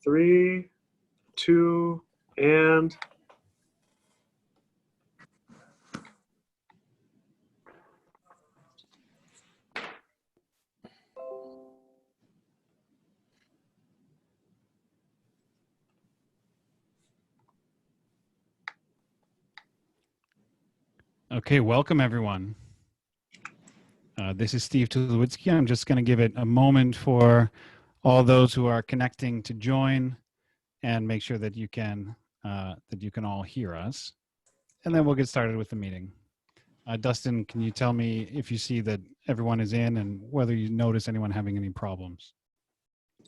3, 2, and okay, welcome everyone. This is Steve Tulowitzki. I'm just going to give it a moment for all those who are connecting to join and make sure that you can all hear us. And then we'll get started with the meeting. Dustin, can you tell me if you see that everyone is in and whether you notice anyone having any problems?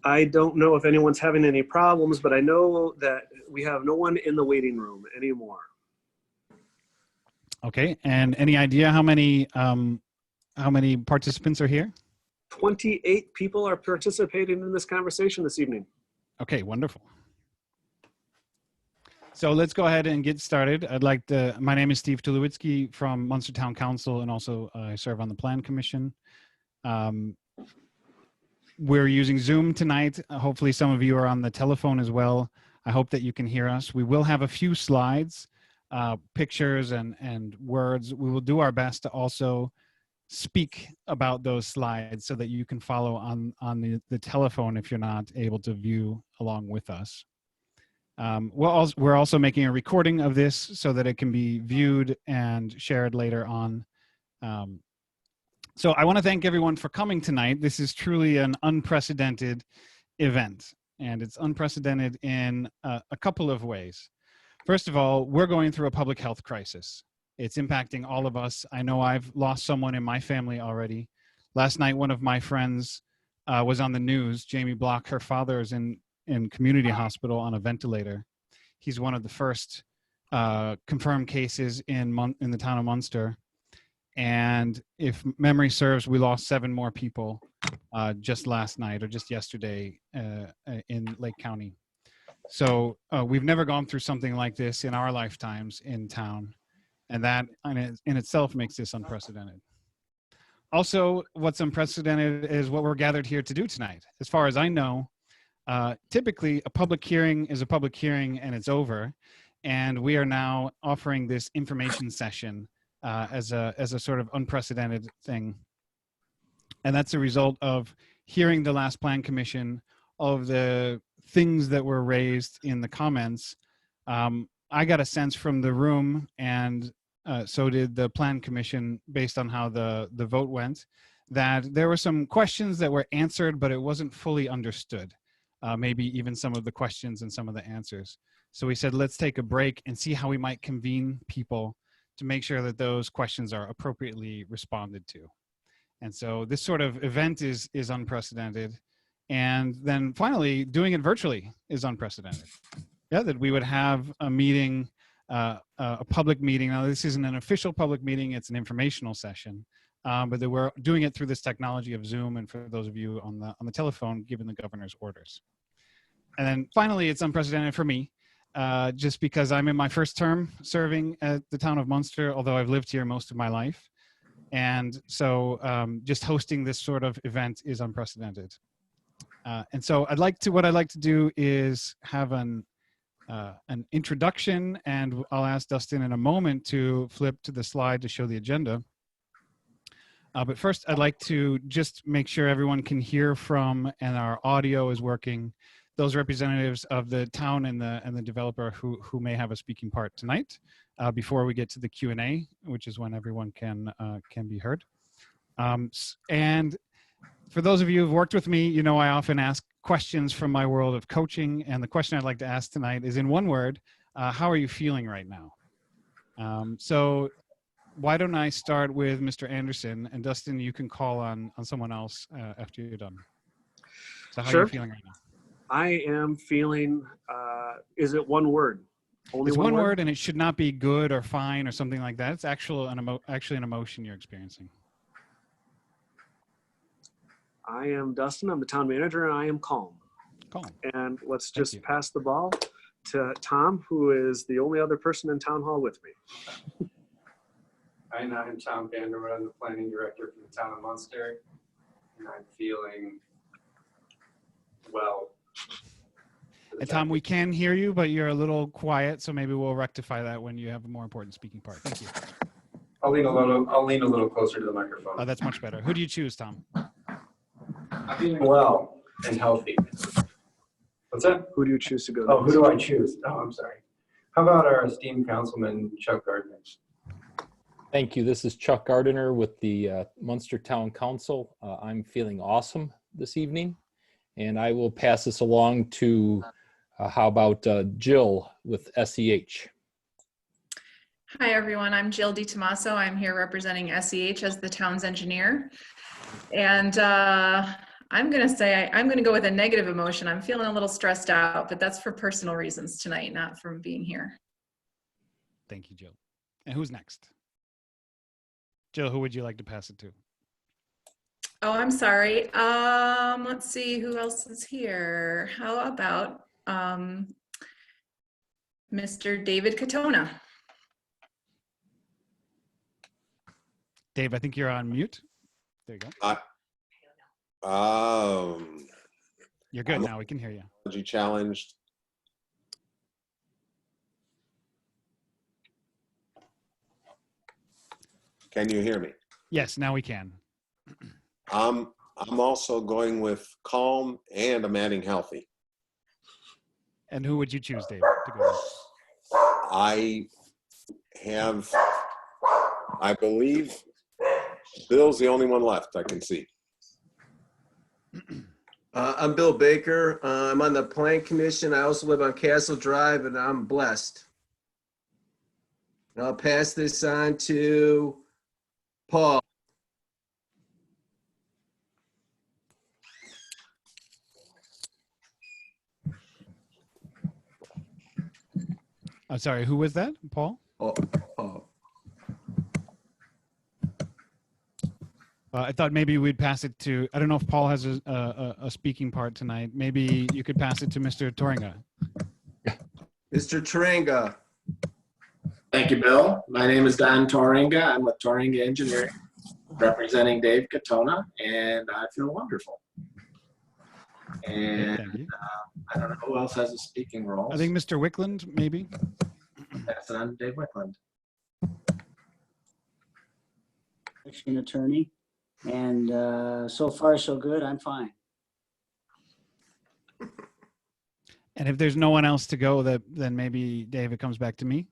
I don't know if anyone's having any problems, but I know that we have no one in the waiting room anymore. Okay, and any idea how many participants are here? 28 people are participating in this conversation this evening. Okay, wonderful. So let's go ahead and get started. My name is Steve Tulowitzki from Munster Town Council, and also I serve on the Plan Commission. We're using Zoom tonight. Hopefully some of you are on the telephone as well. I hope that you can hear us. We will have a few slides, pictures and words. We will do our best to also speak about those slides so that you can follow on the telephone if you're not able to view along with us. We're also making a recording of this so that it can be viewed and shared later on. So I want to thank everyone for coming tonight. This is truly an unprecedented event, and it's unprecedented in a couple of ways. First of all, we're going through a public health crisis. It's impacting all of us. I know I've lost someone in my family already. Last night, one of my friends was on the news. Jamie Block, her father is in community hospital on a ventilator. He's one of the first confirmed cases in the town of Munster. And if memory serves, we lost 7 more people just last night or just yesterday in Lake County. So we've never gone through something like this in our lifetimes in town. And that in itself makes this unprecedented. Also, what's unprecedented is what we're gathered here to do tonight. As far as I know, typically a public hearing is a public hearing and it's over. And we are now offering this information session as a sort of unprecedented thing. And that's a result of hearing the last Plan Commission, all of the things that were raised in the comments. I got a sense from the room, and so did the Plan Commission, based on how the vote went, that there were some questions that were answered, but it wasn't fully understood. Maybe even some of the questions and some of the answers. So we said, let's take a break and see how we might convene people to make sure that those questions are appropriately responded to. And so this sort of event is unprecedented. And then finally, doing it virtually is unprecedented. Yeah, that we would have a meeting, a public meeting. Now, this isn't an official public meeting, it's an informational session. But that we're doing it through this technology of Zoom, and for those of you on the telephone, given the governor's orders. And then finally, it's unprecedented for me, just because I'm in my first term serving at the town of Munster, although I've lived here most of my life. And so just hosting this sort of event is unprecedented. And so what I'd like to do is have an introduction, and I'll ask Dustin in a moment to flip to the slide to show the agenda. But first, I'd like to just make sure everyone can hear from and our audio is working. Those representatives of the town and the developer who may have a speaking part tonight, before we get to the Q&A, which is when everyone can be heard. And for those of you who've worked with me, you know I often ask questions from my world of coaching, and the question I'd like to ask tonight is, in one word, how are you feeling right now? So why don't I start with Mr. Anderson, and Dustin, you can call on someone else after you're done. So how are you feeling right now? I am feeling, is it one word? Only it's one word, and it should not be good or fine or something like that. It's actually an emotion you're experiencing. I am Dustin, I'm the town manager, and I am calm. Calm. And let's just pass the ball to Tom, who is the only other person in town hall with me. I'm Tom Vanderwood. I'm the planning director for the town of Munster, and I'm feeling well. And Tom, we can hear you, but you're a little quiet, so maybe we'll rectify that when you have a more important speaking part. Thank you. I'll lean a little closer to the microphone. Oh, that's much better. Who do you choose, Tom? I'm feeling well and healthy. What's that? Who do you choose to go? Oh, next? who do I choose? Oh, I'm sorry. How about our esteemed councilman, Chuck Gardner? Thank you. This is Chuck Gardiner with the Munster Town Council. I'm feeling awesome this evening, and I will pass this along to, how about Jill with SEH? Hi, everyone. I'm Jill DiTomaso. I'm here representing SEH as the town's engineer. And I'm going to say I'm going to go with a negative emotion. I'm feeling a little stressed out, but that's for personal reasons tonight, not from being here. Thank you, Jill. And who's next? Jill, who would you like to pass it to? Oh, I'm sorry. Let's see who else is here. How about Mr. David Katona? Dave, I think you're on mute. There you go. You're good now. We can hear you. Technology challenged. Can you hear me? Yes, now we can. I'm also going with calm, and I'm adding healthy. And who would you choose, Dave, to go with? I believe Bill's the only one left I can see. I'm Bill Baker. I'm on the Plan Commission. I also live on Castle Drive, and I'm blessed. And I'll pass this on to Paul. I'm sorry, who was that? Paul? Oh. I thought maybe we'd pass it to, I don't know if Paul has a speaking part tonight. Maybe you could pass it to Mr. Toringa. Mr. Taranga. Thank you, Bill. My name is Don Toringa. I'm with Toringa Engineering, representing Dave Katona, and I feel wonderful. And Thank you. I don't know who else has a speaking role. I think Mr. Wickland, maybe. That's on Dave Wickland. Election attorney, and so far so good. I'm fine. And if there's no one else to go, then maybe David comes back to me.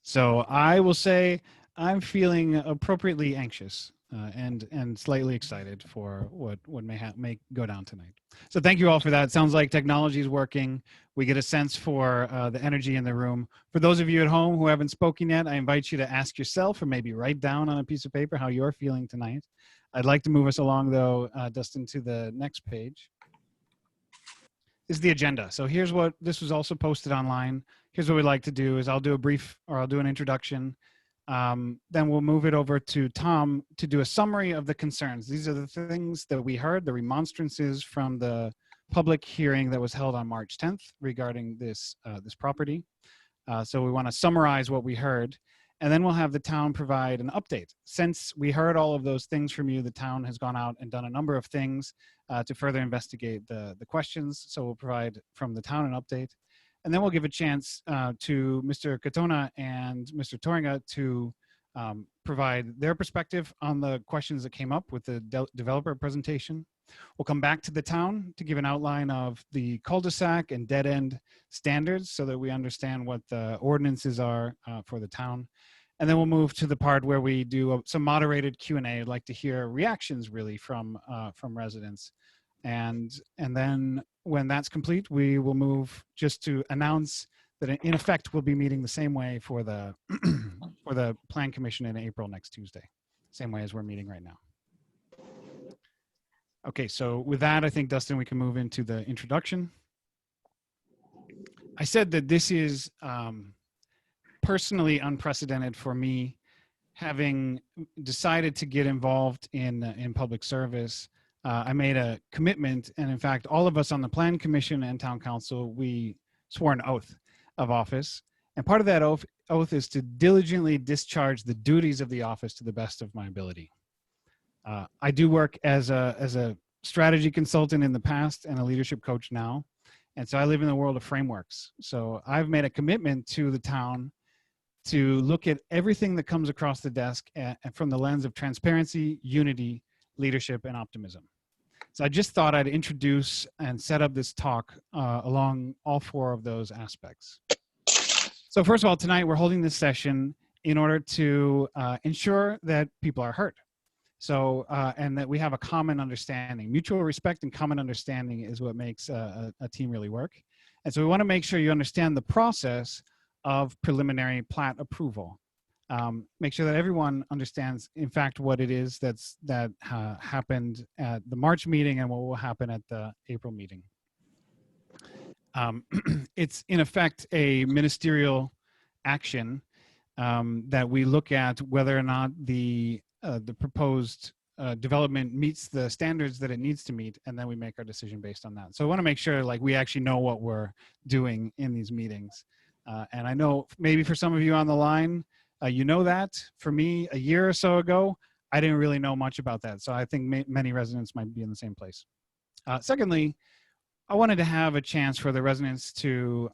So I will say I'm feeling appropriately anxious and slightly excited for what may go down tonight. So thank you all for that. It sounds like technology is working. We get a sense for the energy in the room. For those of you at home who haven't spoken yet, I invite you to ask yourself or maybe write down on a piece of paper how you're feeling tonight. I'd like to move us along, though, Dustin, to the next page. This is the agenda. So here's what, this was also posted online. Here's what we'd like to do is I'll do an introduction. Then we'll move it over to Tom to do a summary of the concerns. These are the things that we heard, the remonstrances from the public hearing that was held on March 10th regarding this property. So we want to summarize what we heard, and then we'll have the town provide an update. Since we heard all of those things from you, the town has gone out and done a number of things to further investigate the questions. So we'll provide from the town an update. And then we'll give a chance to Mr. Katona and Mr. Toringa to provide their perspective on the questions that came up with the developer presentation. We'll come back to the town to give an outline of the cul-de-sac and dead-end standards so that we understand what the ordinances are for the town. And then we'll move to the part where we do some moderated Q&A. I'd like to hear reactions really from residents. And then when that's complete, we will move just to announce that in effect, we'll be meeting the same way for the for the Plan Commission in April next Tuesday, same way as we're meeting right now. Okay, so with that, I think, Dustin, we can move into the introduction. I said that this is personally unprecedented for me, having decided to get involved in public service. I made a commitment, and in fact, all of us on the Plan Commission and Town Council, we swore an oath of office. And part of that oath is to diligently discharge the duties of the office to the best of my ability. I do work as a strategy consultant in the past and a leadership coach now. And so I live in the world of frameworks. So I've made a commitment to the town to look at everything that comes across the desk and from the lens of transparency, unity, leadership, and optimism. So I just thought I'd introduce and set up this talk along all four of those aspects. So first of all, tonight we're holding this session in order to ensure that people are heard. So, and that we have a common understanding. Mutual respect and common understanding is what makes a team really work. And so we want to make sure you understand the process of preliminary plat approval. Make sure that everyone understands, in fact, what it is that happened at the March meeting and what will happen at the April meeting. It's, in effect, a ministerial action that we look at whether or not the proposed development meets the standards that it needs to meet, and then we make our decision based on that. So I want to make sure like we actually know what we're doing in these meetings. And I know maybe for some of you on the line, you know that. For me, a year or so ago, I didn't really know much about that. So I think many residents might be in the same place. Secondly, I wanted to have a chance for the residents to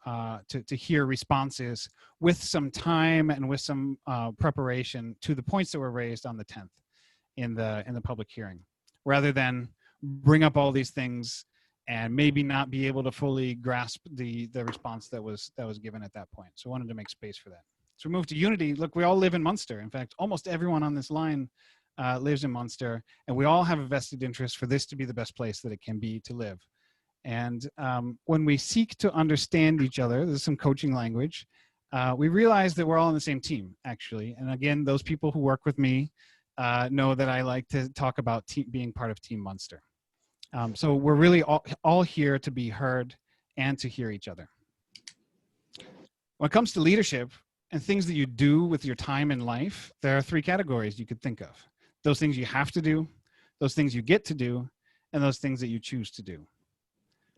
hear responses with some time and with some preparation to the points that were raised on the 10th in the public hearing, rather than bring up all these things and maybe not be able to fully grasp the response that was given at that point. So I wanted to make space for that. So we move to unity. Look, we all live in Munster. In fact, almost everyone on this line lives in Munster, and we all have a vested interest for this to be the best place that it can be to live. And when we seek to understand each other, there's some coaching language, we realize that we're all on the same team, actually. And again, those people who work with me know that I like to talk about being part of Team Munster. So we're really all here to be heard and to hear each other. When it comes to leadership and things that you do with your time in life, there are three categories you could think of. Those things you have to do, those things you get to do, and those things that you choose to do.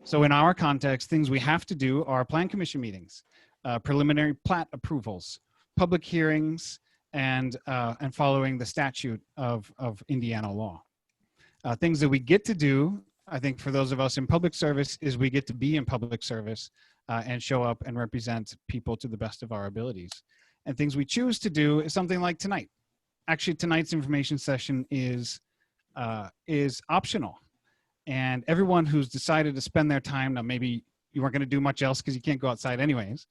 So in our context, things we have to do are plan commission meetings, preliminary plat approvals, public hearings, and following the statute of Indiana law. Things that we get to do, I think for those of us in public service, is we get to be in public service and show up and represent people to the best of our abilities. And things we choose to do is something like tonight. Actually, tonight's information session is optional. And everyone who's decided to spend their time, now maybe you weren't going to do much else because you can't go outside anyways,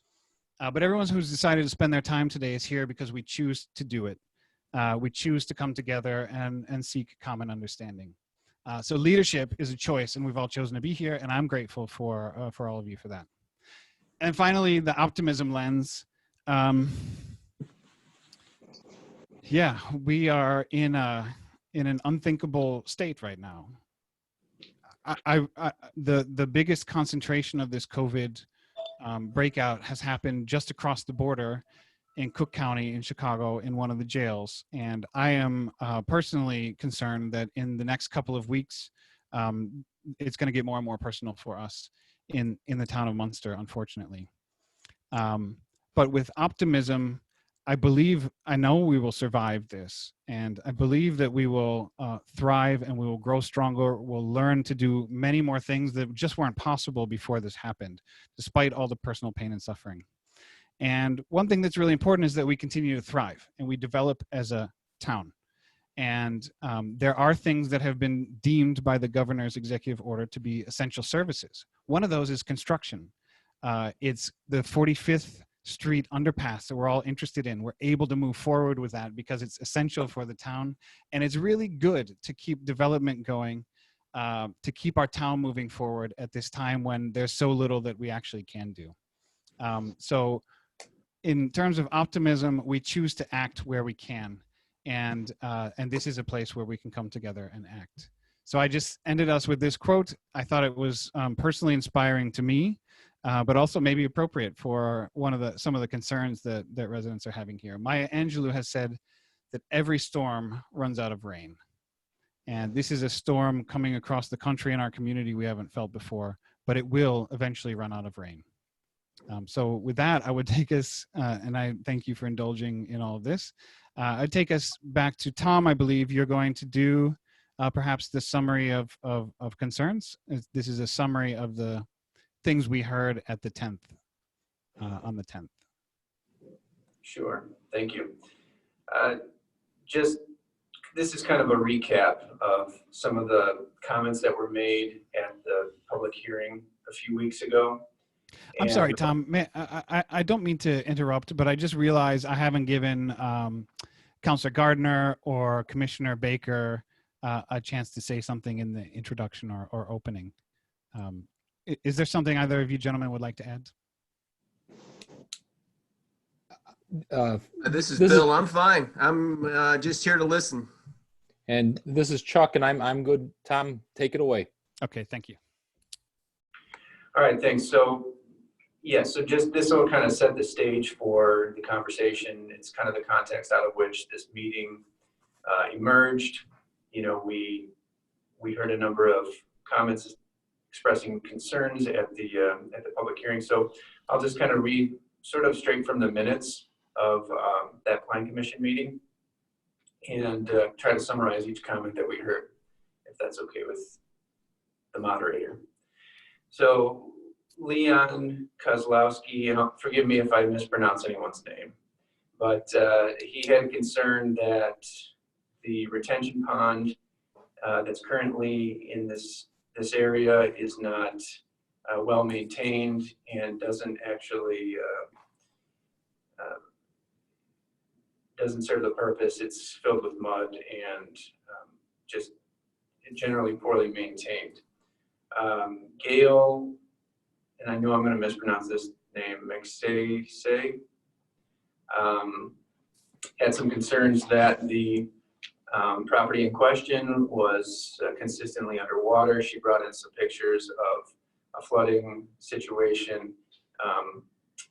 but everyone who's decided to spend their time today is here because we choose to do it. We choose to come together and seek common understanding. So leadership is a choice, and we've all chosen to be here, and I'm grateful for all of you for that. And finally, the optimism lens. Yeah, we are in an unthinkable state right now. The biggest concentration of this COVID breakout has happened just across the border in Cook County in Chicago in one of the jails. And I am personally concerned that in the next couple of weeks, it's going to get more and more personal for us in the town of Munster, unfortunately. But with optimism, I know we will survive this, and I believe that we will thrive and we will grow stronger. We'll learn to do many more things that just weren't possible before this happened, despite all the personal pain and suffering. And one thing that's really important is that we continue to thrive and we develop as a town. And there are things that have been deemed by the governor's executive order to be essential services. One of those is construction. It's the 45th Street underpass that we're all interested in. We're able to move forward with that because it's essential for the town. And it's really good to keep development going, to keep our town moving forward at this time when there's so little that we actually can do. So in terms of optimism, we choose to act where we can. And this is a place where we can come together and act. So I just ended us with this quote. I thought it was personally inspiring to me, but also maybe appropriate for some of the concerns that residents are having here. Maya Angelou has said that every storm runs out of rain. And this is a storm coming across the country and our community we haven't felt before, but it will eventually run out of rain. So with that, I would take us, and I thank you for indulging in all of this. I'd take us back to Tom. I believe you're going to do perhaps the summary of concerns. This is a summary of the things we heard at the 10th, on the 10th. Sure, thank you. This is kind of a recap of some of the comments that were made at the public hearing a few weeks ago. I'm sorry, Tom. I don't mean to interrupt, but I just realized I haven't given Councilor Gardner or Commissioner Baker a chance to say something in the introduction or opening. Is there something either of you gentlemen would like to add? This is Bill. I'm fine. I'm just here to listen. And this is Chuck, and I'm good. Tom, take it away. Okay, thank you. All right, thanks. So, yeah, so just this will kind of set the stage for the conversation. It's kind of the context out of which this meeting emerged. You know, we heard a number of comments expressing concerns at the public hearing. So I'll just kind of read sort of straight from the minutes of that Plan Commission meeting and try to summarize each comment that we heard, if that's okay with the moderator. So Leon Kozlowski, and forgive me if I mispronounce anyone's name, but he had concern that the retention pond that's currently in this area is not well maintained and doesn't actually doesn't serve the purpose. It's filled with mud and just generally poorly maintained. Gail, and I know I'm going to mispronounce this name, Mexese, had some concerns that the property in question was consistently underwater. She brought in some pictures of a flooding situation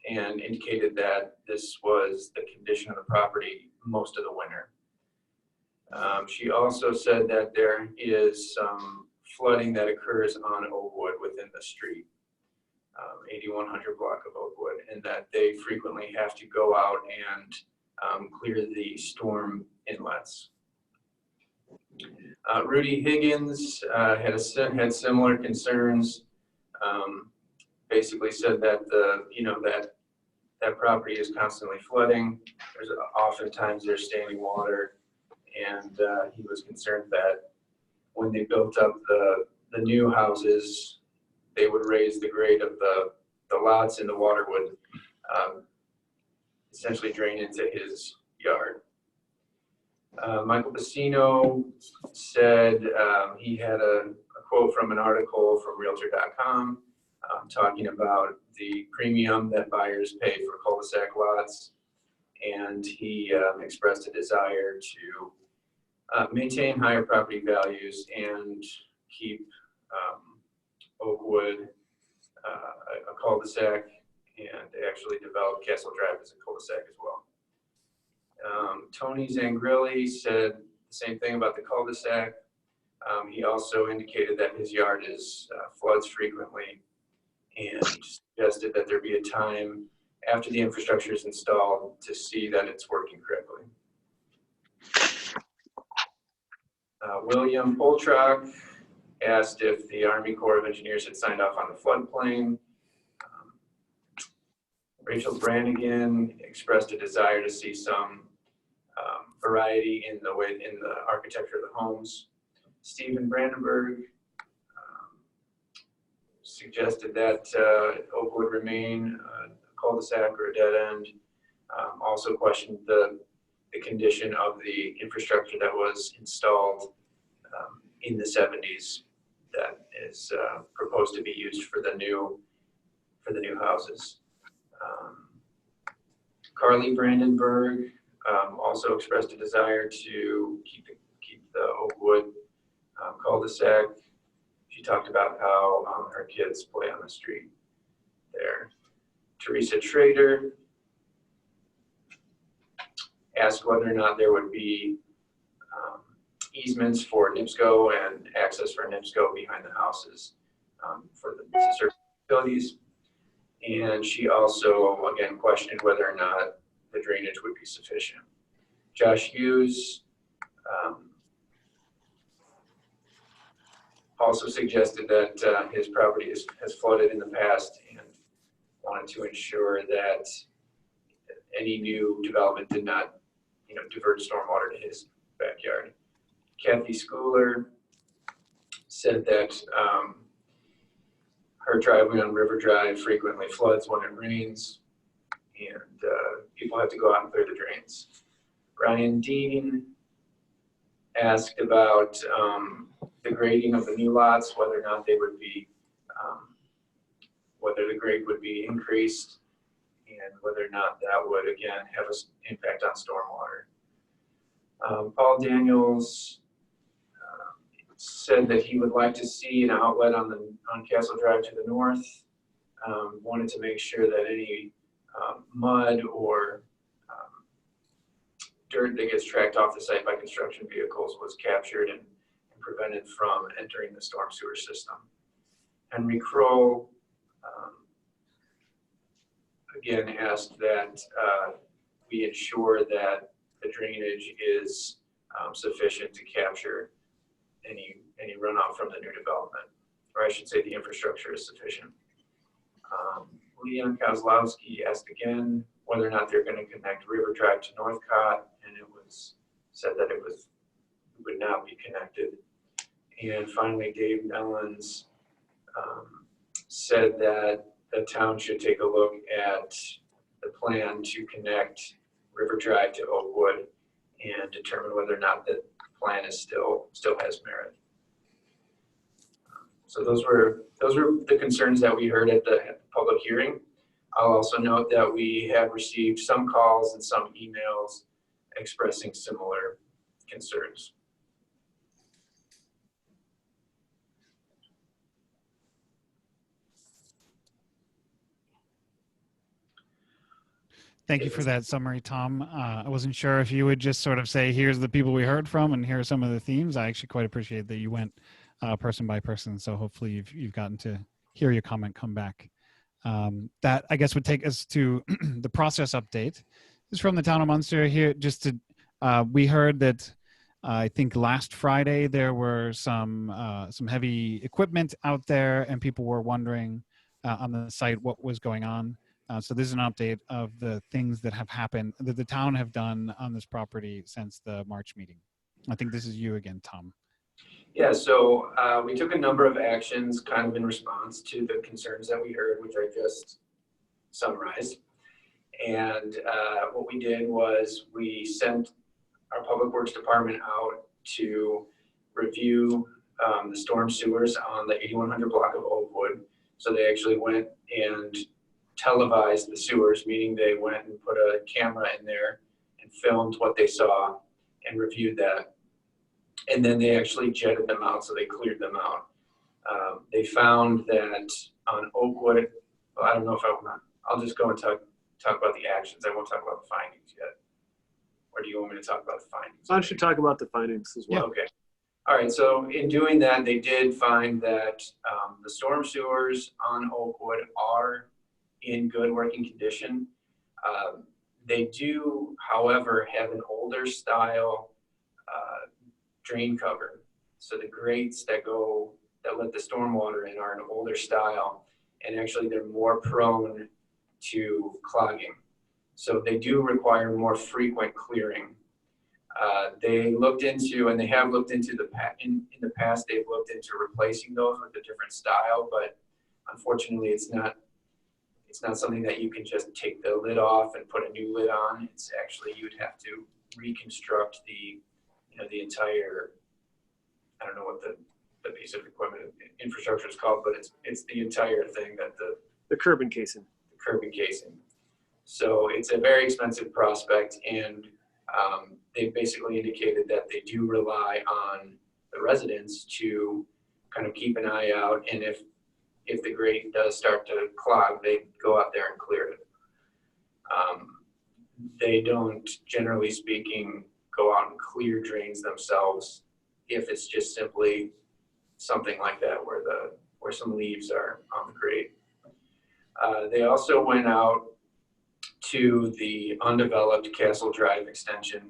and indicated that this was the condition of the property most of the winter. She also said that there is some flooding that occurs on Oakwood within the street, 8100 block of Oakwood, and that they frequently have to go out and clear the storm inlets. Rudy Higgins had similar concerns. Basically said that that property is constantly flooding. Oftentimes there's standing water, and he was concerned that when they built up the new houses, they would raise the grade of the lots, and the water would essentially drain into his yard. Michael Pacino said he had a quote from an article from Realtor.com talking about the premium that buyers pay for cul-de-sac lots, and he expressed a desire to maintain higher property values and keep Oakwood a cul-de-sac, and actually develop Castle Drive as a cul-de-sac as well. Tony Zangrilli said the same thing about the cul-de-sac. He also indicated that his yard floods frequently, and suggested that there be a time after the infrastructure is installed to see that it's working correctly. William Poltrock asked if the Army Corps of Engineers had signed off on the floodplain. Rachel Brannigan expressed a desire to see some variety in the architecture of the homes. Stephen Brandenburg suggested that Oakwood remain a cul-de-sac or a dead end. Also questioned the condition of the infrastructure that was installed in the 70s that is proposed to be used for the new houses. Carly Brandenburg also expressed a desire to keep the Oakwood cul-de-sac. She talked about how her kids play on the street there. Teresa Trader asked whether or not there would be easements for NIPSCO and access for NIPSCO behind the houses for the certain facilities. And she also, again, questioned whether or not the drainage would be sufficient. Josh Hughes also suggested that his property has flooded in the past and wanted to ensure that any new development did not, divert stormwater to his backyard. Kathy Schooler said that her driveway on River Drive frequently floods when it rains, and people have to go out and clear the drains. Ryan Dean asked about the grading of the new lots, whether or not they would be, whether the grade would be increased, and whether or not that would, again, have an impact on stormwater. Paul Daniels said that he would like to see an outlet on Castle Drive to the north. Wanted to make sure that any mud or dirt that gets tracked off the site by construction vehicles was captured and prevented from entering the storm sewer system. Henry Kroll again asked that we ensure that the drainage is sufficient to capture any runoff from the new development, or I should say the infrastructure is sufficient. Leon Kozlowski asked again whether or not they're going to connect River Drive to Northcott, and it was said that it would not be connected. And finally, Dave Nellens said that the town should take a look at the plan to connect River Drive to Oakwood and determine whether or not the plan is still has merit. So those were the concerns that we heard at the public hearing. I'll also note that we have received some calls and some emails expressing similar concerns. Thank you for that summary, Tom. I wasn't sure if you would just sort of say, here's the people we heard from and here are some of the themes. I actually quite appreciate that you went person by person. So hopefully you've gotten to hear your comment come back. That I guess would take us to the process update. This is from the town of Munster here. Just to, we heard that I think last Friday there were some heavy equipment out there and people were wondering on the site what was going on. So this is an update of the things that have happened that the town have done on this property since the March meeting. I think this is you again, Tom. Yeah, so we took a number of actions kind of in response to the concerns that we heard, which I just summarized. And what we did was we sent our Public Works Department out to review the storm sewers on the 8100 block of Oakwood. So they actually went and televised the sewers, meaning they went and put a camera in there and filmed what they saw and reviewed that. And then they actually jetted them out, so they cleared them out. They found that on Oakwood, well, I don't know if I'll just go and talk about the actions. I won't talk about the findings yet. Or do you want me to talk about the findings? Why don't you talk about the findings as well? Okay. All right, so in doing that, they did find that the storm sewers on Oakwood are in good working condition. They do, however, have an older style drain cover. So the grates that let the storm water in are an older style, and actually they're more prone to clogging. So they do require more frequent clearing. They looked into, and they have looked into in the past, they've looked into replacing those with a different style, but unfortunately it's not something that you can just take the lid off and put a new lid on. It's actually, you'd have to reconstruct the entire, I don't know what the piece of equipment infrastructure is called, but it's the entire thing that the curb encasing. The curb encasing. So it's a very expensive prospect, and they basically indicated that they do rely on the residents to kind of keep an eye out, and if the grate does start to clog, they go out there and clear it. They don't, generally speaking, go out and clear drains themselves if it's just simply something like that where some leaves are on the grate. They also went out to the undeveloped Castle Drive extension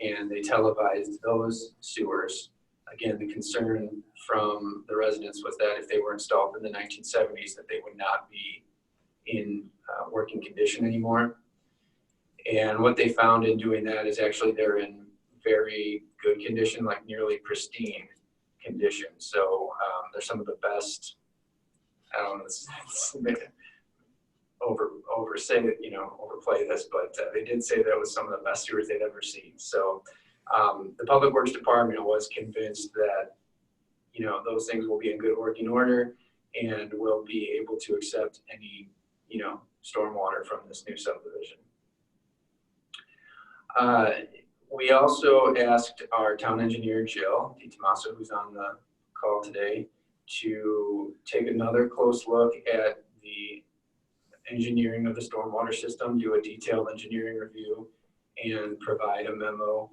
and they televised those sewers. again, the concern from the residents was that if they were installed in the 1970s, that they would not be in working condition anymore. And what they found in doing that is actually they're in very good condition, like nearly pristine condition. So they're some of the best, I don't know, oversay it, you know, overplay this, but they did say that was some of the best sewers they'd ever seen. So the Public Works Department was convinced that, you know, those things will be in good working order and will be able to accept any, you know, stormwater from this new subdivision. We also asked our town engineer, Jill DiTomaso, who's on the call today, to take another close look at the engineering of the stormwater system, do a detailed engineering review, and provide a memo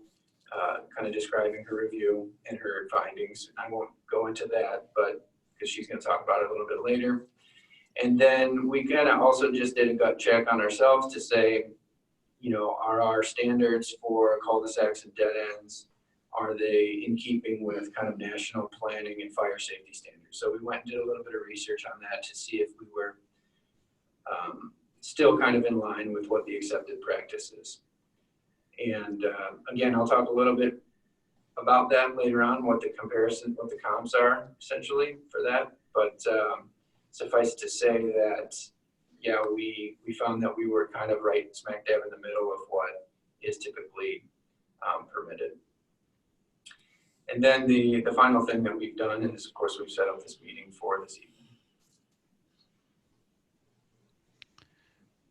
kind of describing her review and her findings. I won't go into that, but because she's going to talk about it a little bit later. And then we kind of also just did a gut check on ourselves to say, you know, are our standards for cul-de-sacs and dead ends, are they in keeping with kind of national planning and fire safety standards? So we went and did a little bit of research on that to see if we were still kind of in line with what the accepted practice is. And again, I'll talk a little bit about that later on, what the comparison, what the comps are essentially for that. But suffice to say that, yeah, we found that we were kind of right smack dab in the middle of what is typically permitted. And then the final thing that we've done, and this, of course, we've set up this meeting for this evening.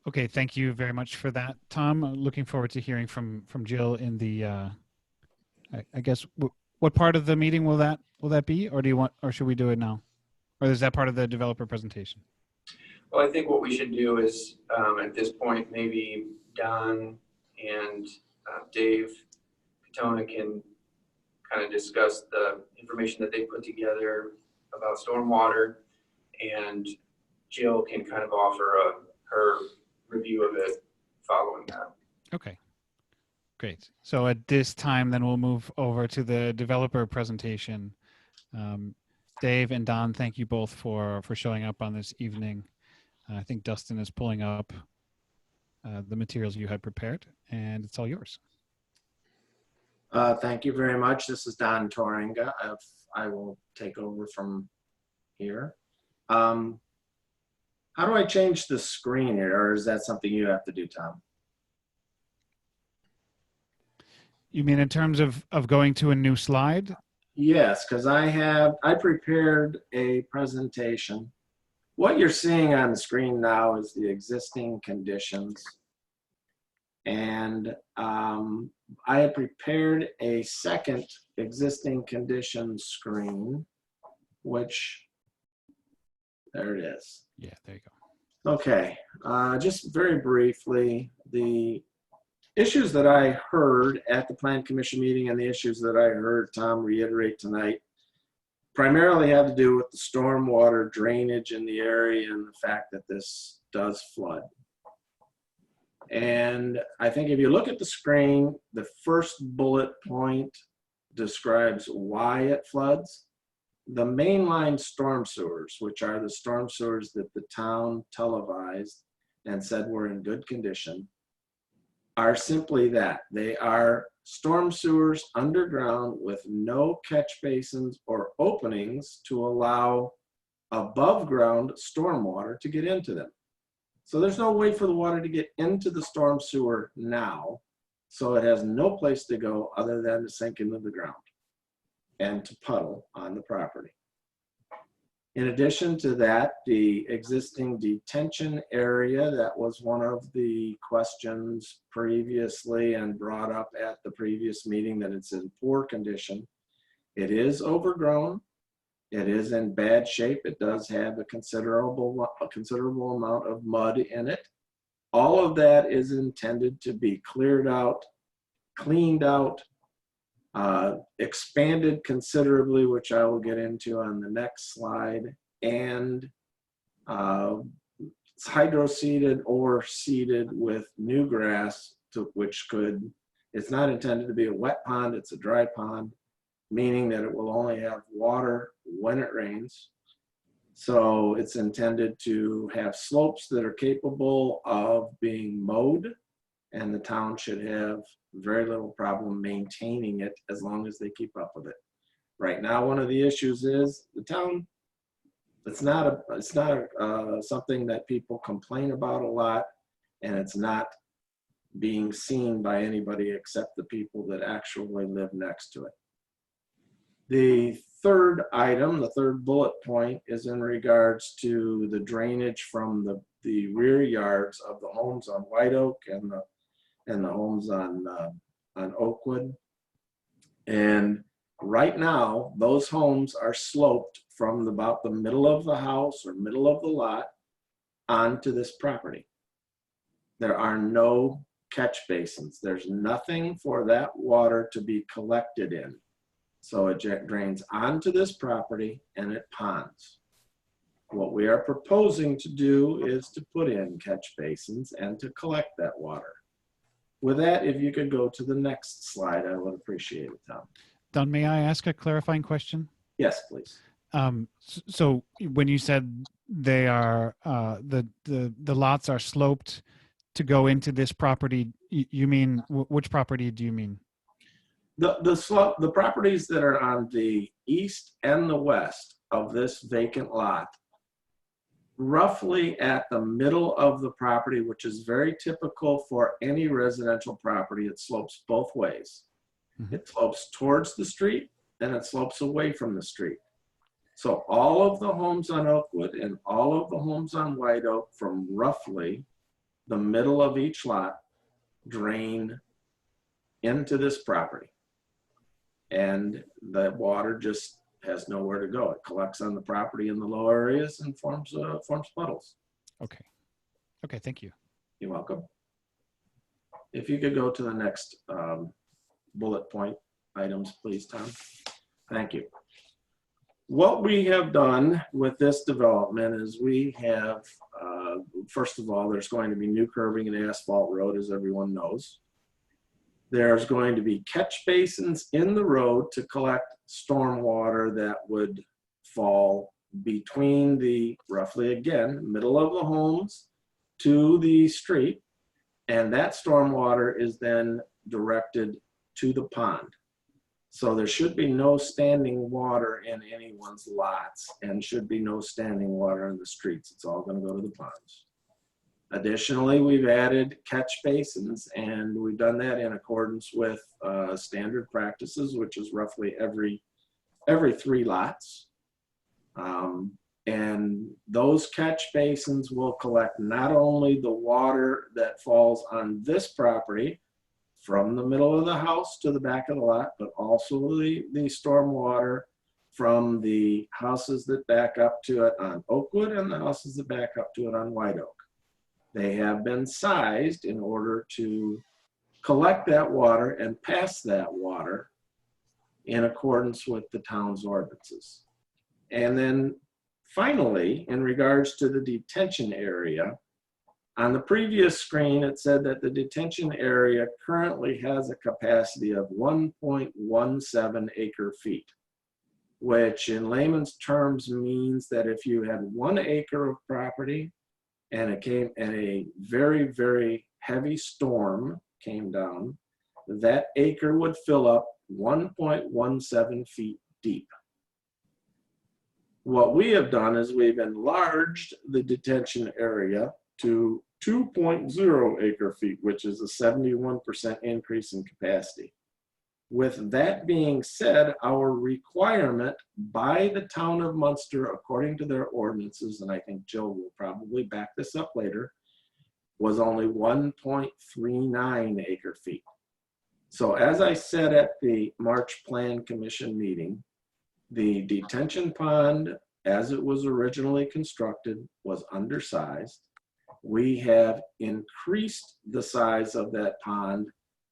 Okay, thank you very much for that, Tom. Looking forward to hearing from Jill in the. I guess what part of the meeting will that be, or do you want, or should we do it now, or is that part of the developer presentation? Well, I think what we should do is at this point, maybe Don and Dave Katona can kind of discuss the information that they put together about stormwater, and Jill can kind of offer her review of it following that. Okay, great. So at this time, then we'll move over to the developer presentation. Dave and Don, thank you both for showing up on this evening. I think Dustin is pulling up the materials you had prepared, and it's all yours. Thank you very much. This is Don Toringa. I will take over from here. How do I change the screen here, or is that something you have to do, Tom? You mean in terms of going to a new slide? Yes, because I prepared a presentation. What you're seeing on the screen now is the existing conditions. And I had prepared a second existing condition screen, which, there it is. Yeah, there you go. Okay, just very briefly, the issues that I heard at the Plan Commission meeting and the issues that I heard Tom reiterate tonight primarily have to do with the stormwater drainage in the area and the fact that this does flood. And I think if you look at the screen, the first bullet point describes why it floods. The mainline storm sewers, which are the storm sewers that the town televised and said were in good condition, are simply that. They are storm sewers underground with no catch basins or openings to allow above ground stormwater to get into them. So there's no way for the water to get into the storm sewer now. So it has no place to go other than to sink into the ground and to puddle on the property. In addition to that, the existing detention area, that was one of the questions previously and brought up at the previous meeting, that it's in poor condition. It is overgrown. It is in bad shape. It does have a considerable amount of mud in it. All of that is intended to be cleared out, cleaned out, expanded considerably, which I will get into on the next slide, and it's hydro-seeded or seeded with new grass, which it's not intended to be a wet pond, it's a dry pond, meaning that it will only have water when it rains. So it's intended to have slopes that are capable of being mowed, and the town should have very little problem maintaining it as long as they keep up with it. Right now, one of the issues is the town, it's not something that people complain about a lot, and it's not being seen by anybody except the people that actually live next to it. The third item, the third bullet point, is in regards to the drainage from the rear yards of the homes on White Oak and the homes on Oakwood. And right now, those homes are sloped from about the middle of the house or middle of the lot onto this property. There are no catch basins. There's nothing for that water to be collected in. So it drains onto this property and it ponds. What we are proposing to do is to put in catch basins and to collect that water. With that, if you could go to the next slide, I would appreciate it, Tom. Don, may I ask a clarifying question? Yes, please. So when you said they are the lots are sloped to go into this property, you mean which property do you mean? The properties that are on the east and the west of this vacant lot, roughly at the middle of the property, which is very typical for any residential property, it slopes both ways. Mm-hmm. It slopes towards the street and it slopes away from the street. So all of the homes on Oakwood and all of the homes on White Oak from roughly the middle of each lot drain into this property. And the water just has nowhere to go. It collects on the property in the low areas and forms puddles. Okay. Okay, thank you. You're welcome. If you could go to the next bullet point items, please, Tom. Thank you. What we have done with this development is we have, first of all, there's going to be new curbing and asphalt road, as everyone knows. There's going to be catch basins in the road to collect storm water that would fall between the, roughly again, middle of the homes to the street. And that storm water is then directed to the pond. So there should be no standing water in anyone's lots and should be no standing water in the streets. It's all going to go to the ponds. Additionally, we've added catch basins, and we've done that in accordance with standard practices, which is roughly every 3 lots. And those catch basins will collect not only the water that falls on this property from the middle of the house to the back of the lot, but also the storm water from the houses that back up to it on Oakwood and the houses that back up to it on White Oak. They have been sized in order to collect that water and pass that water in accordance with the town's ordinances. And then finally, in regards to the detention area, on the previous screen, it said that the detention area currently has a capacity of 1.17 acre feet, which in layman's terms means that if you had 1 acre of property and it came and a very, very heavy storm came down, that acre would fill up 1.17 feet deep. What we have done is we've enlarged the detention area to 2.0 acre feet, which is a 71% increase in capacity. With that being said, our requirement by the town of Munster, according to their ordinances, and I think Jill will probably back this up later, was only 1.39 acre feet. So as I said at the March Plan Commission meeting, the detention pond, as it was originally constructed, was undersized. We have increased the size of that pond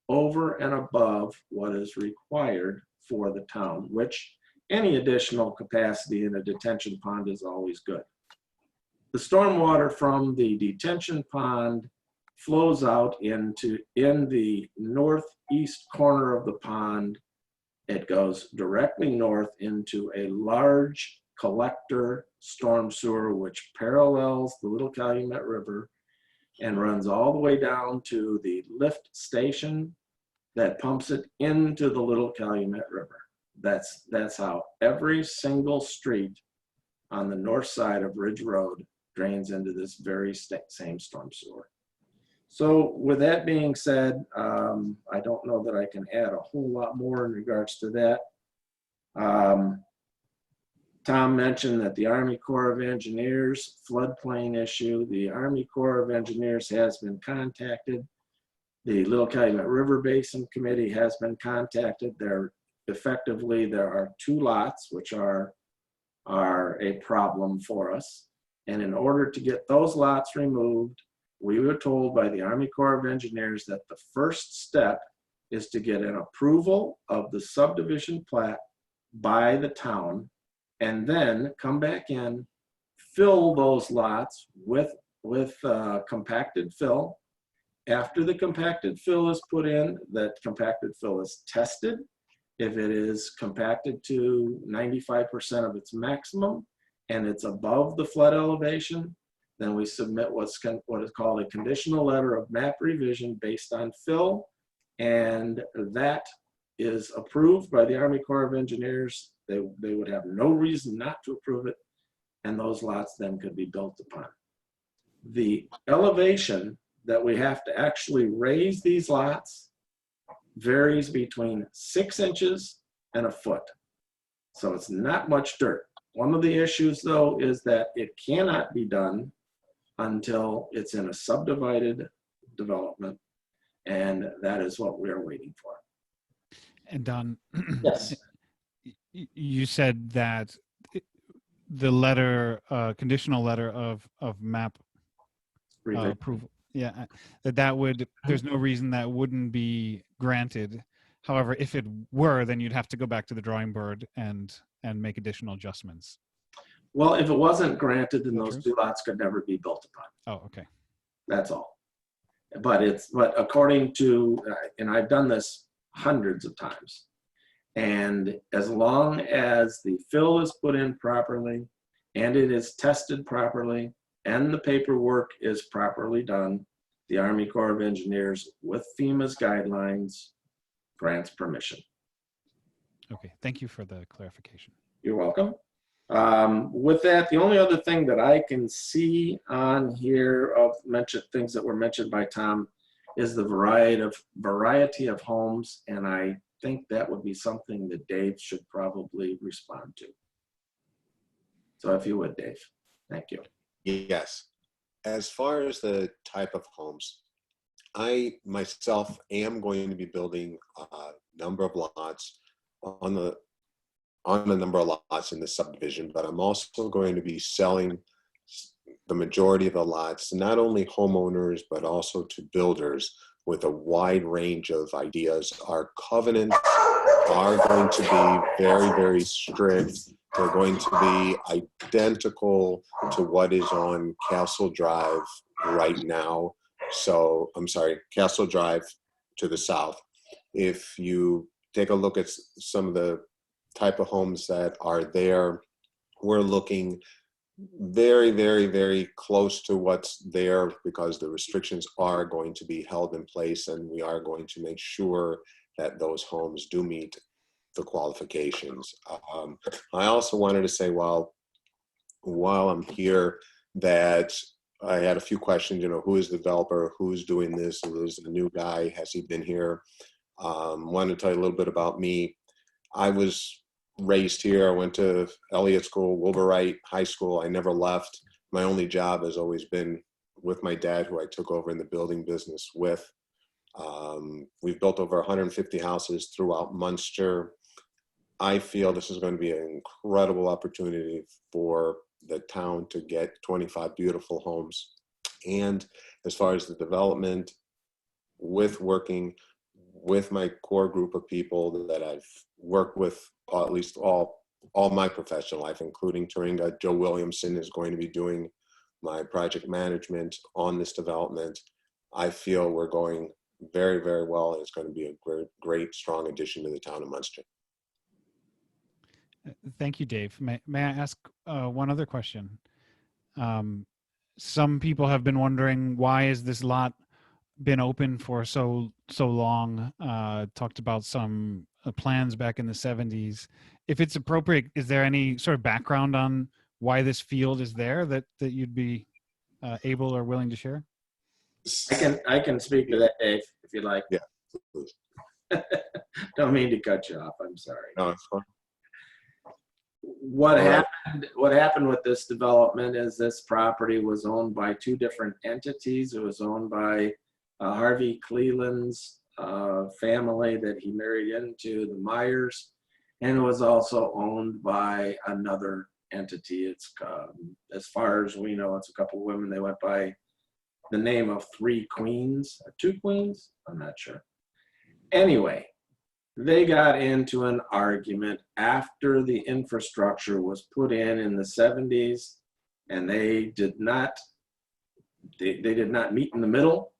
over and above what is required for the town, which any additional capacity in a detention pond is always good. The stormwater from the detention pond flows out in the northeast corner of the pond It goes directly north into a large collector storm sewer, which parallels the Little Calumet River and runs all the way down to the lift station that pumps it into the Little Calumet River. That's how every single street on the north side of Ridge Road drains into this very same storm sewer. So with that being said, I don't know that I can add a whole lot more in regards to that. Tom mentioned that the Army Corps of Engineers floodplain issue, the Army Corps of Engineers has been contacted. The Little Calumet River Basin Committee has been contacted. There are 2 lots which are a problem for us. And in order to get those lots removed, we were told by the Army Corps of Engineers that the first step is to get an approval of the subdivision plat by the town, and then come back in, fill those lots with compacted fill. After the compacted fill is put in, that compacted fill is tested. If it is compacted to 95% of its maximum and it's above the flood elevation, then we submit what is called a conditional letter of map revision based on fill, and that is approved by the Army Corps of Engineers. They would have no reason not to approve it, and those lots then could be built upon. The elevation that we have to actually raise these lots varies between 6 inches and a foot. So it's not much dirt. One of the issues though is that it cannot be done until it's in a subdivided development, and that is what we're waiting for. And Don, Yes. you said that the letter, conditional letter of map approval, yeah, that would, there's no reason that wouldn't be granted. However, if it were, then you'd have to go back to the drawing board and make additional adjustments. Well, if it wasn't granted, then those 2 lots could never be built upon. Oh, okay. That's all. But according to, and I've done this hundreds of times, and as long as the fill is put in properly and it is tested properly and the paperwork is properly done, the Army Corps of Engineers, with FEMA's guidelines, grants permission. Okay, thank you for the clarification. You're welcome. With that, the only other thing that I can see on here of things that were mentioned by Tom is the variety of homes, and I think that would be something that Dave should probably respond to. So if you would, Dave, thank you. Yes. As far as the type of homes, I myself am going to be building a number of lots on a number of lots in the subdivision, but I'm also going to be selling the majority of the lots, not only homeowners, but also to builders with a wide range of ideas. Our covenants are going to be very, very strict. They're going to be identical to what is on Castle Drive right now. So, I'm sorry, Castle Drive to the south. If you take a look at some of the type of homes that are there, we're looking very, very, very close to what's there, because the restrictions are going to be held in place, and we are going to make sure that those homes do meet the qualifications. I also wanted to say, while I'm here, that I had a few questions, who is the developer, who's doing this, who's the new guy, has he been here? Wanted to tell you a little bit about me. I was raised here. I went to Elliott School, Wilbur Wright High School. I never left. My only job has always been with my dad, who I took over in the building business with. We've built over 150 houses throughout Munster. I feel this is going to be an incredible opportunity for the town to get 25 beautiful homes. And as far as the development, with working with my core group of people that I've worked with at least all my professional life, including Turinga, Joe Williamson is going to be doing my project management on this development. I feel we're going very, very well, and it's going to be a great, strong addition to the town of Munster. Thank you, Dave. May I ask one other question? Some people have been wondering, why is this lot been open for so long? Talked about some plans back in the 70s. If it's appropriate, is there any sort of background on why this field is there that you'd be able or willing to share? I can speak to that, Dave, if you like. Yeah, please. Don't mean to cut you off. I'm sorry. No, it's fine. What happened with this development is this property was owned by two different entities. It was owned by Harvey Cleland's family that he married into, the Myers, and it was also owned by another entity. It's as far as we know, it's a couple of women. They went by the name of Three Queens or Two Queens. I'm not sure. Anyway, they got into an argument after the infrastructure was put in the 70s, and they did not meet in the middle.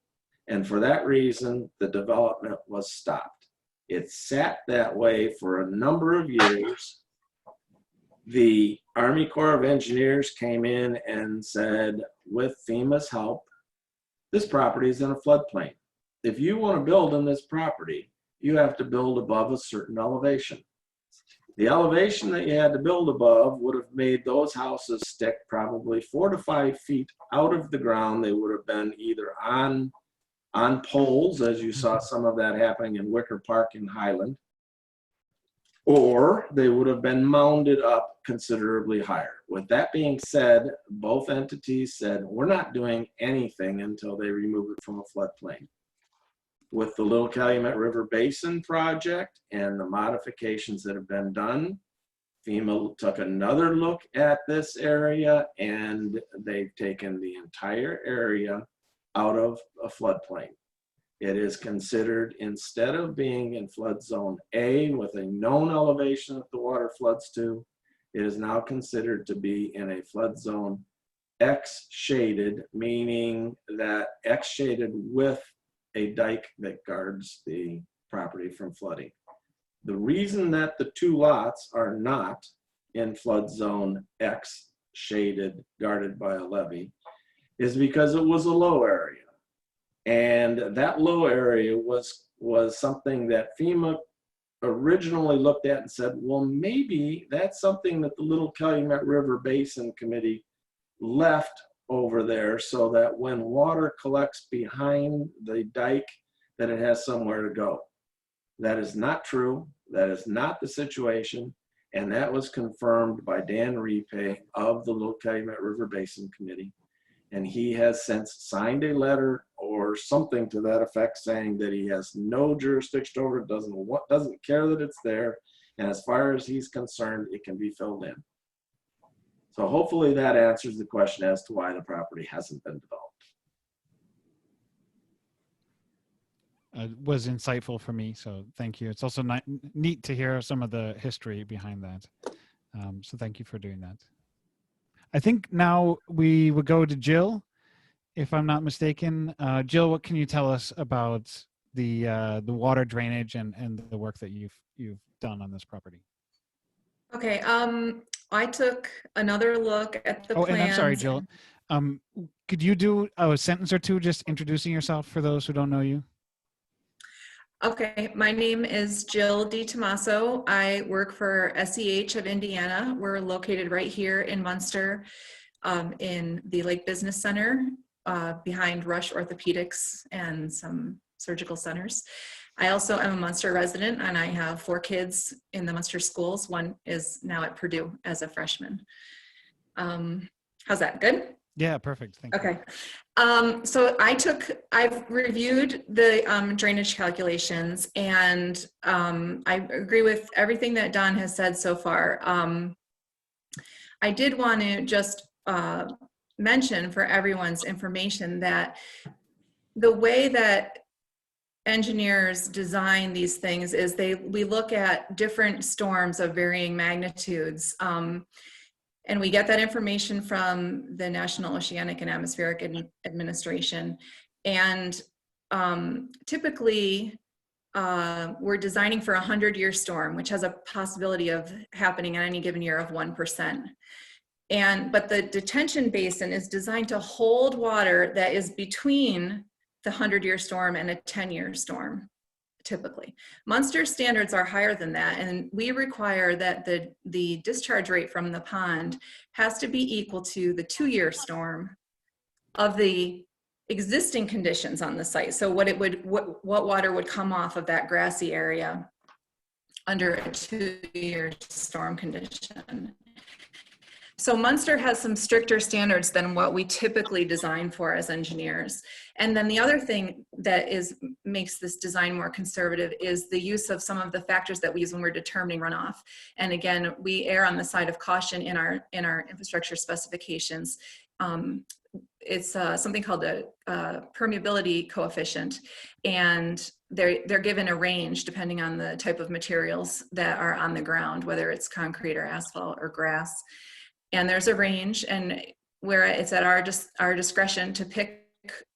And for that reason, the development was stopped. It sat that way for a number of years. The Army Corps of Engineers came in and said, with FEMA's help, this property is in a floodplain. If you want to build on this property, you have to build above a certain elevation. The elevation that you had to build above would have made those houses stick probably 4 to 5 feet out of the ground. They would have been either on poles, as you saw some of that happening in Wicker Park in Highland, or they would have been mounded up considerably higher. With that being said, both entities said, we're not doing anything until they remove it from a floodplain. With the Little Calumet River Basin project and the modifications that have been done, FEMA took another look at this area, and they've taken the entire area out of a floodplain. It is considered, instead of being in flood zone A with a known elevation that the water floods to, it is now considered to be in a flood zone X shaded, meaning that X shaded with a dike that guards the property from flooding. The reason that the two lots are not in flood zone X shaded, guarded by a levee, is because it was a low area. And that low area was something that FEMA originally looked at and said, well, maybe that's something that the Little Calumet River Basin Committee left over there so that when water collects behind the dike, that it has somewhere to go. That is not true. That is not the situation. And that was confirmed by Dan Repay of the Little Calumet River Basin Committee. And he has since signed a letter or something to that effect saying that he has no jurisdiction over it, doesn't care that it's there. And as far as he's concerned, it can be filled in. So hopefully that answers the question as to why the property hasn't been developed. Was insightful for me, so thank you. It's also neat to hear some of the history behind that. So thank you for doing that. I think now we would go to Jill, if I'm not mistaken. Jill, what can you tell us about the water drainage and the work that you've done on this property? Okay, I took another look at the plans. And I'm sorry, Jill. Could you do a sentence or two just introducing yourself for those who don't know you? Okay, my name is Jill DiTomaso. I work for SEH of Indiana. We're located right here in Munster, in the Lake Business Center, behind Rush Orthopedics and some surgical centers. I also am a Munster resident, and I have 4 kids in the Munster schools. One is now at Purdue as a freshman. How's that? Good? Yeah, perfect. Thank you. Okay. So I've reviewed the drainage calculations, and I agree with everything that Don has said so far. I did want to just mention for everyone's information that the way that engineers design these things is we look at different storms of varying magnitudes. And we get that information from the National Oceanic and Atmospheric Administration. And typically, we're designing for a 100-year storm, which has a possibility of happening in any given year of 1%. But the detention basin is designed to hold water that is between the 100-year storm and a 10-year storm, typically. Munster standards are higher than that, and we require that the discharge rate from the pond has to be equal to the 2-year storm of the existing conditions on the site. So what water would come off of that grassy area under a 2-year storm condition. So Munster has some stricter standards than what we typically design for as engineers. And then the other thing that makes this design more conservative is the use of some of the factors that we use when we're determining runoff. And again, we err on the side of caution in our infrastructure specifications. It's something called a permeability coefficient, and they're given a range depending on the type of materials that are on the ground, whether it's concrete or asphalt or grass. And there's a range, and where it's at our discretion to pick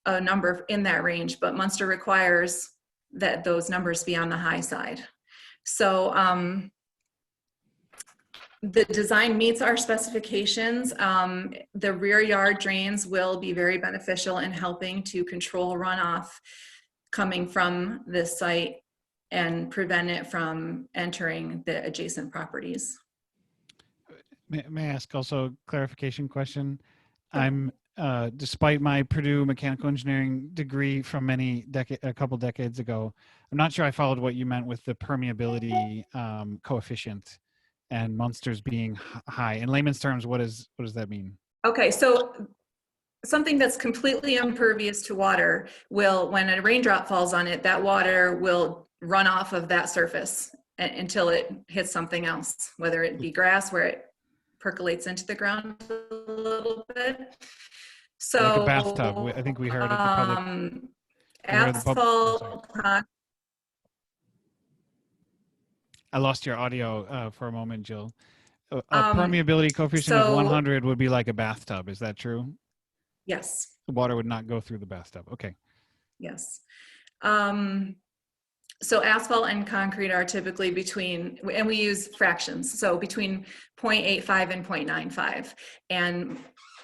a number in that range, but Munster requires that those numbers be on the high side. So the design meets our specifications. The rear yard drains will be very beneficial in helping to control runoff coming from this site and prevent it from entering the adjacent properties. May I ask also a clarification question? I'm, despite my Purdue mechanical engineering degree from a couple decades ago, I'm not sure I followed what you meant with the permeability coefficient and Munster's being high. In layman's terms, what does that mean? Okay, so something that's completely impervious to water will, when a raindrop falls on it, that water will run off of that surface until it hits something else, whether it be grass where it percolates into the ground a little bit. So like a bathtub. I think we heard at the public. Asphalt. I lost your audio for a moment, Jill. A permeability coefficient of so- 100 would be like a bathtub. Is that true? Yes, The water would not go through the bathtub. Okay. yes. So asphalt and concrete are typically between, and we use fractions, so between 0.85 and 0.95. And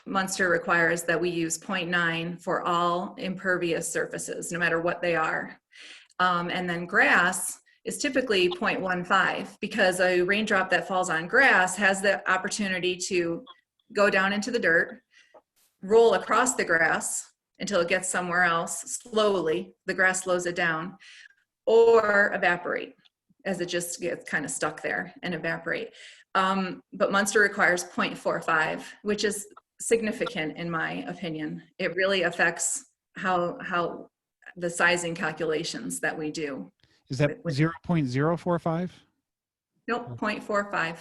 Munster requires that we use 0.9 for all impervious surfaces, no matter what they are. And then grass is typically 0.15 because a raindrop that falls on grass has the opportunity to go down into the dirt, roll across the grass until it gets somewhere else slowly, the grass slows it down, or evaporate as it just gets kind of stuck there and evaporate. But Munster requires 0.45, which is significant in my opinion. It really affects how the sizing calculations that we do. Is that 0.045? Nope, 0.45.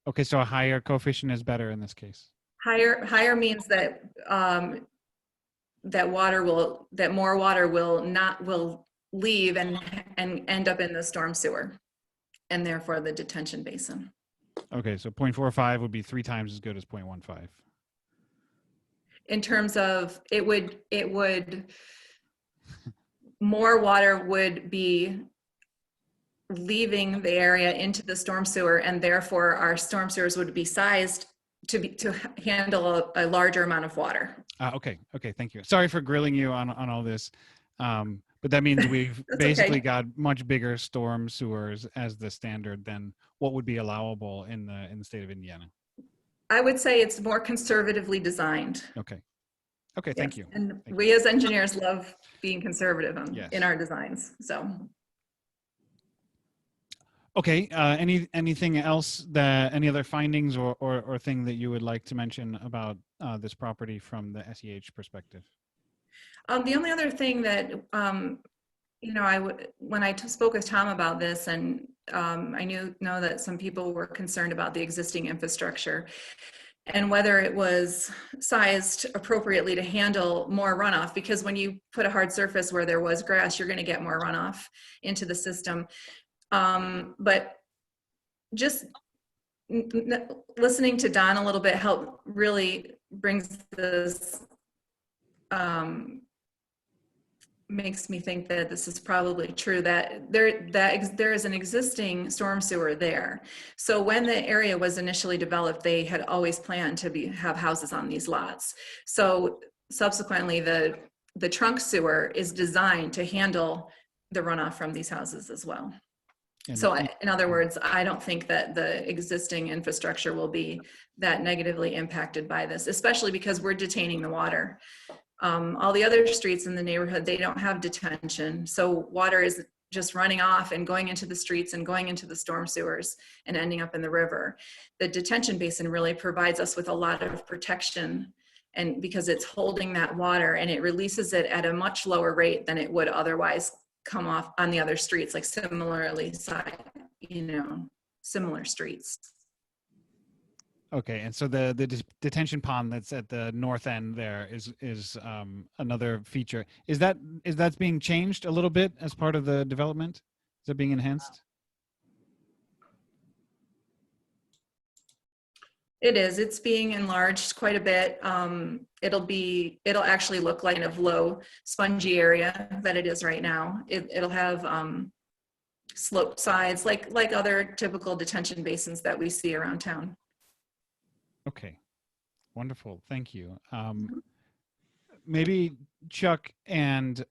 Okay, so a higher coefficient is better in this case. Higher means that more water will leave and end up in the storm sewer, and therefore the detention basin. Okay, so 0.45 would be 3 times as good as 0.15. In terms of more water would be leaving the area into the storm sewer, and therefore our storm sewers would be sized to handle a larger amount of water. Okay, thank you. Sorry for grilling you on all this. But that means we've basically got much bigger storm sewers as the standard than what would be allowable in the state of Indiana. I would say it's more conservatively designed. Okay, thank you. And we as engineers love being conservative Yes. in our designs, so. Okay, anything else any other findings or thing that you would like to mention about this property from the SEH perspective? The only other thing that, when I spoke with Tom about this, and I know that some people were concerned about the existing infrastructure and whether it was sized appropriately to handle more runoff, because when you put a hard surface where there was grass, you're going to get more runoff into the system. But just listening to Don a little bit really brings this makes me think that this is probably true, that there is an existing storm sewer there. So when the area was initially developed, they had always planned to have houses on these lots. So subsequently, the trunk sewer is designed to handle the runoff from these houses as well. And- So in other words, I don't think that the existing infrastructure will be that negatively impacted by this, especially because we're detaining the water. All the other streets in the neighborhood, they don't have detention. So water is just running off and going into the streets and going into the storm sewers and ending up in the river. The detention basin really provides us with a lot of protection, and because it's holding that water and it releases it at a much lower rate than it would otherwise come off on the other streets, like similarly similar streets. Okay, and so the detention pond that's at the north end there is another feature. Is that being changed a little bit as part of the development? Is it being enhanced? It is. It's being enlarged quite a bit. It'll actually look like a low spongy area that it is right now. It'll have sloped sides like other typical detention basins that we see around town. Okay, wonderful. Thank you. Maybe Chuck and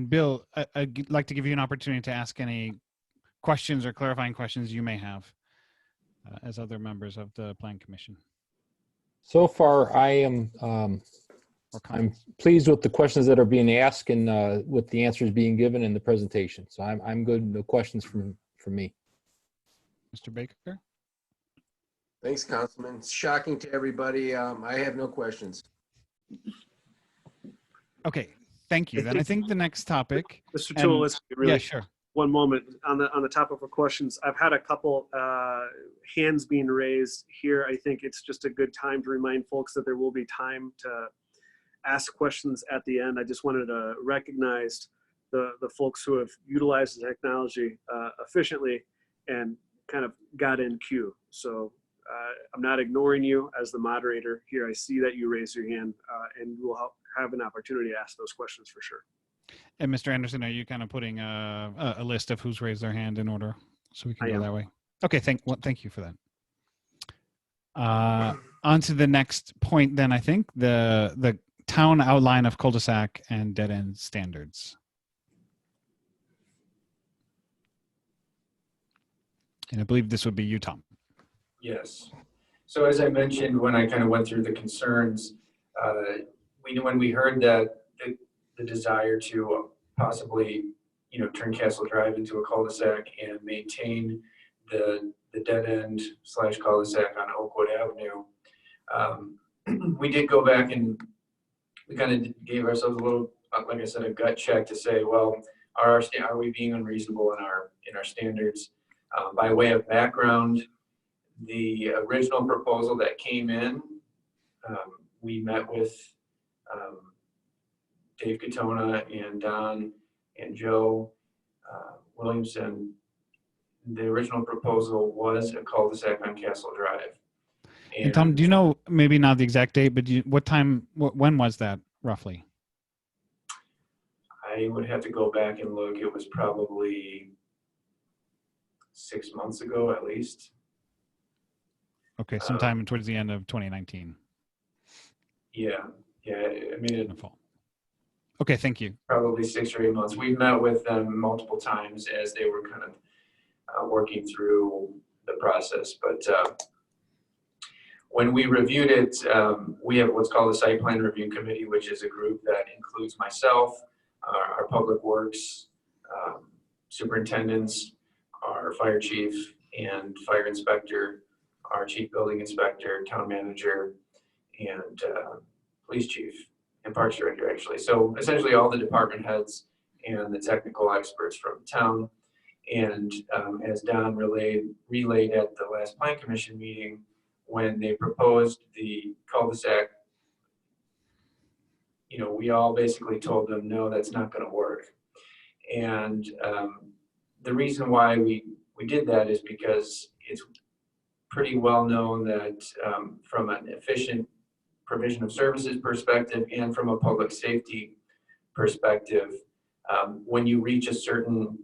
Bill, I'd like to give you an opportunity to ask any questions or clarifying questions you may have as other members of the Plan Commission. So far, I am Or I'm comments. pleased with the questions that are being asked and with the answers being given in the presentation. So I'm good. No questions from me. Mr. Baker? Thanks, Councilman. It's shocking to everybody. I have no questions. Okay, thank you. Then I think the next topic. Mr. And- Tulowitzki, really Yeah, sure. one moment on the topic of questions. I've had a couple hands being raised here. I think it's just a good time to remind folks that there will be time to ask questions at the end. I just wanted to recognize the folks who have utilized the technology efficiently and kind of got in queue. So I'm not ignoring you as the moderator here. I see that you raised your hand and we'll have an opportunity to ask those questions for sure. And Mr. Anderson, are you kind of putting a list of who's raised their hand in order so we can I go am. that way? Okay, thank you for that. On to the next point then, I think, the town outline of cul-de-sac and dead-end standards. And I believe this would be you, Tom. Yes. So as I mentioned, when I kind of went through the concerns, when we heard that the desire to possibly, turn Castle Drive into a cul-de-sac and maintain the dead end / cul-de-sac on Oakwood Avenue, we did go back and we kind of gave ourselves a little, like I said, a gut check to say, well, are we being unreasonable in our standards? By way of background, the original proposal that came in, we met with Dave Katona and Don and Joe Williamson. The original proposal was a cul-de-sac on Castle Drive. And Tom, do you know, maybe not the exact date, but when was that roughly? I would have to go back and look. It was probably 6 months ago at least. Okay, sometime towards the end of 2019. Yeah. I mean, In the fall. Okay, thank you. probably 6 or 8 months. We met with them multiple times as they were kind of working through the process. But when we reviewed it, we have what's called a site plan review committee, which is a group that includes myself, our public works superintendents, our fire chief and fire inspector, our chief building inspector, town manager, and police chief and parks director, actually. So essentially all the department heads and the technical experts from town. And as Don relayed at the last plan commission meeting, when they proposed the cul-de-sac, we all basically told them, no, that's not going to work. And the reason why we did that is because it's pretty well known that from an efficient provision of services perspective and from a public safety perspective, when you reach a certain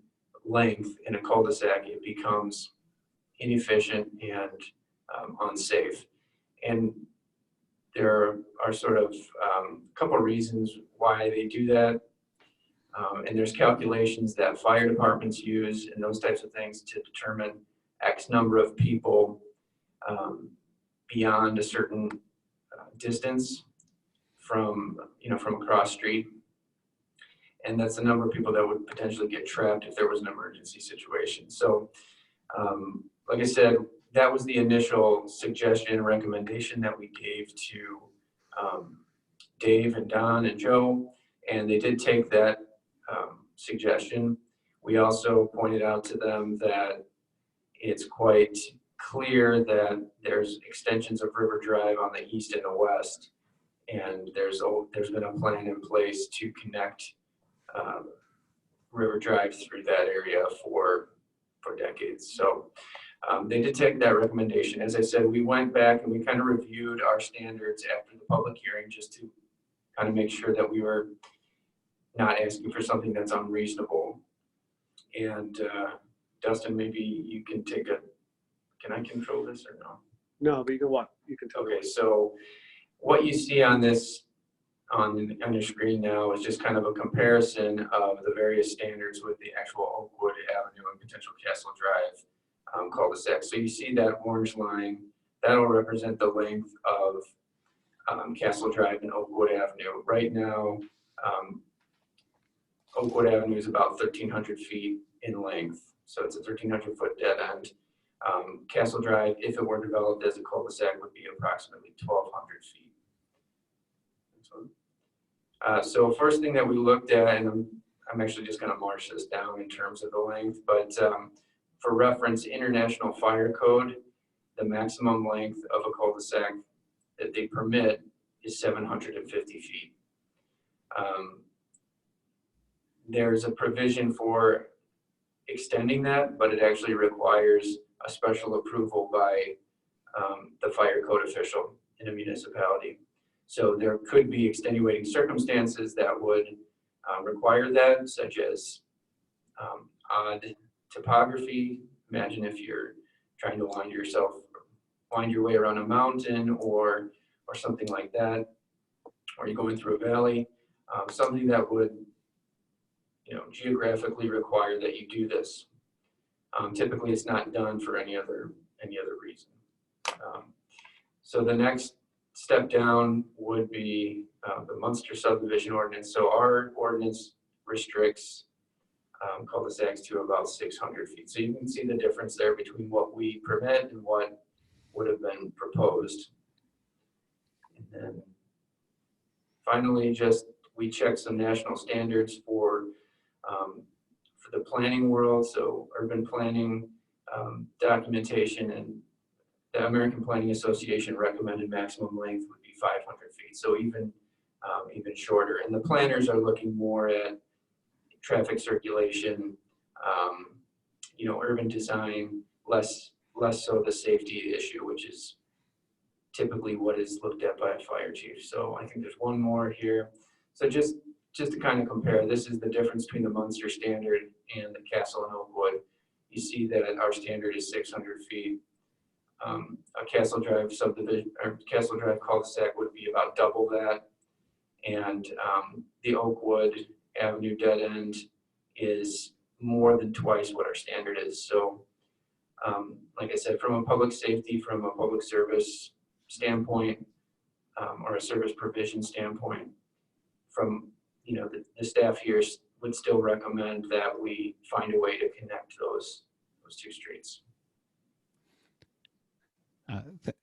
length in a cul-de-sac, it becomes inefficient and unsafe. And there are sort of a couple of reasons why they do that. And there's calculations that fire departments use and those types of things to determine X number of people beyond a certain distance from, from across street. And that's the number of people that would potentially get trapped if there was an emergency situation. So, like I said, that was the initial suggestion and recommendation that we gave to Dave and Don and Joe, and they did take that suggestion. We also pointed out to them that it's quite clear that there's extensions of River Drive on the east and the west, and there's been a plan in place to connect River Drive through that area for decades. So they did take that recommendation. As I said, we went back and we kind of reviewed our standards after the public hearing just to kind of make sure that we were not asking for something that's unreasonable. And Dustin, maybe you can can I control this or no? No, but you can tell. Okay, so what you see on this, on your screen now is just kind of a comparison of the various standards with the actual Oakwood Avenue and potential Castle Drive cul-de-sac. So you see that orange line, that'll represent the length of Castle Drive and Oakwood Avenue. Right now, Oakwood Avenue is about 1,300 feet in length. So it's a 1,300 foot dead end. Castle Drive, if it were developed as a cul-de-sac, would be approximately 1,200 feet. So first thing that we looked at, and I'm actually just going to march this down in terms of the length, but for reference, International Fire Code, the maximum length of a cul-de-sac that they permit is 750 feet. There's a provision for extending that, but it actually requires a special approval by the fire code official in a municipality. So there could be extenuating circumstances that would require that, such as odd topography. Imagine if you're trying to wind your way around a mountain or something like that, or you're going through a valley, something that would geographically require that you do this. Typically, it's not done for any other reason. So the next step down would be the Munster subdivision ordinance. So our ordinance restricts cul-de-sacs to about 600 feet. So you can see the difference there between what we permit and what would have been proposed. And then finally, we check some national standards for the planning world. So urban planning documentation, and the American Planning Association recommended maximum length would be 500 feet. So even shorter. And the planners are looking more at traffic circulation, urban design, less so the safety issue, which is typically what is looked at by a fire chief. So I think there's one more here. So just to kind of compare, this is the difference between the Munster standard and the Castle and Oakwood. You see that our standard is 600 feet. A Castle Drive subdivision or Castle Drive cul-de-sac would be about double that. And the Oakwood Avenue dead end is more than twice what our standard is. So like I said, from a public safety, from a public service standpoint, or a service provision standpoint, from the staff here would still recommend that we find a way to connect those two streets.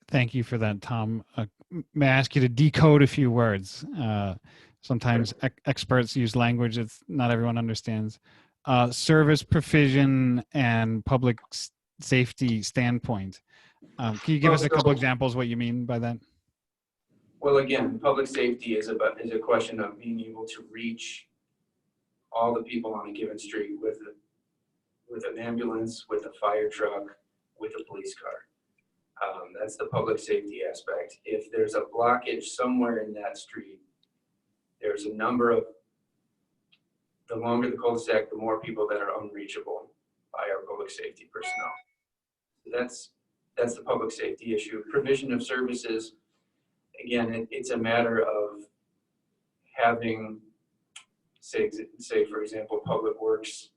Thank you for that, Tom. May I ask you to decode a few words? Sometimes experts use language that not everyone understands. Service provision and public safety standpoint. Can you give us a couple examples what you mean by that? Well, again, public safety is a question of being able to reach all the people on a given street with an ambulance, with a fire truck, with a police car. That's the public safety aspect. If there's a blockage somewhere in that street, there's a number of the longer the cul-de-sac, the more people that are unreachable by our public safety personnel. That's the public safety issue. Provision of services, again, it's a matter of having, say for example, public works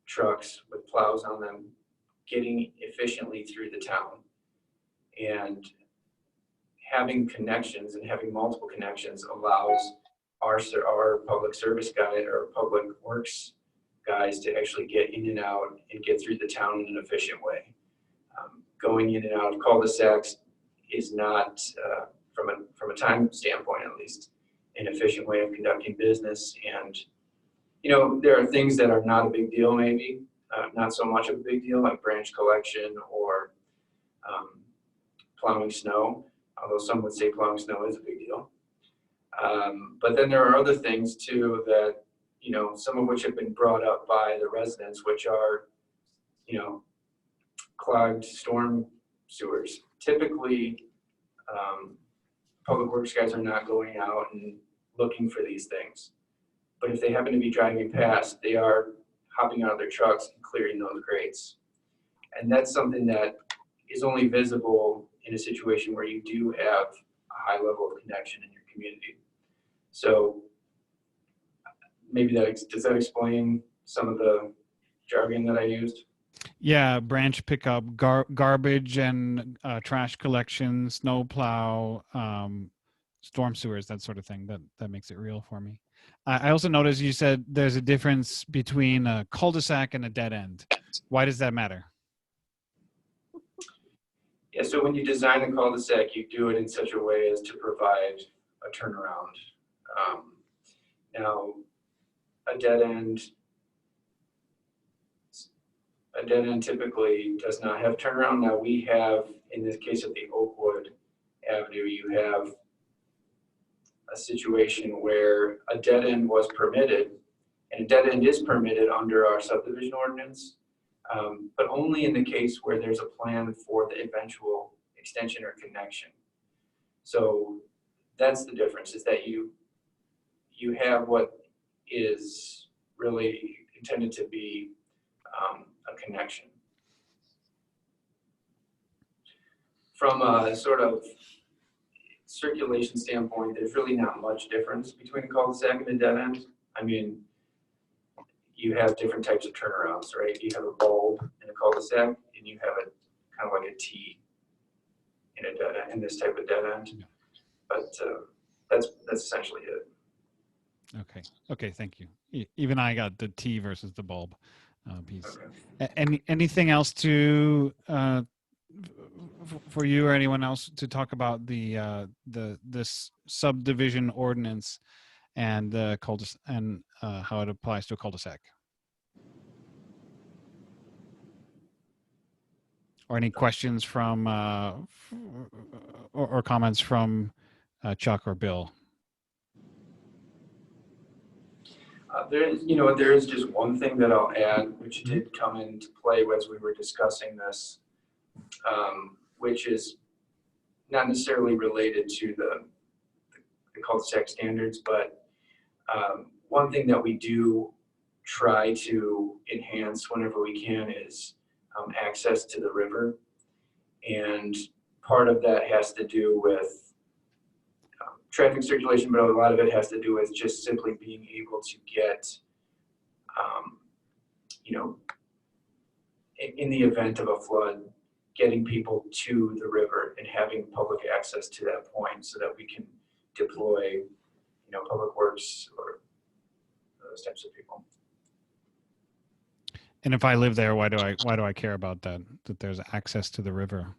trucks with plows on them getting efficiently through the town, and having connections and having multiple connections allows our public service guy or public works guys to actually get in and out and get through the town in an efficient way. Going in and out of cul-de-sacs is not, from a time standpoint at least, an efficient way of conducting business. And there are things that are not a big deal, maybe not so much of a big deal, like branch collection or plowing snow, although some would say plowing snow is a big deal. But then there are other things too that, some of which have been brought up by the residents, which are, clogged storm sewers. Typically, public works guys are not going out and looking for these things. But if they happen to be driving past, they are hopping out of their trucks and clearing those grates. And that's something that is only visible in a situation where you do have a high level of connection in your community. So maybe does that explain some of the jargon that I used? Yeah, branch pickup, garbage and trash collection, snow plow, storm sewers, that sort of thing. That makes it real for me. I also noticed you said there's a difference between a cul-de-sac and a dead end. Why does that matter? Yeah, so when you design the cul-de-sac, you do it in such a way as to provide a turnaround. Now, a dead end typically does not have turnaround. Now we have, in this case of the Oakwood Avenue, you have a situation where a dead end was permitted, and a dead end is permitted under our subdivision ordinance, but only in the case where there's a plan for the eventual extension or connection. So that's the difference, is that you have what is really intended to be a connection. From a sort of circulation standpoint, there's really not much difference between a cul-de-sac and a dead end. I mean, you have different types of turnarounds, right? You have a bulb in a cul-de-sac, and you have a kind of like a T in a dead end, in this type of dead end. But that's essentially it. Okay, thank you. Even I got the T versus the bulb piece. Okay. Anything else to for you or anyone else to talk about this subdivision ordinance and the cul-de-sac and how it applies to a cul-de-sac? Or any questions from or comments from Chuck or Bill? There is just one thing that I'll add, which did come into play as we were discussing this, which is not necessarily related to the cul-de-sac standards, but one thing that we do try to enhance whenever we can is access to the river. And part of that has to do with traffic circulation, but a lot of it has to do with just simply being able to get, in the event of a flood, getting people to the river and having public access to that point so that we can deploy, public works or those types of people. And if I live there, why do I care about that there's access to the river?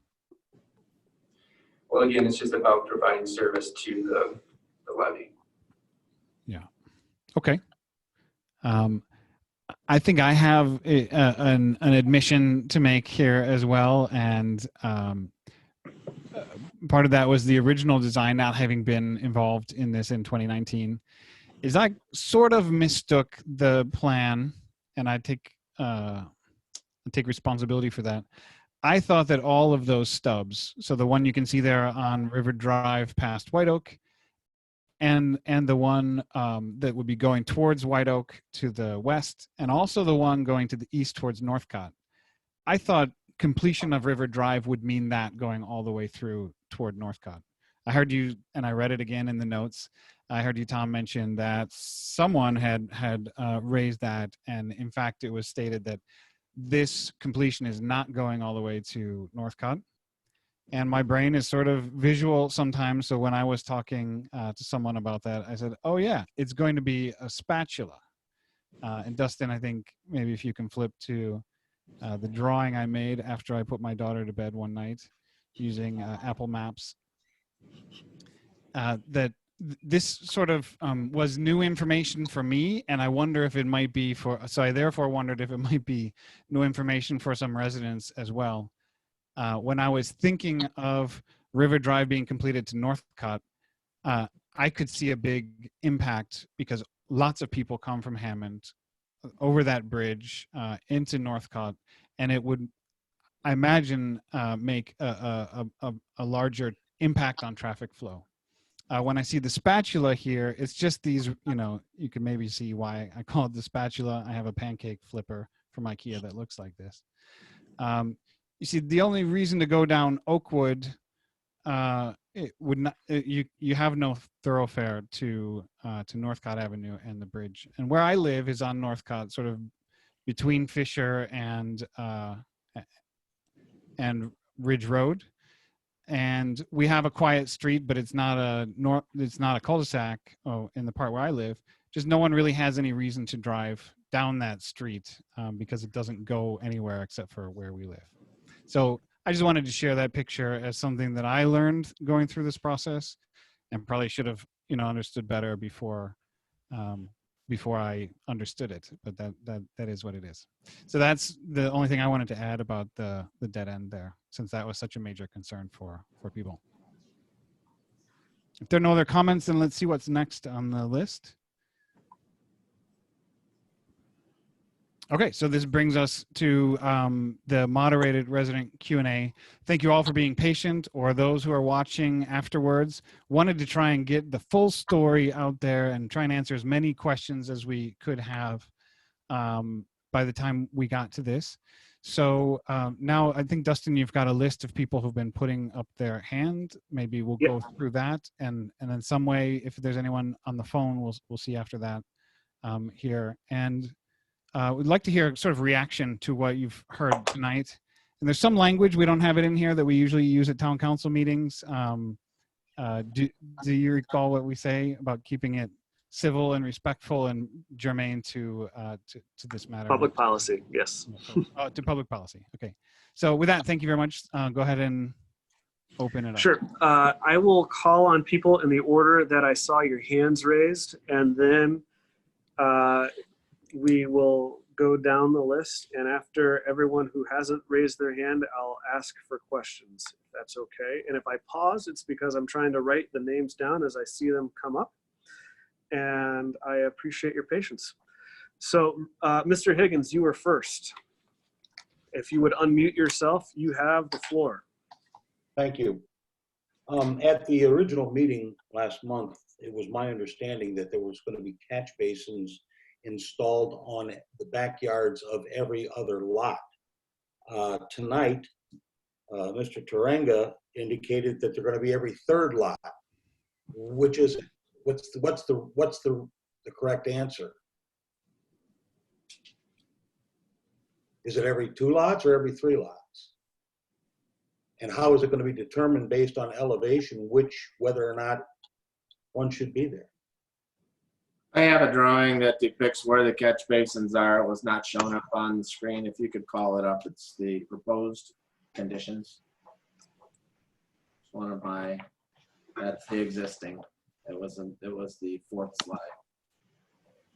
Well, again, it's just about providing service to the levee. Yeah. Okay. I think I have an admission to make here as well, and part of that was the original design not having been involved in this in 2019. Is I sort of mistook the plan, and I take responsibility for that. I thought that all of those stubs, so the one you can see there on River Drive past White Oak, and the one that would be going towards White Oak to the west, and also the one going to the east towards Northcott. I thought completion of River Drive would mean that going all the way through toward Northcott. I heard you, and I read it again in the notes. I heard you, Tom, mention that someone had raised that, and in fact, it was stated that this completion is not going all the way to Northcott. And my brain is sort of visual sometimes. So when I was talking to someone about that, I said, oh yeah, it's going to be a spatula. And Dustin, I think maybe if you can flip to the drawing I made after I put my daughter to bed one night using Apple Maps, this sort of was new information for me, and I wonder if it might be so I therefore wondered if it might be new information for some residents as well. When I was thinking of River Drive being completed to Northcott, I could see a big impact because lots of people come from Hammond over that bridge into Northcott, and it would, I imagine, make a larger impact on traffic flow. When I see the spatula here, it's just these, you can maybe see why I call it the spatula. I have a pancake flipper from IKEA that looks like this. You see, the only reason to go down Oakwood, it would not. You have no thoroughfare to Northcott Avenue and the bridge. And where I live is on Northcott, sort of between Fisher and Ridge Road. And we have a quiet street, but it's not a cul-de-sac. Oh, in the part where I live, just no one really has any reason to drive down that street because it doesn't go anywhere except for where we live. So I just wanted to share that picture as something that I learned going through this process, and probably should have, understood better before I understood it. But that is what it is. So that's the only thing I wanted to add about the dead end there, since that was such a major concern for people. If there are no other comments, then let's see what's next on the list. Okay, so this brings us to the moderated resident Q&A. Thank you all for being patient, or those who are watching afterwards. Wanted to try and get the full story out there and try and answer as many questions as we could have by the time we got to this. So now I think, Dustin, you've got a list of people who've been putting up their hand. Maybe we'll go through that, and in some way, if there's anyone on the phone, we'll see after that here. And we'd like to hear sort of reaction to what you've heard tonight. And there's some language, we don't have it in here, that we usually use at town council meetings. Do you recall what we say about keeping it civil and respectful and germane to this matter? Public policy, yes. To public policy, okay. So with that, thank you very much. Go ahead and open it up. Sure. I will call on people in the order that I saw your hands raised, and then we will go down the list, and after everyone who hasn't raised their hand, I'll ask for questions, if that's okay. And if I pause, it's because I'm trying to write the names down as I see them come up, and I appreciate your patience. So, Mr. Higgins, you were first. If you would unmute yourself, you have the floor. Thank you. At the original meeting last month, it was my understanding that there was going to be catch basins installed on the backyards of every other lot. Tonight, Mr. Tarenga indicated that they're going to be every third lot. Which is what's the correct answer? Is it every 2 lots or every 3 lots? And how is it going to be determined based on elevation, whether or not one should be there? I have a drawing that depicts where the catch basins are. It was not shown up on the screen. If you could call it up, it's the proposed conditions. It's one of my, that's the existing. It was the 4th slide.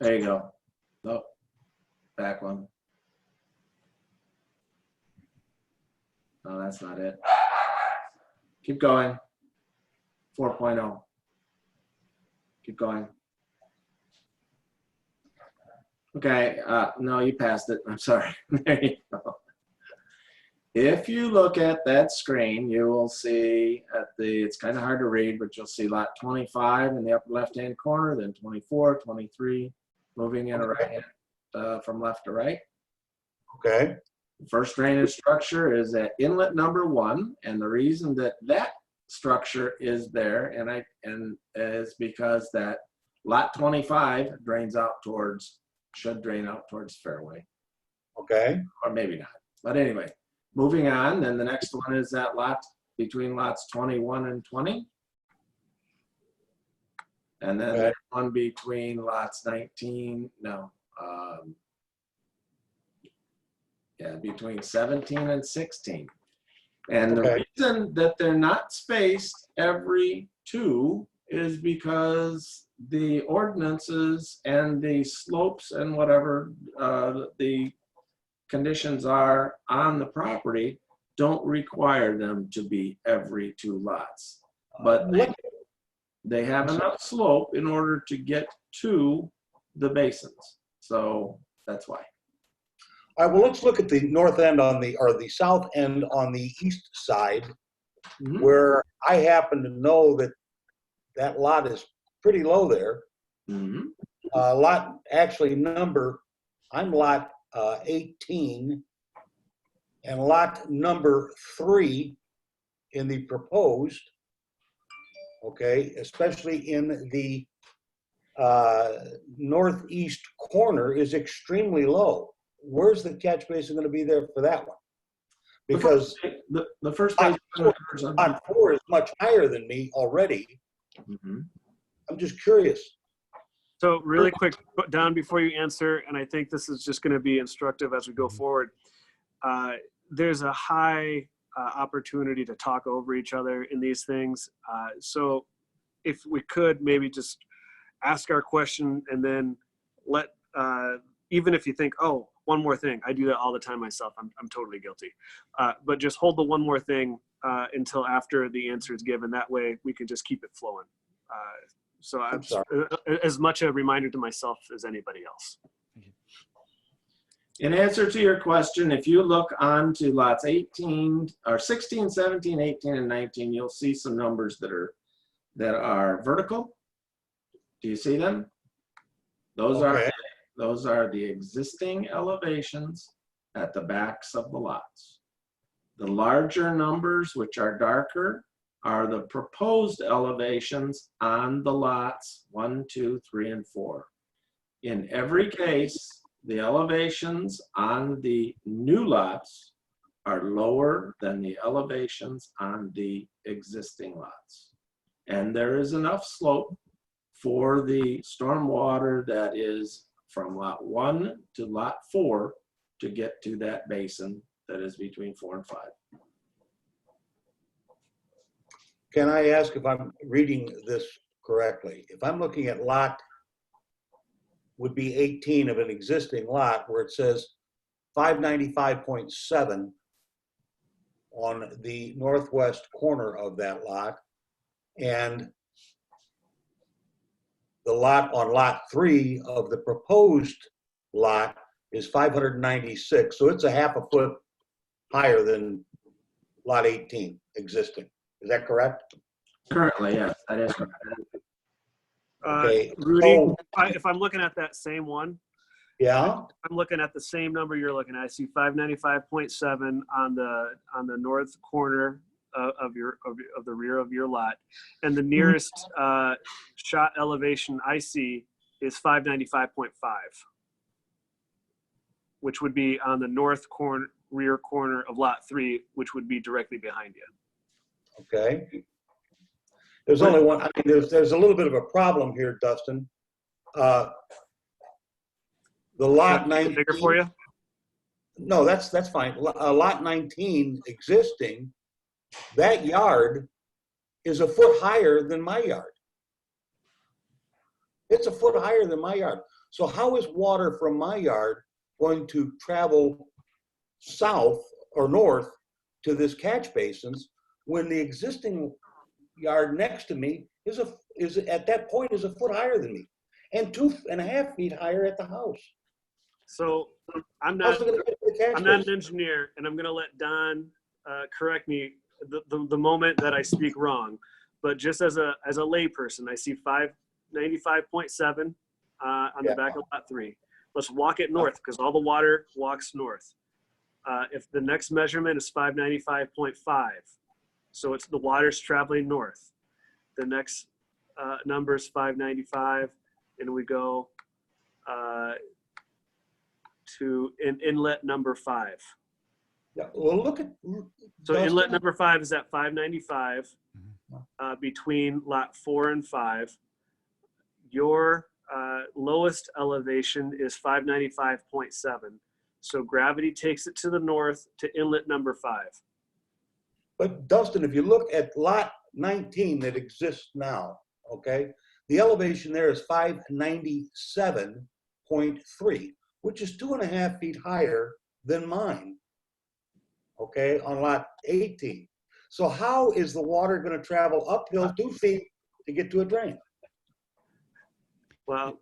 There you go. Nope. Back one. No, that's not it. Keep going. 4.0. Keep going. Okay, no, you passed it. I'm sorry. There you go. if you look at that screen, you will see it's kind of hard to read, but you'll see lot 25 in the upper left-hand corner, then 24, 23, moving in a right from left to right. Okay. First drainage structure is at inlet number 1, and the reason that that structure is there and is because that lot 25 should drain out towards fairway, Okay. or maybe not. But anyway, moving on, then the next one is that lot between lots 21 and 20. And then Okay. there's one between lots between 17 and 16. And Okay. the reason that they're not spaced every 2 is because the ordinances and the slopes and whatever the conditions are on the property don't require them to be every 2 lots. But they have enough slope in order to get to the basins. So that's why. All right, well, let's look at the north end or the south end on the east side, Mhm. where I happen to know that lot is pretty low there. Mhm. I'm lot 18, and lot number 3 in the proposed, okay, especially in the northeast corner, is extremely low. Where's the catch basin going to be there for that one? Because the first lot page. lot 4 is much higher than me already. Mhm. I'm just curious. So really quick, Don, before you answer, and I think this is just going to be instructive as we go forward. There's a high opportunity to talk over each other in these things. So if we could maybe just ask our question and then let, even if you think, oh, one more thing, I do that all the time myself. I'm totally guilty. But just hold the one more thing until after the answer is given. That way we can just keep it flowing. So I'm as much a reminder to myself as anybody else. In answer to your question, if you look on to lots 18 or 16, 17, 18, and 19, you'll see some numbers that are vertical. Do you see them? Those are the existing elevations at the backs of the lots. The larger numbers, which are darker, are the proposed elevations on the lots 1, 2, 3, and 4. In every case, the elevations on the new lots are lower than the elevations on the existing lots. And there is enough slope for the stormwater that is from lot 1 to lot 4 to get to that basin that is between 4 and 5. Can I ask if I'm reading this correctly? If I'm looking at lot, would be 18 of an existing lot where it says 595.7 on the northwest corner of that lot, and the lot on lot 3 of the proposed lot is 596. So it's a half a foot higher than lot 18 existing. Is that correct? Currently, yes, that is correct. Okay. Rudy, So, if I'm looking at that same one, yeah. I'm looking at the same number you're looking at. I see 595.7 on the north corner of the rear of your lot, and the nearest shot elevation I see is 595.5, which would be on the north rear corner of lot 3, which would be directly behind you. Okay. There's only one. I mean, there's a little bit of a problem here, Dustin. The lot 19. Bigger for you? No, that's fine. Lot 19 existing, that yard is a foot higher than my yard. It's a foot higher than my yard. So how is water from my yard going to travel south or north to this catch basins when the existing yard next to me is at that point is a foot higher than me and 2.5 feet higher at the house? So I'm How's not, it gonna get to the catch I'm not basin? an engineer, and I'm going to let Don correct me the moment that I speak wrong. But just as a layperson, I see 595.7 on Yeah. the back of lot 3. Let's walk it north because all the water walks north. If the next measurement is 595.5, so it's the water's traveling north. The next number is 595, and we go to inlet number 5. Yeah, well, look at. So inlet Dustin, number 5 is at 595 between lot 4 and 5. Your lowest elevation is 595.7. So gravity takes it to the north to inlet number 5. But Dustin, if you look at lot 19 that exists now, okay, the elevation there is 597.3, which is 2.5 feet higher than mine, okay, on lot 18. So how is the water going to travel uphill 2 feet to get to a drain? Well,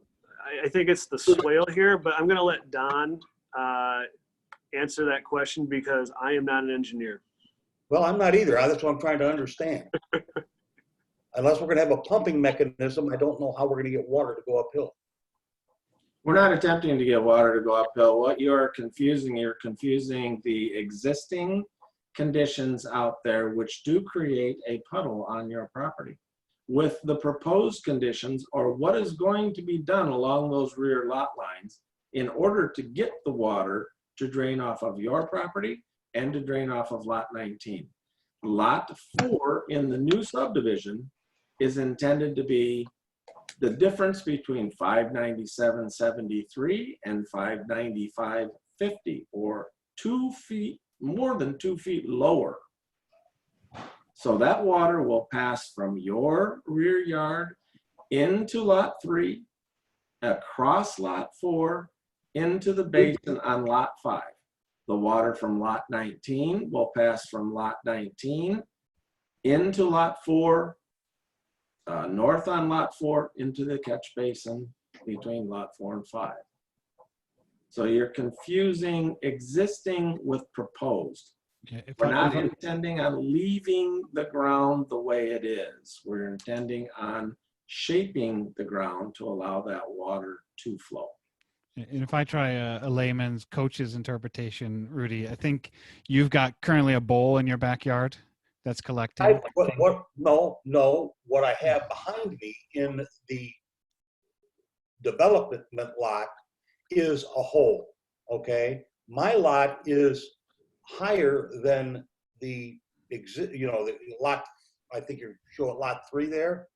I think it's the swale here, but I'm going to let Don answer that question because I am not an engineer. Well, I'm not either. That's what I'm trying to understand. Unless we're going to have a pumping mechanism, I don't know how we're going to get water to go uphill. We're not attempting to get water to go uphill. What you're confusing the existing conditions out there, which do create a puddle on your property, with the proposed conditions or what is going to be done along those rear lot lines in order to get the water to drain off of your property and to drain off of lot 19. Lot 4 in the new subdivision is intended to be the difference between 597.73 and 595.50, or 2 feet, more than 2 feet lower. So that water will pass from your rear yard into lot 3, across lot 4, into the basin on lot 5. The water from lot 19 will pass from lot 19 into lot 4, north on lot 4, into the catch basin between lot 4 and 5. So you're confusing existing with proposed. Okay, if We're I- not if I- intending on leaving the ground the way it is. We're intending on shaping the ground to allow that water to flow. And if I try a layman's coach's interpretation, Rudy, I think you've got currently a bowl in your backyard that's collecting. No, what I have behind me in the development lot is a hole, okay? My lot is higher than the the lot, I think you're showing lot 3 there.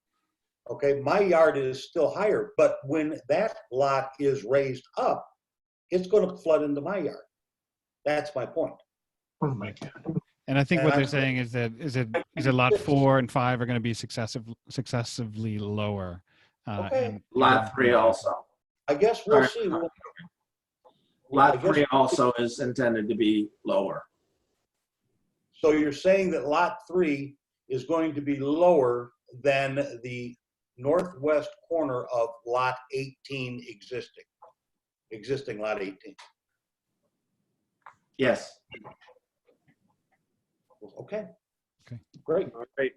Okay, my yard is still higher, but when that lot is raised up, it's going to flood into my yard. That's my point. Oh my God. And I think And what they're I'm- saying is that is it lot 4 and 5 are going to be successively lower. Okay. And Lot 3 also. I guess we'll see. I Lot guess- 3 also is intended to be lower. So you're saying that lot 3 is going to be lower than the northwest corner of lot 18 existing lot 18. Yes. Okay. Okay. Great. All right.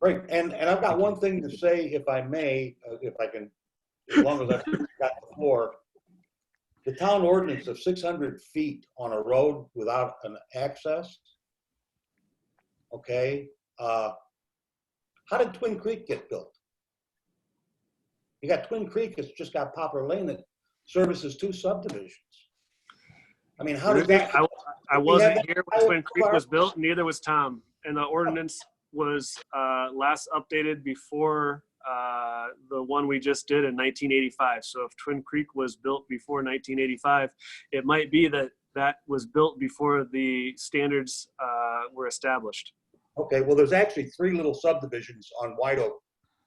Great. And I've got one thing to say, if I may, if I can, as long as I've got the floor. The town ordinance of 600 feet on a road without an access. Okay. How did Twin Creek get built? You got Twin Creek, it's just got Poplar Lane that services 2 subdivisions. I mean, how did that? I We wasn't have here when Twin Creek was built, neither was Tom. And the ordinance was last updated before the one we just did in 1985. So if Twin Creek was built before 1985, it might be that that was built before the standards were established. Okay, well, there's actually 3 little subdivisions on White Oak,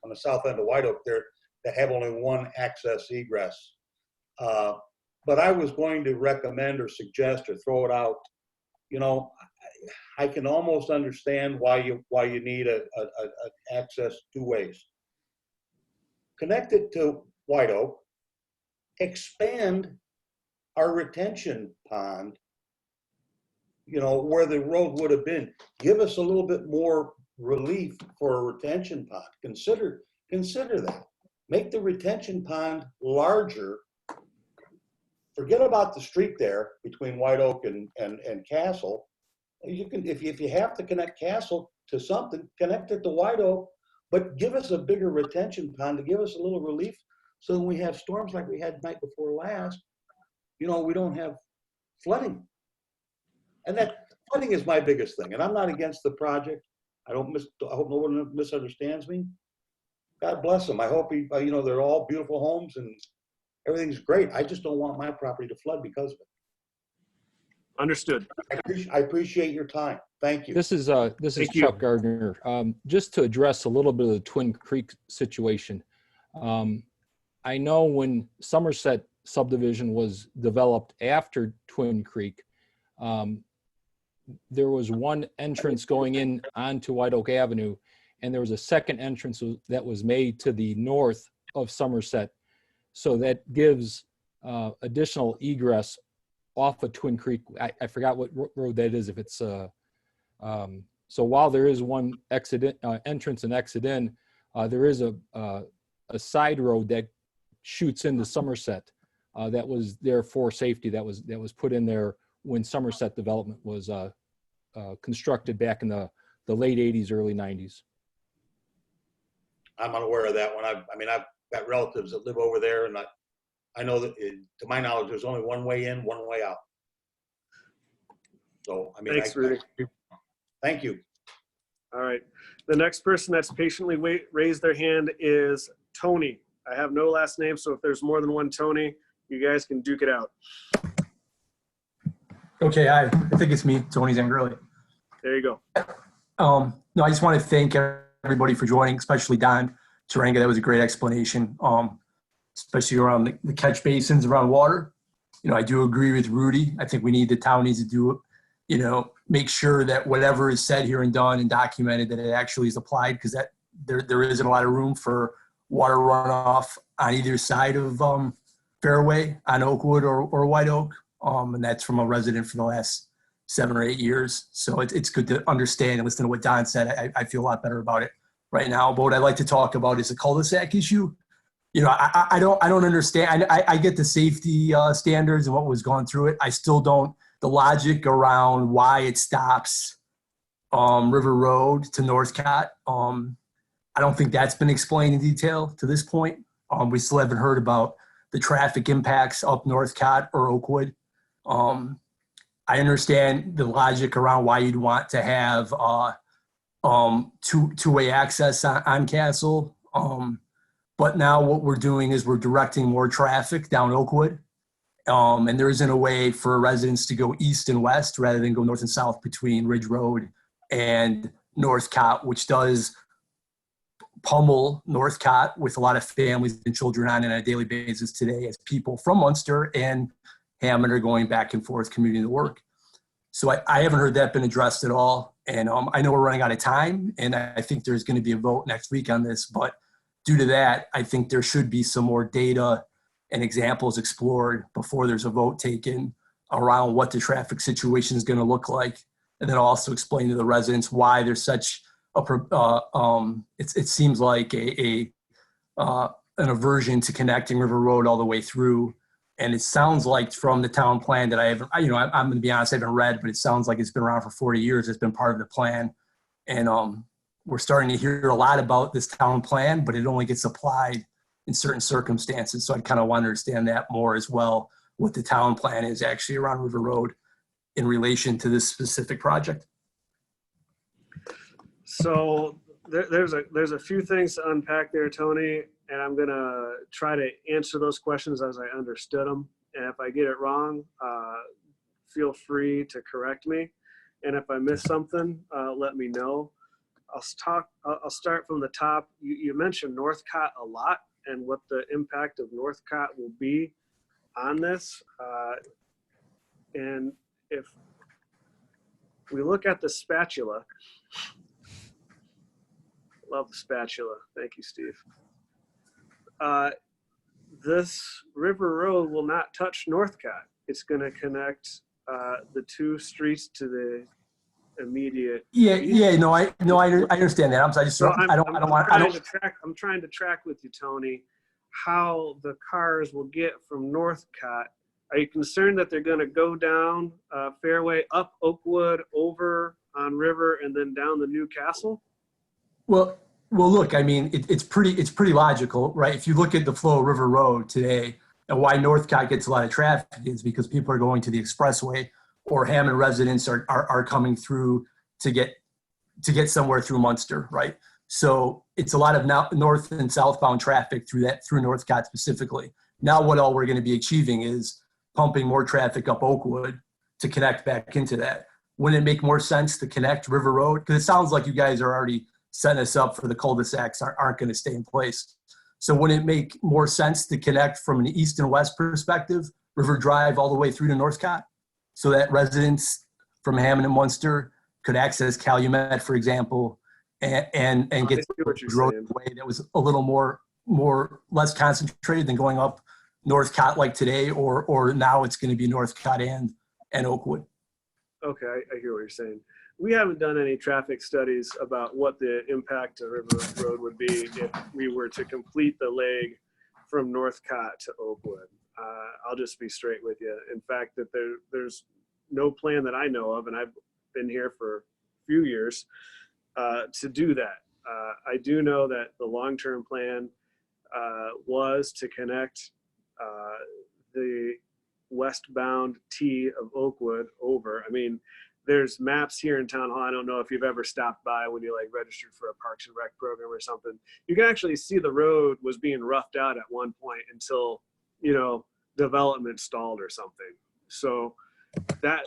on the south end of White Oak there, that have only 1 access egress. But I was going to recommend or suggest or throw it out, I can almost understand why you need a access 2 ways. Connect it to White Oak, expand our retention pond, you know, where the road would have been. Give us a little bit more relief for a retention pond. Consider that. Make the retention pond larger. Forget about the street there between White Oak and Castle. You can, if you have to connect Castle to something, connect it to White Oak, but give us a bigger retention pond to give us a little relief, so when we have storms like we had night before last, you know, we don't have flooding. And that flooding is my biggest thing. And I'm not against the project. I hope no one misunderstands me. God bless them. I hope you know, they're all beautiful homes and everything's great. I just don't want my property to flood because of it. Understood. I appreciate your time. Thank you. This is Thank you. Chuck Gardner. Just to address a little bit of the Twin Creek situation. I know when Somerset subdivision was developed after Twin Creek, there was one entrance going in onto White Oak Avenue, and there was a second entrance that was made to the north of Somerset. So that gives additional egress off of Twin Creek. I forgot what road that is. If it's so while there is one exit entrance and exit in, there is a side road that shoots into Somerset that was there for safety. That was put in there when Somerset development was constructed back in the late 80s, early 90s. I'm unaware of that one. I've got relatives that live over there, and I know that, to my knowledge, there's only one way in, one way out. So, I mean, Thanks, Rudy. Thank you. All right. The next person that's patiently raised their hand is Tony. I have no last name, so if there's more than one Tony, you guys can duke it out. Okay, hi. I think it's me, Tony Zangerli. There you go. No, I just want to thank everybody for joining, especially Don Taranga. That was a great explanation, especially around the catch basins around water. You know, I do agree with Rudy. I think the town needs to do, you know, make sure that whatever is said here and done and documented, that it actually is applied, because that there isn't a lot of room for water runoff on either side of Fairway on Oakwood or White Oak. And that's from a resident for the last 7 or 8 years. So it's good to understand and listen to what Don said. I feel a lot better about it right now. But what I'd like to talk about is the cul-de-sac issue. You know, I don't understand. I get the safety standards and what was gone through it. I still don't, the logic around why it stops River Road to Northcott. I don't think that's been explained in detail to this point. We still haven't heard about the traffic impacts up Northcott or Oakwood. I understand the logic around why you'd want to have two-way access on Castle. But now what we're doing is we're directing more traffic down Oakwood. And there isn't a way for residents to go east and west rather than go north and south between Ridge Road and Northcott, which does pummel Northcott with a lot of families and children on it on a daily basis today, as people from Munster and Hammond are going back and forth commuting to work. So I haven't heard that been addressed at all. And I know we're running out of time, and I think there's going to be a vote next week on this. But due to that, I think there should be some more data and examples explored before there's a vote taken around what the traffic situation is going to look like. And then also explain to the residents why there's such it seems like an aversion to connecting River Road all the way through. And it sounds like from the town plan that I haven't, you know, I'm going to be honest, I haven't read, but it sounds like it's been around for 40 years. It's been part of the plan. And we're starting to hear a lot about this town plan, but it only gets applied in certain circumstances. So I kind of want to understand that more as well, what the town plan is actually around River Road in relation to this specific project. So there's a few things to unpack there, Tony, and I'm gonna try to answer those questions as I understood them. And if I get it wrong, feel free to correct me. And if I miss something, let me know. I'll start from the top. You mentioned Northcott a lot and what the impact of Northcott will be on this. And if we look at the spatula, love the spatula. Thank you, Steve. This River Road will not touch Northcott. it's going to connect the two streets to the immediate. Yeah, no, I understand that. I'm trying to track with you, Tony, how the cars will get from Northcott. Are you concerned that they're going to go down Fairway, up Oakwood, over on River, and then down the Newcastle? Well, look, I mean, it's pretty logical, right? If you look at the flow of River Road today, and why Northcott gets a lot of traffic is because people are going to the expressway, or Hammond residents are coming through to get somewhere through Munster, right? So it's a lot of now north and southbound traffic through Northcott specifically. Now what all we're going to be achieving is pumping more traffic up Oakwood to connect back into that. Wouldn't it make more sense to connect River Road? Because it sounds like you guys are already setting us up for the cul-de-sacs aren't going to stay in place. So wouldn't it make more sense to connect from an east and west perspective, River Drive all the way through to Northcott, so that residents from Hammond and Munster could access Calumet, for example, and get the road in a way that was a little less concentrated than going up Northcott like today, or now it's going to be Northcott and Oakwood. Okay, I hear what you're saying. We haven't done any traffic studies about what the impact of River Road would be if we were to complete the leg from Northcott to Oakwood. I'll just be straight with you. In fact, that there's no plan that I know of, and I've been here for a few years, to do that. I do know that the long-term plan was to connect the westbound T of Oakwood over. I mean, there's maps here in Town Hall. I don't know if you've ever stopped by when you like registered for a Parks and Rec program or something. You can actually see the road was being roughed out at one point until, development stalled or something. So that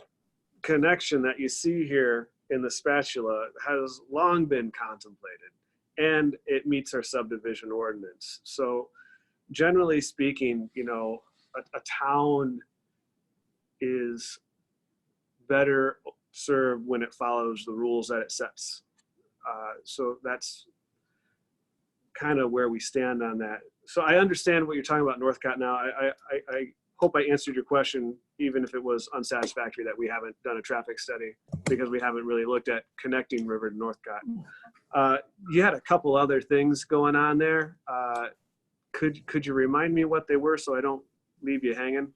connection that you see here in the spatula has long been contemplated, and it meets our subdivision ordinance. So generally speaking, a town is better served when it follows the rules that it sets. So that's kind of where we stand on that. So I understand what you're talking about Northcott now. I hope I answered your question, even if it was unsatisfactory that we haven't done a traffic study, because we haven't really looked at connecting River to Northcott. You had a couple other things going on there. Could you remind me what they were so I don't leave you hanging?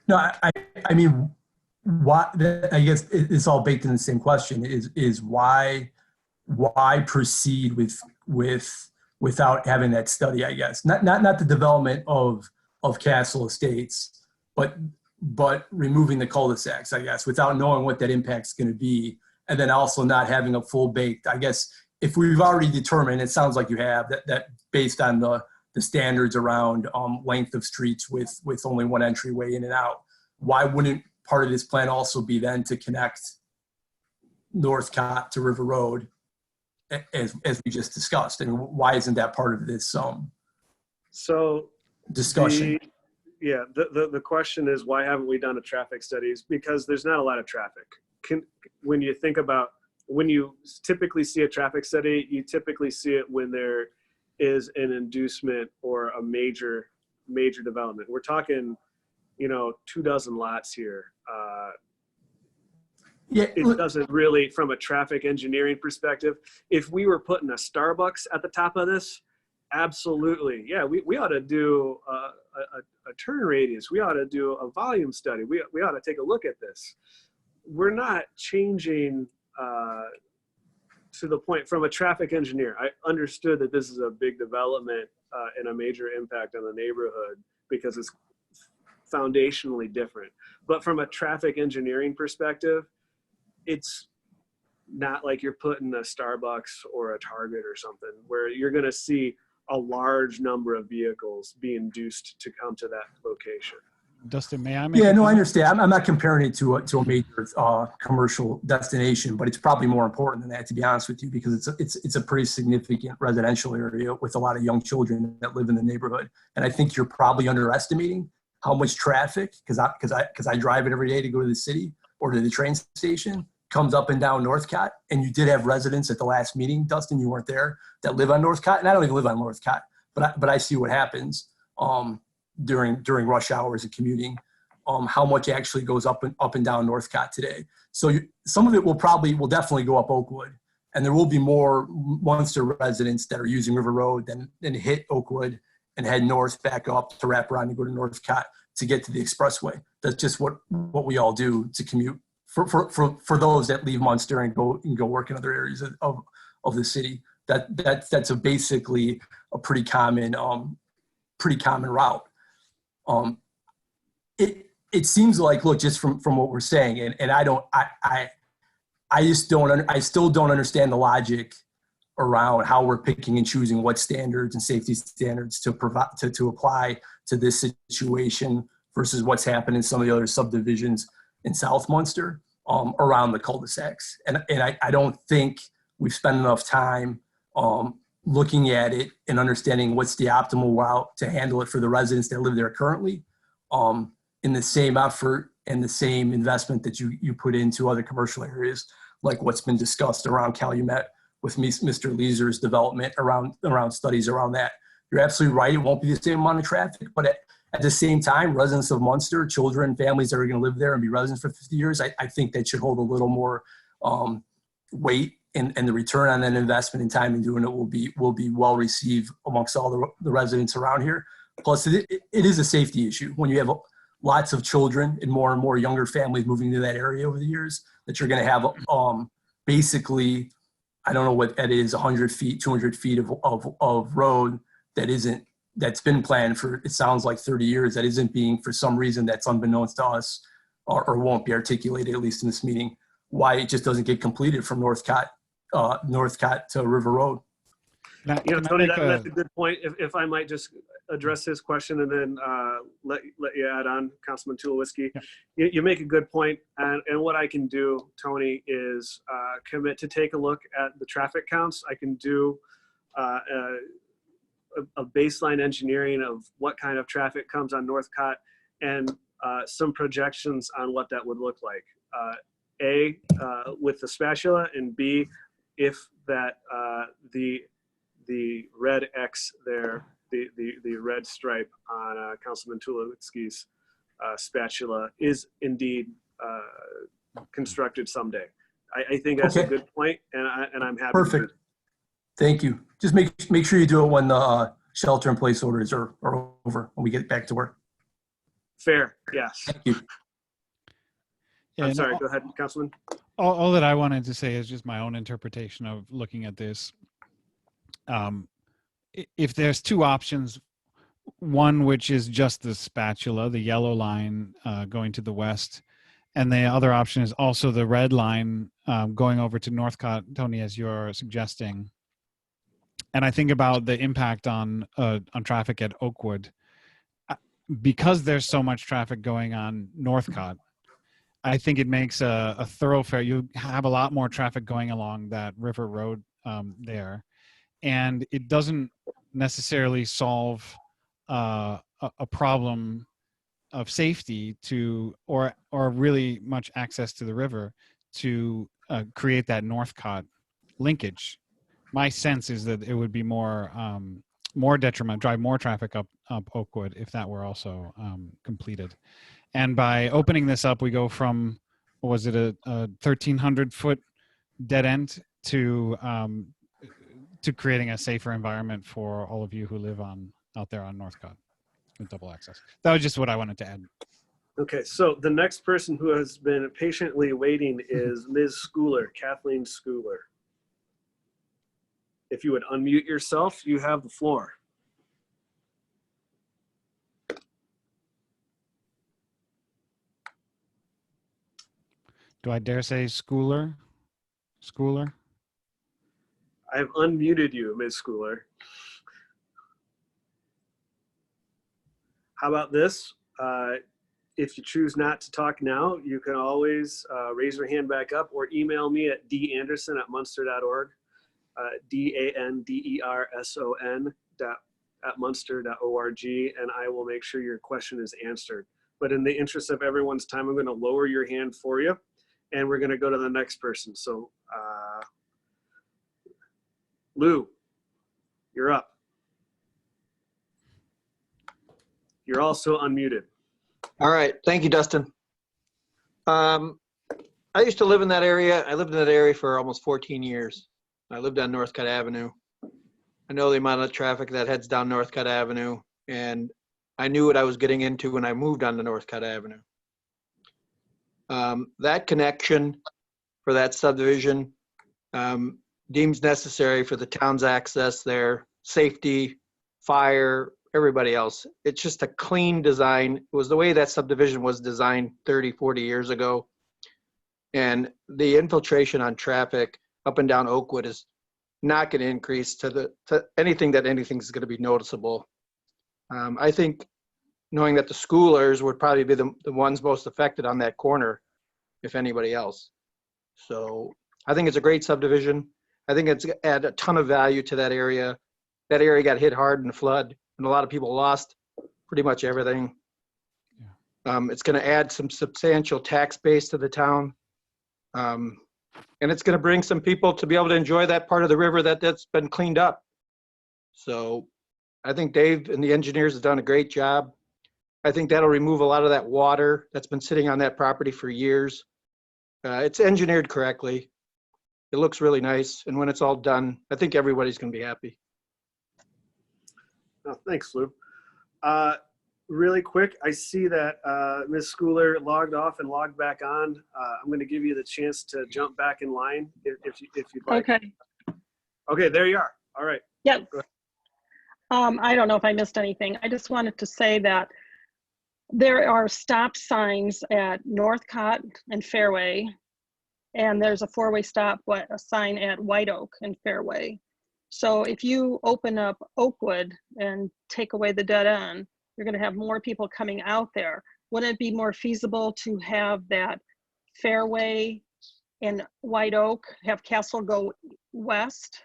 No, I mean, I guess it's all baked in the same question. Is why proceed without having that study? I guess not the development of Castle Estates, but removing the cul-de-sacs. I guess without knowing what that impact's going to be, and then also not having a full baked. I guess if we've already determined, it sounds like you have that based on the standards around length of streets with only one entryway in and out. Why wouldn't part of this plan also be then to connect Northcott to River Road, as we just discussed? I mean, why isn't that part of this discussion? The question is, why haven't we done a traffic studies? Because there's not a lot of traffic. When you think about, when you typically see a traffic study, you typically see it when there is an inducement or a major development. We're talking, 24 lots here. It doesn't really, from a traffic engineering perspective, if we were putting a Starbucks at the top of this, absolutely. Yeah, we ought to do a turn radius. We ought to do a volume study. We ought to take a look at this. We're not changing to the point from a traffic engineer. I understood that this is a big development and a major impact on the neighborhood because it's foundationally different. But from a traffic engineering perspective, it's not like you're putting a Starbucks or a Target or something where you're going to see a large number of vehicles be induced to come to that location. Dustin, may I make I understand. I'm not comparing it to a major commercial destination, but it's probably more important than that, to be honest with you, because it's a pretty significant residential area with a lot of young children that live in the neighborhood. And I think you're probably underestimating how much traffic, because I drive it every day to go to the city or to the train station, comes up and down Northcott. And you did have residents at the last meeting, Dustin, you weren't there, that live on Northcott. And I don't even live on Northcott, but I see what happens during rush hours of commuting. how much actually goes up and down Northcott today. So some of it will definitely go up Oakwood, and there will be more Munster residents that are using River Road than hit Oakwood and head north back up to wrap around and go to Northcott to get to the expressway. That's just what we all do to commute for those that leave Munster and go work in other areas of the city. That's basically a pretty common route. It seems like, look, just from what we're saying, and I still don't understand the logic around how we're picking and choosing what standards and safety standards to provide to apply to this situation versus what's happened in some of the other subdivisions in South Munster around the cul-de-sacs. And I don't think we've spent enough time looking at it and understanding what's the optimal route to handle it for the residents that live there currently, in the same effort and the same investment that you put into other commercial areas, like what's been discussed around Calumet with Mr. Leeser's development around studies around that. You're absolutely right. It won't be the same amount of traffic, but at the same time, residents of Munster, children, families that are going to live there and be residents for 50 years, I think that should hold a little more weight, and the return on that investment and time in doing it will be well received amongst all the residents around here. Plus, it is a safety issue when you have lots of children and more younger families moving to that area over the years, that you're going to have basically, I don't know what that is, 100 feet, 200 feet of road that's been planned for, it sounds like 30 years, that isn't being, for some reason that's unbeknownst to us, or won't be articulated, at least in this meeting, why it just doesn't get completed from Northcott to River Road. Tony, that's a good point. If I might just address his question and then let you add on, Councilman Tulowitzki. Yeah. You make a good point, and what I can do, Tony, is commit to take a look at the traffic counts. I can do a baseline engineering of what kind of traffic comes on Northcott and some projections on what that would look like. With the spatula, and B, if that the red X there, the red stripe on Councilman Tulowitzki's spatula is indeed constructed someday. I think that's a good point, and I'm happy. Perfect. Thank you. Just make sure you do it when the shelter-in-place orders are over, when we get back to work. Fair. Yes. Thank you. I'm sorry. Go ahead, Councilman. All that I wanted to say is just my own interpretation of looking at this. If there's two options, one which is just the spatula, the yellow line going to the west, and the other option is also the red line going over to Northcott, Tony, as you're suggesting. And I think about the impact on traffic at Oakwood. Because there's so much traffic going on Northcott, I think it makes a thoroughfare. You have a lot more traffic going along that River Road there. And it doesn't necessarily solve a problem of safety or really much access to the river to create that Northcott linkage. My sense is that it would be more detriment, drive more traffic up Oakwood if that were also completed. And by opening this up, we go from, what was it, a 1,300 foot dead end to creating a safer environment for all of you who live out there on Northcott with double access. That was just what I wanted to add. Okay, so the next person who has been patiently waiting is Ms. Schooler, Kathleen Schooler. If you would unmute yourself, you have the floor. Do I dare say Schooler? Schooler? I've unmuted you, Ms. Schooler. How about this? If you choose not to talk now, you can always raise your hand back up or email me at danderson@munster.org, danderson@munster.org, and I will make sure your question is answered. But in the interest of everyone's time, I'm going to lower your hand for you, and we're going to go to the next person. So, Lou, you're up. You're also unmuted. All right. Thank you, Dustin. I used to live in that area. I lived in that area for almost 14 years. I lived on Northcutt Avenue. I know the amount of traffic that heads down Northcutt Avenue, and I knew what I was getting into when I moved on to Northcutt Avenue. That connection for that subdivision deems necessary for the town's access there, safety, fire, everybody else. It's just a clean design. It was the way that subdivision was designed 30, 40 years ago. And the infiltration on traffic up and down Oakwood is not going to increase to anything is going to be noticeable. I think knowing that the schoolers would probably be the ones most affected on that corner, if anybody else. So I think it's a great subdivision. I think it's add a ton of value to that area. That area got hit hard in the flood, and a lot of people lost pretty much everything. Yeah. It's going to add some substantial tax base to the town. And it's going to bring some people to be able to enjoy that part of the river that's been cleaned up. So I think Dave and the engineers have done a great job. I think that'll remove a lot of that water that's been sitting on that property for years. It's engineered correctly. It looks really nice. And when it's all done, I think everybody's going to be happy. Oh, thanks, Lou. Really quick, I see that Ms. Schooler logged off and logged back on. I'm going to give you the chance to jump back in line if you'd like. Okay. Okay, there you are. All right. Yep. I don't know if I missed anything. I just wanted to say that there are stop signs at Northcutt and Fairway, and there's a four-way stop, a sign at White Oak and Fairway. So if you open up Oakwood and take away the dead end, you're going to have more people coming out there. Wouldn't it be more feasible to have that Fairway and White Oak, have Castle go west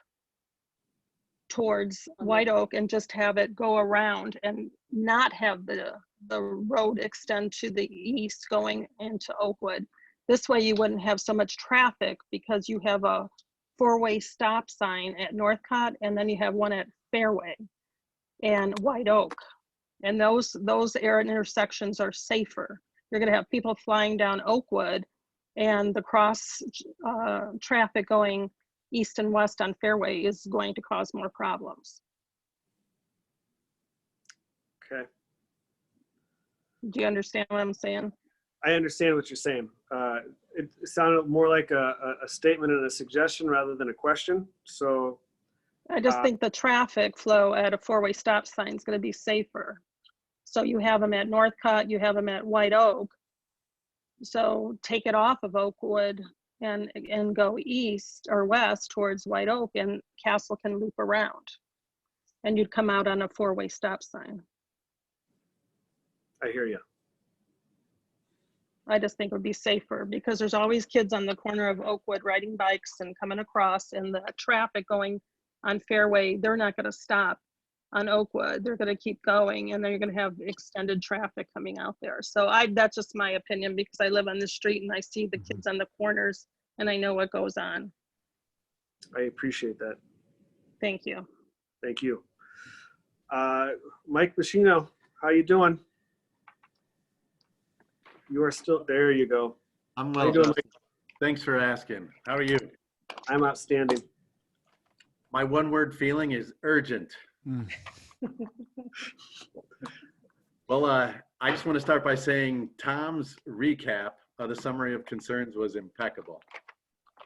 towards White Oak and just have it go around and not have the road extend to the east going into Oakwood? This way you wouldn't have so much traffic because you have a four-way stop sign at Northcutt, and then you have one at Fairway and White Oak. And those intersections are safer. You're going to have people flying down Oakwood, and the cross traffic going east and west on Fairway is going to cause more problems. Okay. Do you understand what I'm saying? I understand what you're saying. It sounded more like a statement and a suggestion rather than a question. So I just think the traffic flow at a four-way stop sign is going to be safer. So you have them at Northcutt, you have them at White Oak. So take it off of Oakwood and go east or west towards White Oak, and Castle can loop around. And you'd come out on a four-way stop sign. I hear you. I just think it would be safer because there's always kids on the corner of Oakwood riding bikes and coming across, and the traffic going on Fairway, they're not going to stop on Oakwood. They're going to keep going, and then you're going to have extended traffic coming out there. So that's just my opinion because I live on the street and I see the kids on the corners and I know what goes on. I appreciate that. Thank you. Thank you. Mike Machino, how you doing? You are still, there you go. I'm How well, you doing, Dustin. Thanks for asking. How are you? I'm outstanding. My one word feeling is urgent. Well, I just want to start by saying Tom's recap of the summary of concerns was impeccable.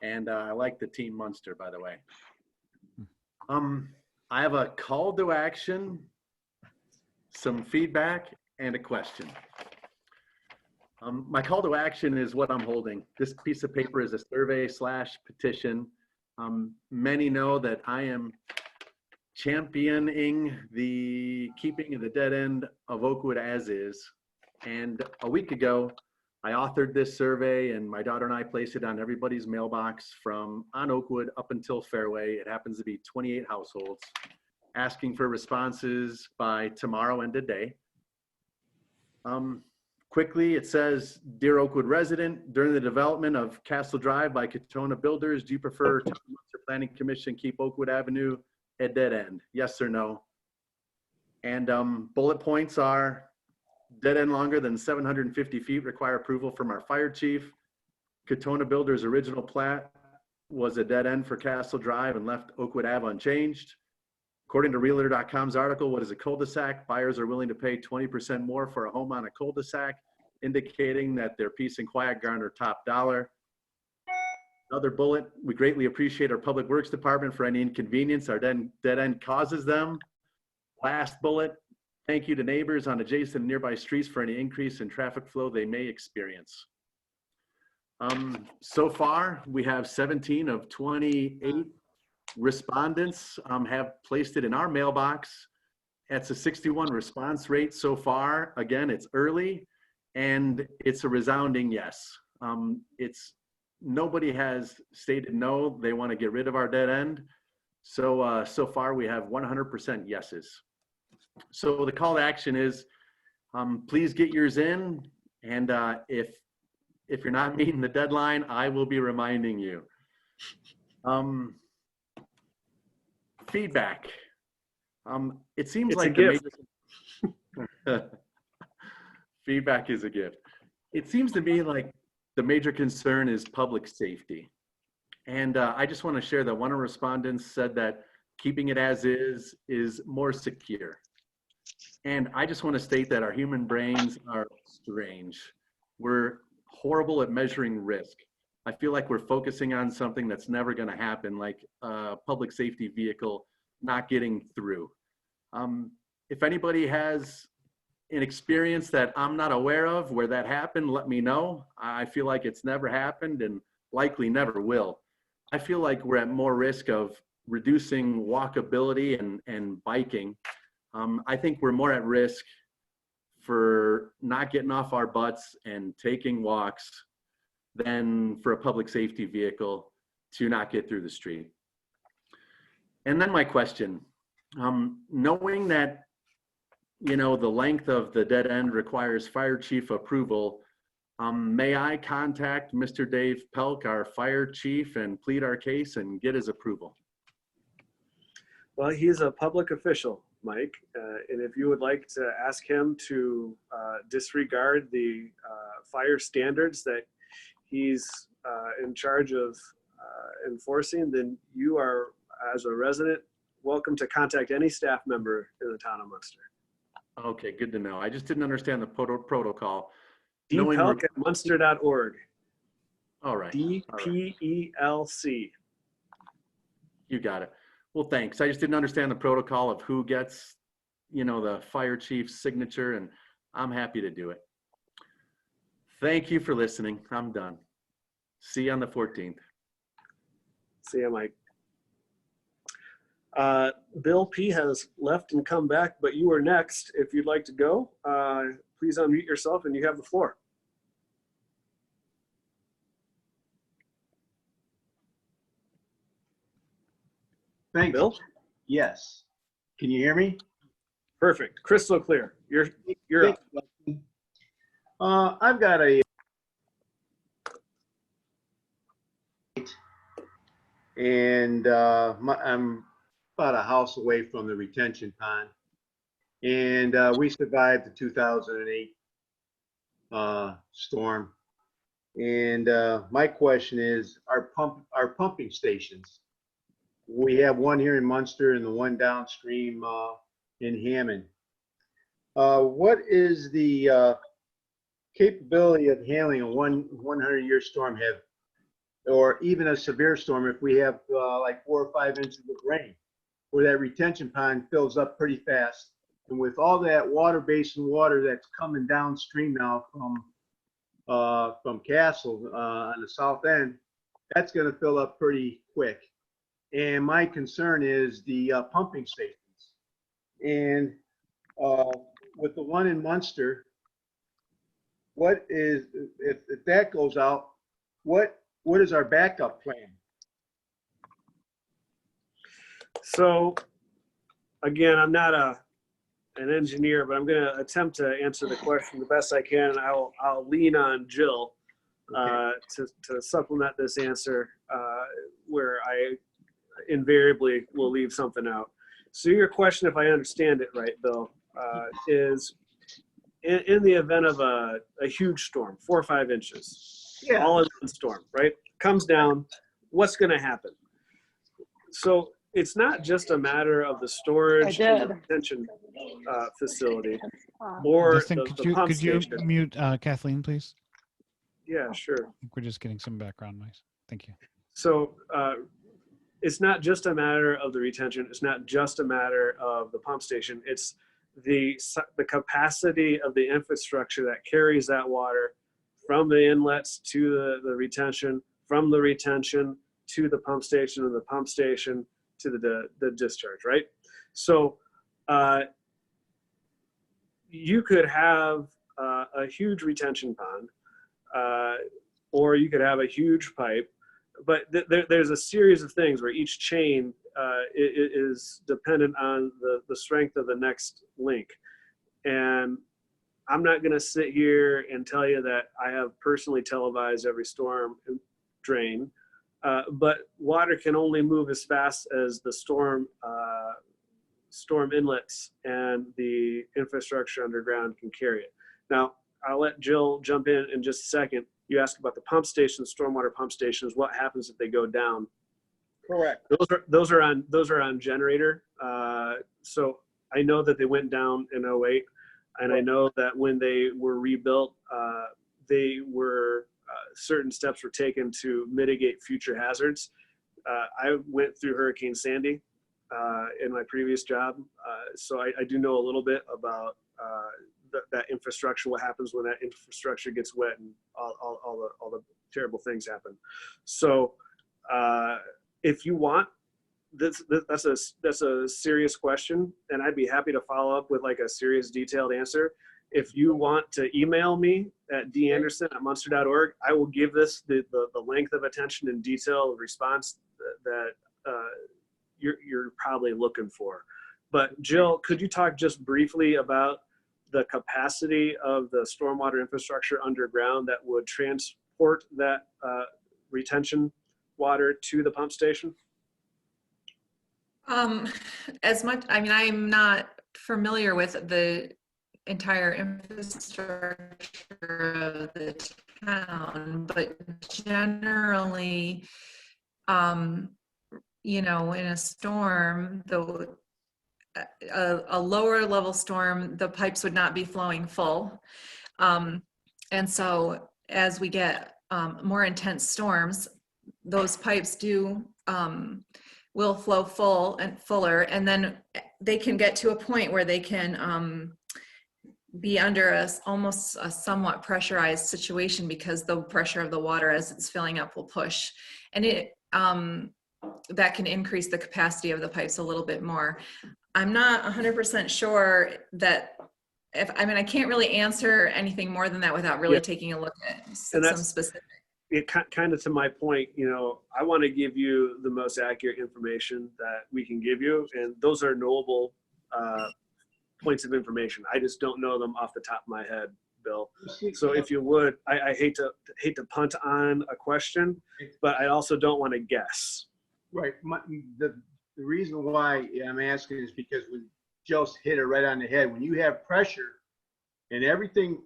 And I like the Team Munster, by the way. I have a call to action, some feedback, and a question. My call to action is what I'm holding. This piece of paper is a survey/petition. Many know that I am championing the keeping of the dead end of Oakwood as is. And a week ago, I authored this survey, and my daughter and I placed it on everybody's mailbox from on Oakwood up until Fairway. It happens to be 28 households, asking for responses by tomorrow end of day. Quickly, it says, Dear Oakwood resident, during the development of Castle Drive by Katona Builders, do you prefer Town Munster Planning Commission keep Oakwood Avenue a dead end? Yes or no? And bullet points are, dead end longer than 750 feet require approval from our fire chief. Katona Builders' original plat was a dead end for Castle Drive and left Oakwood Ave unchanged. According to Realtor.com's article, what is a cul-de-sac? Buyers are willing to pay 20% more for a home on a cul-de-sac, indicating that their peace and quiet garner top dollar. Another bullet, we greatly appreciate our Public Works Department for any inconvenience our dead end causes them. Last bullet, thank you to neighbors on adjacent and nearby streets for any increase in traffic flow they may experience. So far, we have 17 of 28 respondents have placed it in our mailbox. That's a 61 response rate so far. Again, it's early and it's a resounding yes. Nobody has stated no, they want to get rid of our dead end. So, so far we have 100% yeses. So the call to action is, please get yours in. And if you're not meeting the deadline, I will be reminding you. Feedback. It seems It's like a gift. Feedback is a gift. It seems to me like the major concern is public safety. And I just want to share that one of the respondents said that keeping it as is more secure. And I just want to state that our human brains are strange. We're horrible at measuring risk. I feel like we're focusing on something that's never going to happen, like a public safety vehicle not getting through. If anybody has an experience that I'm not aware of where that happened, let me know. I feel like it's never happened and likely never will. I feel like we're at more risk of reducing walkability and biking. I think we're more at risk for not getting off our butts and taking walks than for a public safety vehicle to not get through the street. And then my question, knowing that, you know, the length of the dead end requires fire chief approval, may I contact Mr. Dave Pelk, our fire chief, and plead our case and get his approval? Well, he's a public official, Mike, and if you would like to ask him to disregard the fire standards that he's in charge of enforcing, then you are, as a resident, welcome to contact any staff member in the town of Munster. Okay, good to know. I just didn't understand the protocol. dpelk at munster.org. All right. DPELC. You got it. Well, thanks. I just didn't understand the protocol of who gets, you know, the fire chief's signature, and I'm happy to do it. Thank you for listening. I'm done. See you on the 14th. See you, Mike. Bill P has left and come back, but you are next. If you'd like to go, please unmute yourself and you have the floor. Thanks. Bill? Yes. Can you hear me? Perfect. Crystal clear. You're up. I've got a and I'm about a house away from the retention pond, and we survived the 2008 storm. And my question is, our pumping stations. We have one here in Munster and the one downstream in Hammond. What is the capability of handling a 100-year storm, or even a severe storm, if we have like 4 or 5 inches of rain, where that retention pond fills up pretty fast? And with all that water basin water that's coming downstream now from Castle on the south end, that's going to fill up pretty quick. And my concern is the pumping stations. And with the one in Munster, what is, if that goes out, what is our backup plan? So again, I'm not an engineer, but I'm going to attempt to answer the question the best I can. And I'll lean on Jill to supplement this answer where I invariably will leave something out. So your question, if I understand it right, Bill, is in the event of a huge storm, 4 or 5 inches, Yeah. all in one storm, right? Comes down, what's going to happen? So it's not just a matter of the storage and the did. retention facility or Dustin, the pump could you station. mute Kathleen, please? Yeah, sure. I think we're just getting some background noise. Thank you. So it's not just a matter of the retention. It's not just a matter of the pump station. It's the capacity of the infrastructure that carries that water from the inlets to the retention, from the retention to the pump station, and the pump station to the discharge, right? So you could have a huge retention pond, or you could have a huge pipe, but there's a series of things where each chain is dependent on the strength of the next link. And I'm not going to sit here and tell you that I have personally televised every storm drain, but water can only move as fast as the storm inlets and the infrastructure underground can carry it. Now, I'll let Jill jump in just a second. You asked about the pump stations, stormwater pump stations. What happens if they go down? Correct. Those are on generator. So I know that they went down in 08, and I know that when they were rebuilt, certain steps were taken to mitigate future hazards. I went through Hurricane Sandy in my previous job, so I do know a little bit about that infrastructure, what happens when that infrastructure gets wet, and all the terrible things happen. So if you want, that's a serious question, and I'd be happy to follow up with like a serious detailed answer. If you want to email me at danderson@munster.org, I will give this the length of attention and detail of response that you're probably looking for. But Jill, could you talk just briefly about the capacity of the stormwater infrastructure underground that would transport that retention water to the pump station? As much, I mean, I'm not familiar with the entire infrastructure of the town, but generally, you know, in a storm, a lower level storm, the pipes would not be flowing full. And so as we get more intense storms, those pipes will flow full and fuller, and then they can get to a point where they can be under almost a somewhat pressurized situation, because the pressure of the water as it's filling up will push, and that can increase the capacity of the pipes a little bit more. I'm not 100% sure that I mean, I can't really answer anything more than that without really taking a look at some specific. It kind of to my point, you know, I want to give you the most accurate information that we can give you, and those are knowable points of information. I just don't know them off the top of my head, Bill. So if you would, I hate to punt on a question, but I also don't want to guess. Right. The reason why I'm asking is because when Joe hit it right on the head, when you have pressure and everything,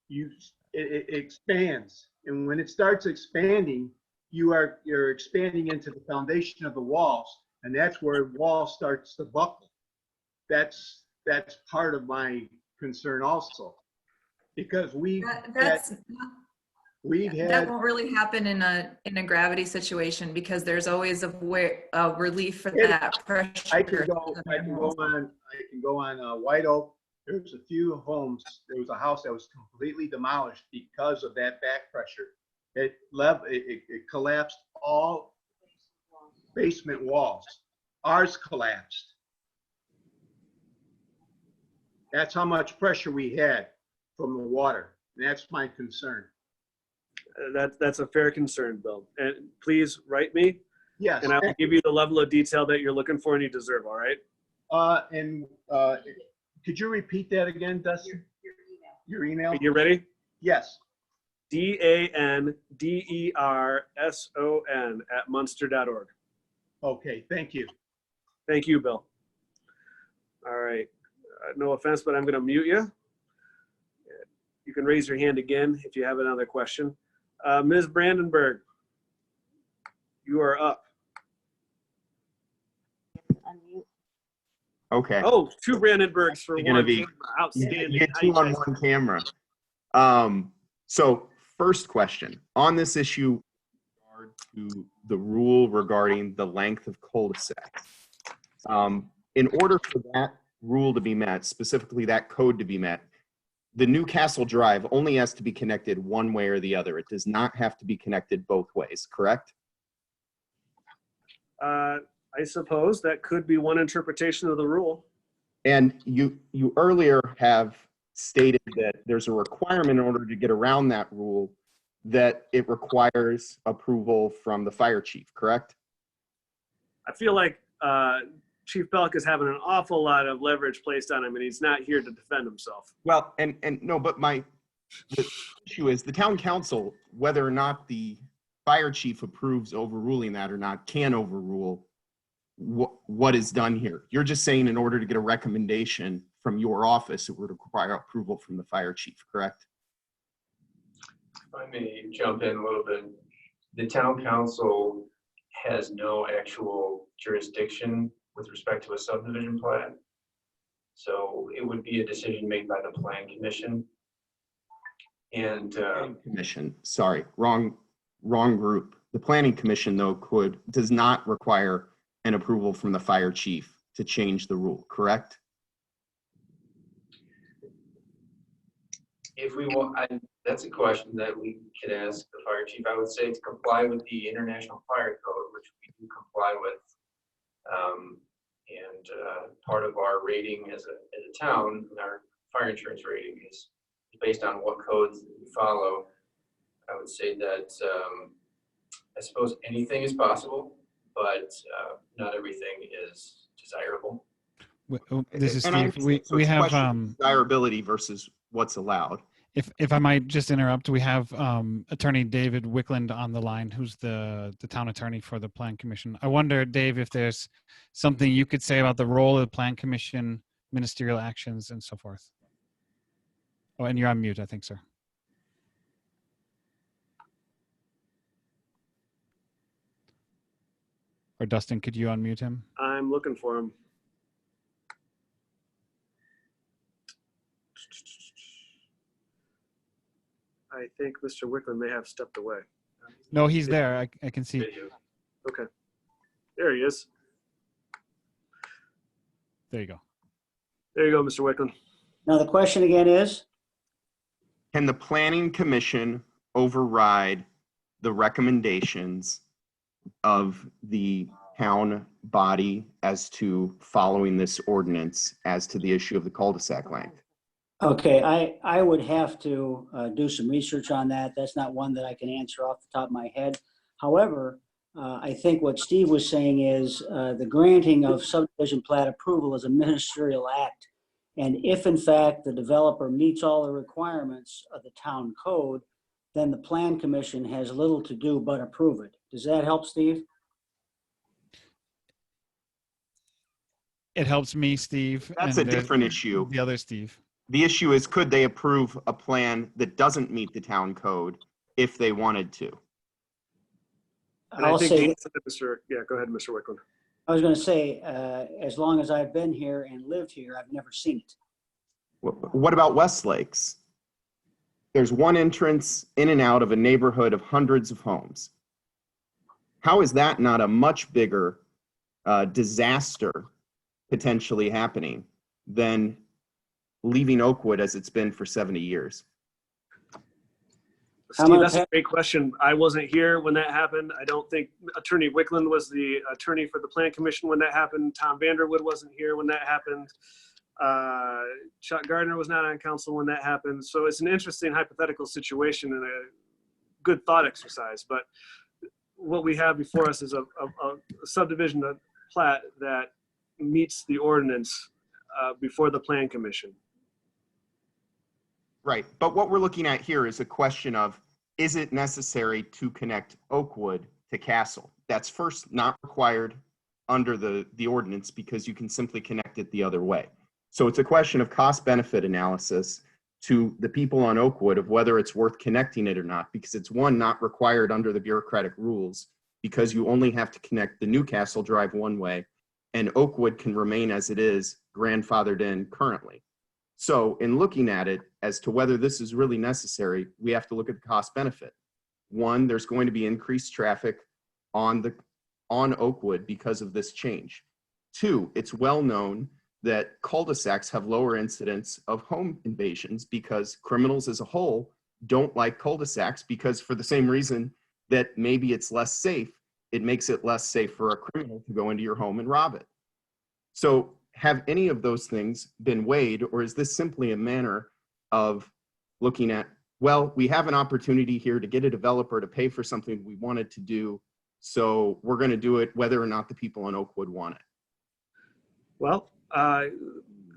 it expands. And when it starts expanding, you're expanding into the foundation of the walls, and that's where the wall starts to buckle. That's part of my concern also, because that won't really happen in a gravity situation, because there's always a relief for that pressure. I can go on White Oak. There's a few homes. There was a house that was completely demolished because of that back pressure. It collapsed all basement walls. Ours collapsed. That's how much pressure we had from the water. And that's my concern. That's a fair concern, Bill. And please write me. Yes. And I will give you the level of detail that you're looking for and you deserve, all right? Could you repeat that again, Dustin? Your email? Are you ready? Yes. DANDERSON@munster.org. Okay, thank you. Thank you, Bill. All right. No offense, but I'm going to mute you. you can raise your hand again if you have another question. Ms. Brandenburg, you are up. Okay. Oh, two Brandenburgs for You're gonna one be- camera. Outstanding. You get How two you on guys- one camera. So first question, on this issue with regard to the rule regarding the length of cul-de-sacs. In order for that rule to be met, specifically that code to be met, the Newcastle Drive only has to be connected one way or the other. It does not have to be connected both ways, correct? I suppose that could be one interpretation of the rule. And you earlier have stated that there's a requirement in order to get around that rule that it requires approval from the fire chief, correct? I feel like Chief Belk is having an awful lot of leverage placed on him, and he's not here to defend himself. Well, and no, but the issue is the town council, whether or not the fire chief approves overruling that or not, can overrule what is done here. You're just saying in order to get a recommendation from your office, it would require approval from the fire chief, correct? If I may jump in a little bit, the town council has no actual jurisdiction with respect to a subdivision plan. So it would be a decision made by the plan commission. And Commission, sorry, wrong group. The planning commission though does not require an approval from the fire chief to change the rule, correct? if we want, that's a question that we could ask the fire chief. I would say to comply with the International Fire Code, which we do comply with. Part of our rating as a town, our fire insurance rating is based on what codes we follow. I would say that I suppose anything is possible, but not everything is desirable. This is And Steve. so We it's a have question of desirability versus what's allowed. If I might just interrupt, we have Attorney David Wickland on the line, who's the town attorney for the Plan Commission. I wonder, Dave, if there's something you could say about the role of the Plan Commission, ministerial actions, and so forth. Oh, and you're on mute, I think, sir. Or Dustin, could you unmute him? I'm looking for him. I think Mr. Wickland may have stepped away. No, he's there. I can see. Okay. There he is. There you go. There you go, Mr. Wickland. Now, the question again is? Can the planning commission override the recommendations of the town body as to following this ordinance as to the issue of the cul-de-sac length? Okay, I would have to do some research on that. That's not one that I can answer off the top of my head. However, I think what Steve was saying is the granting of subdivision plat approval is a ministerial act. And if in fact the developer meets all the requirements of the town code, then the Plan Commission has little to do but approve it. Does that help, Steve? It helps me, Steve. That's and a different issue. The other Steve. The issue is, could they approve a plan that doesn't meet the town code if they wanted to? And I think the answer to Mr. Yeah, go ahead, Mr. Wickland. I was going to say, as long as I've been here and lived here, I've never seen it. What about Westlakes? There's one entrance in and out of a neighborhood of hundreds of homes. How is that not a much bigger disaster potentially happening than leaving Oakwood as it's been for 70 years? Steve, that's a great question. I wasn't here when that happened. I don't think Attorney Wickland was the attorney for the Plan Commission when that happened. Tom Vanderwood wasn't here when that happened. Chuck Gardner was not on council when that happened. So it's an interesting hypothetical situation and a good thought exercise. But what we have before us is a subdivision plat that meets the ordinance before the Plan Commission. Right, but what we're looking at here is a question of, is it necessary to connect Oakwood to Castle? That's first not required under the ordinance because you can simply connect it the other way. So it's a question of cost-benefit analysis to the people on Oakwood of whether it's worth connecting it or not, because it's one, not required under the bureaucratic rules, because you only have to connect the Newcastle Drive one way, and Oakwood can remain as it is, grandfathered in currently. So in looking at it as to whether this is really necessary, we have to look at the cost benefit. One, there's going to be increased traffic on Oakwood because of this change. Two, it's well known that cul-de-sacs have lower incidence of home invasions because criminals as a whole don't like cul-de-sacs, because for the same reason that maybe it's less safe, it makes it less safe for a criminal to go into your home and rob it. So have any of those things been weighed, or is this simply a manner of looking at, well, we have an opportunity here to get a developer to pay for something we wanted to do, so we're going to do it whether or not the people on Oakwood want it? Well,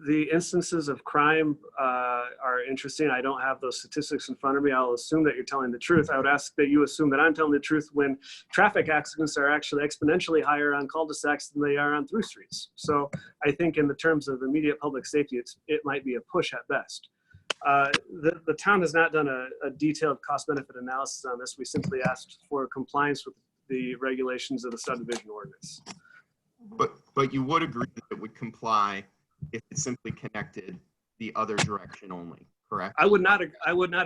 the instances of crime are interesting. I don't have those statistics in front of me. I'll assume that you're telling the truth. I would ask that you assume that I'm telling the truth when traffic accidents are actually exponentially higher on cul-de-sacs than they are on through streets. So I think in the terms of immediate public safety, it might be a push at best. The town has not done a detailed cost-benefit analysis on this. We simply asked for compliance with the regulations of the subdivision ordinance. But you would agree that it would comply if it simply connected the other direction only, correct? I would not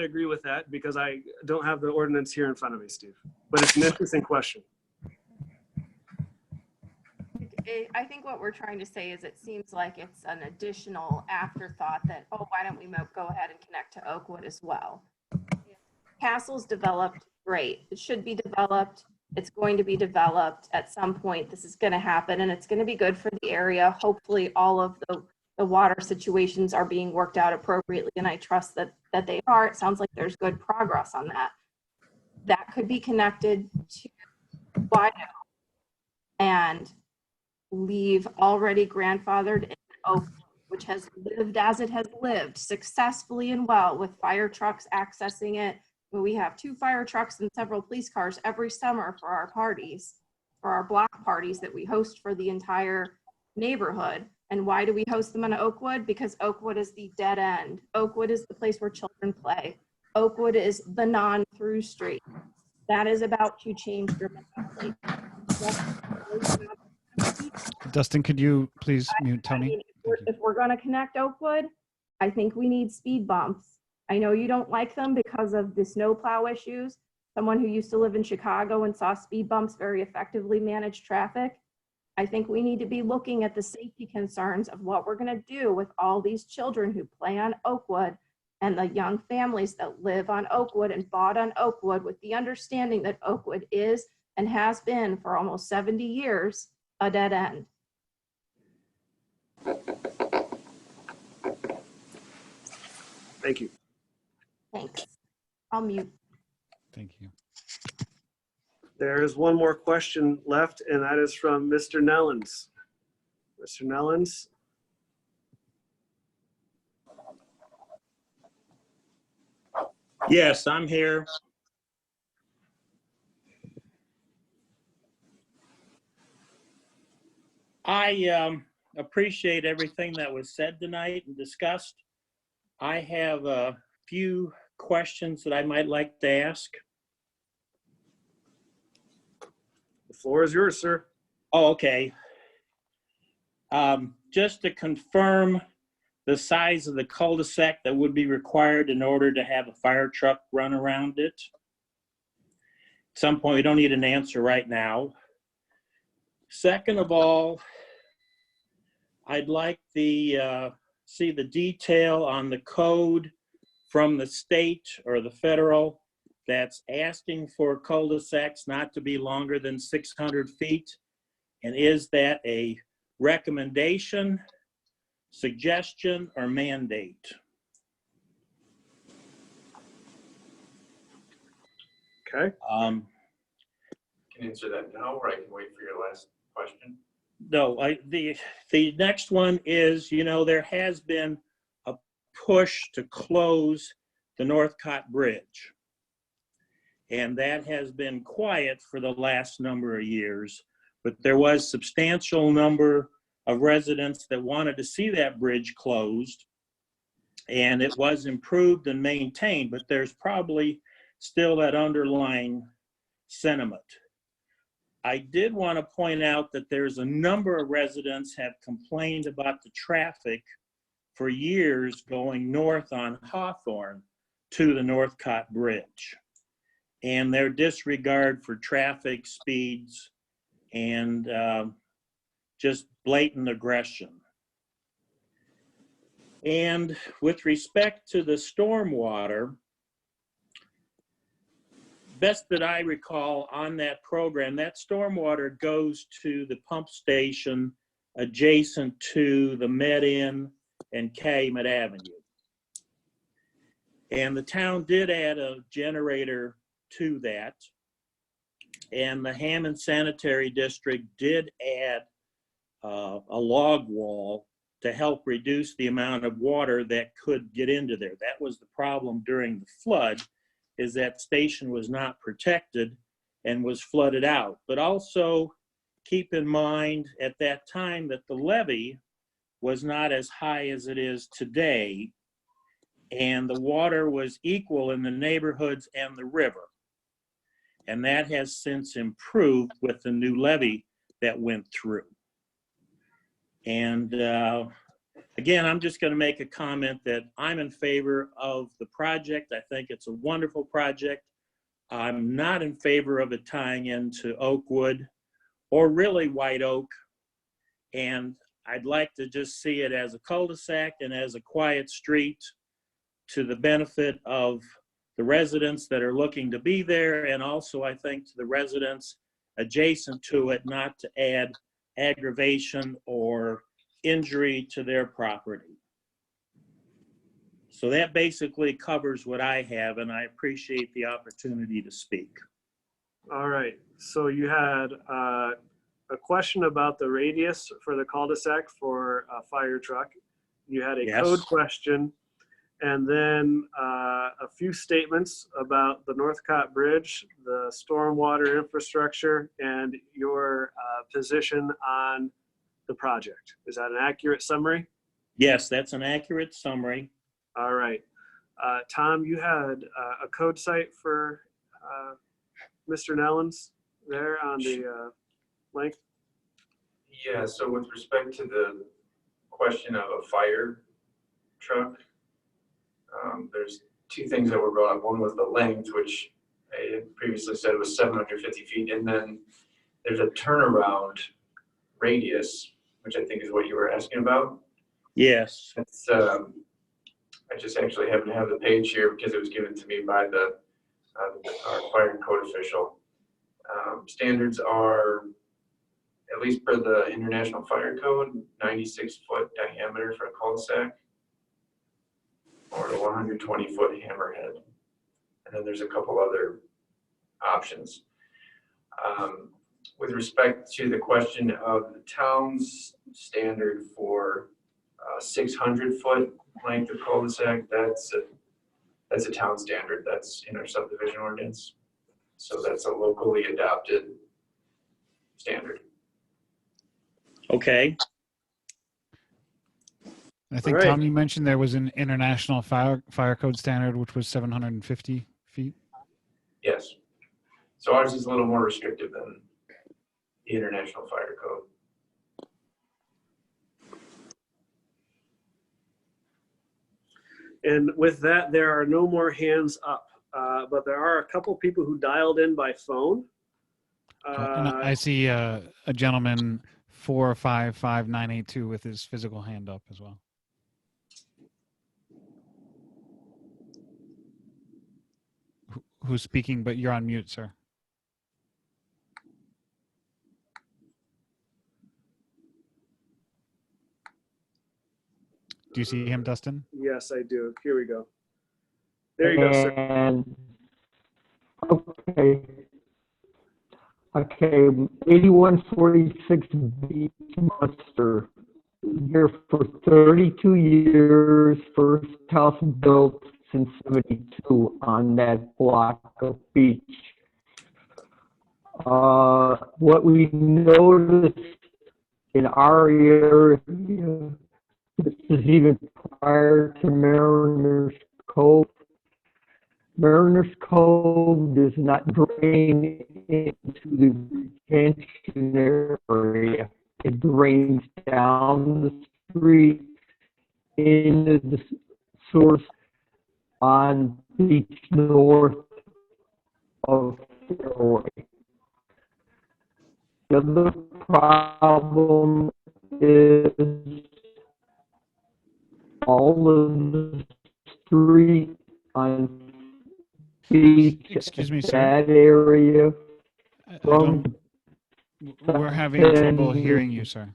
agree with that because I don't have the ordinance here in front of me, Steve. But it's an interesting question. I think what we're trying to say is it seems like it's an additional afterthought that, oh, why don't we go ahead and connect to Oakwood as well? Castle's developed, great. It should be developed. It's going to be developed at some point. This is going to happen and it's going to be good for the area. Hopefully all of the water situations are being worked out appropriately, and I trust that they are. It sounds like there's good progress on that. That could be connected to Wino and leave already grandfathered in Oakwood, which has lived as it has lived successfully and well with fire trucks accessing it. We have 2 fire trucks and several police cars every summer for our parties, for our block parties that we host for the entire neighborhood. And why do we host them on Oakwood? Because Oakwood is the dead end. Oakwood is the place where children play. Oakwood is the non-through street. That is about to change dramatically. Dustin, could you please mute Tony? I mean, if we're going to connect Oakwood, I think we need speed bumps. I know you don't like them because of the snowplow issues. Someone who used to live in Chicago and saw speed bumps very effectively manage traffic. I think we need to be looking at the safety concerns of what we're going to do with all these children who play on Oakwood and the young families that live on Oakwood and bought on Oakwood, with the understanding that Oakwood is and has been for almost 70 years a dead end. Thank you. Thanks. I'll mute. Thank you. There is one more question left, and that is from Mr. Nellens. Mr. Nellens. Yes, I'm here. I appreciate everything that was said tonight and discussed. I have a few questions that I might like to ask. The floor is yours, sir. Oh, okay. Just to confirm the size of the cul-de-sac that would be required in order to have a fire truck run around it. At some point, we don't need an answer right now. Second of all, I'd like the see the detail on the code from the state or the federal that's asking for cul-de-sacs not to be longer than 600 feet. And is that a recommendation, suggestion, or mandate? Okay. Can answer that now, or I can wait for your last question. No, the next one is, you know, there has been a push to close the Northcott Bridge. And that has been quiet for the last number of years, but there was substantial number of residents that wanted to see that bridge closed. And it was improved and maintained, but there's probably still that underlying sentiment. I did want to point out that there's a number of residents have complained about the traffic for years going north on Hawthorne to the Northcott Bridge, and their disregard for traffic speeds and just blatant aggression. And with respect to the stormwater, best that I recall on that program, that stormwater goes to the pump station adjacent to the Med Inn and Calumet Avenue. And the town did add a generator to that. And the Hammond Sanitary District did add a log wall to help reduce the amount of water that could get into there. That was the problem during the flood, is that station was not protected and was flooded out. But also keep in mind at that time that the levee was not as high as it is today, and the water was equal in the neighborhoods and the river. And that has since improved with the new levee that went through. And again, I'm just going to make a comment that I'm in favor of the project. I think it's a wonderful project. I'm not in favor of it tying into Oakwood or really White Oak. And I'd like to just see it as a cul-de-sac and as a quiet street to the benefit of the residents that are looking to be there, and also I think to the residents adjacent to it, not to add aggravation or injury to their property. So that basically covers what I have, and I appreciate the opportunity to speak. All right, so you had a question about the radius for the cul-de-sac for a fire truck. You had a Yes. code question, and then a few statements about the Northcott Bridge, the stormwater infrastructure, and your position on the project. Is that an accurate summary? Yes, that's an accurate summary. All right. Tom, you had a code site for Mr. Nellens there on the link? Yeah, so with respect to the question of a fire truck, there's two things that were brought up. One was the length, which I had previously said was 750 feet. And then there's a turnaround radius, which I think is what you were asking about. Yes. It's, I just actually happen to have the page here because it was given to me by our fire and code official. Standards are, at least per the International Fire Code, 96-foot diameter for a cul-de-sac, or a 120-foot hammerhead. And then there's a couple other options. With respect to the question of the town's standard for 600-foot length of cul-de-sac, that's a town standard. That's in our subdivision ordinance. So that's a locally adopted standard. Okay. I think, Tom, you mentioned there was an international fire code standard, which was 750 feet. Yes. So ours is a little more restrictive than the International Fire Code. And with that, there are no more hands up, but there are a couple people who dialed in by phone. And I see a gentleman 455982 with his physical hand up as well. Who's speaking, but you're on mute, sir. Do you see him, Dustin? Yes, I do. Here we go. There you go, sir. And okay. Okay, 8146 Beach Monster. Here for 32 years, first house built since 72 on that block of beach. What we noticed in our area This is even prior to Mariners Cove. Mariners Cove does not drain into the retention area. It drains down the street into the source on beach north of Fairway. The other problem is all of the street on beach. Excuse me, sir. That area. We're having trouble hearing you, sir.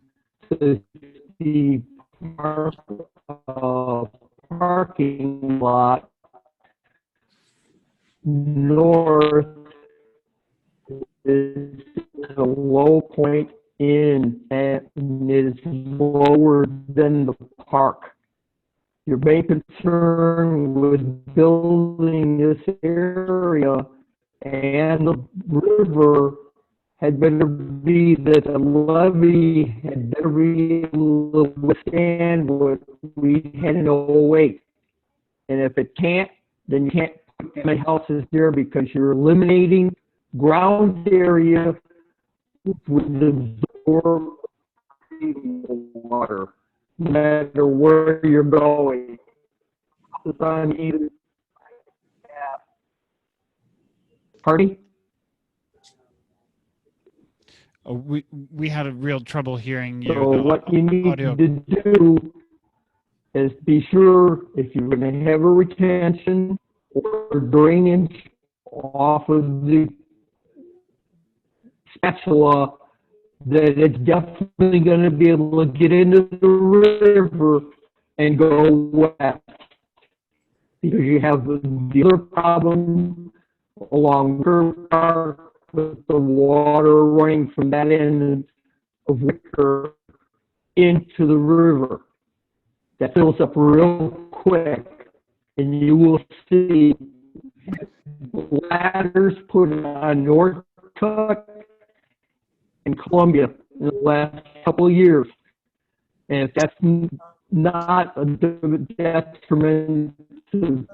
The parking lot north is a low point in and is lower than the park. Your main concern with building this area and the river had better be that the levee had better be able to withstand what we had in 08. And if it can't, then you can't put any houses there because you're eliminating ground area with the absorb water, no matter where you're going. Pardon? We had a real trouble hearing you. So The what you need audio. to do is be sure if you're going to have a retention or drainage off of the spatula, that it's definitely going to be able to get into the river and go west. Because you have the other problem along Curve Park with the water running from that end of Wicker into the river. That fills up real quick, and you will see ladders put on Northcutt and Columbia in the last couple of years. And if that's not a detriment to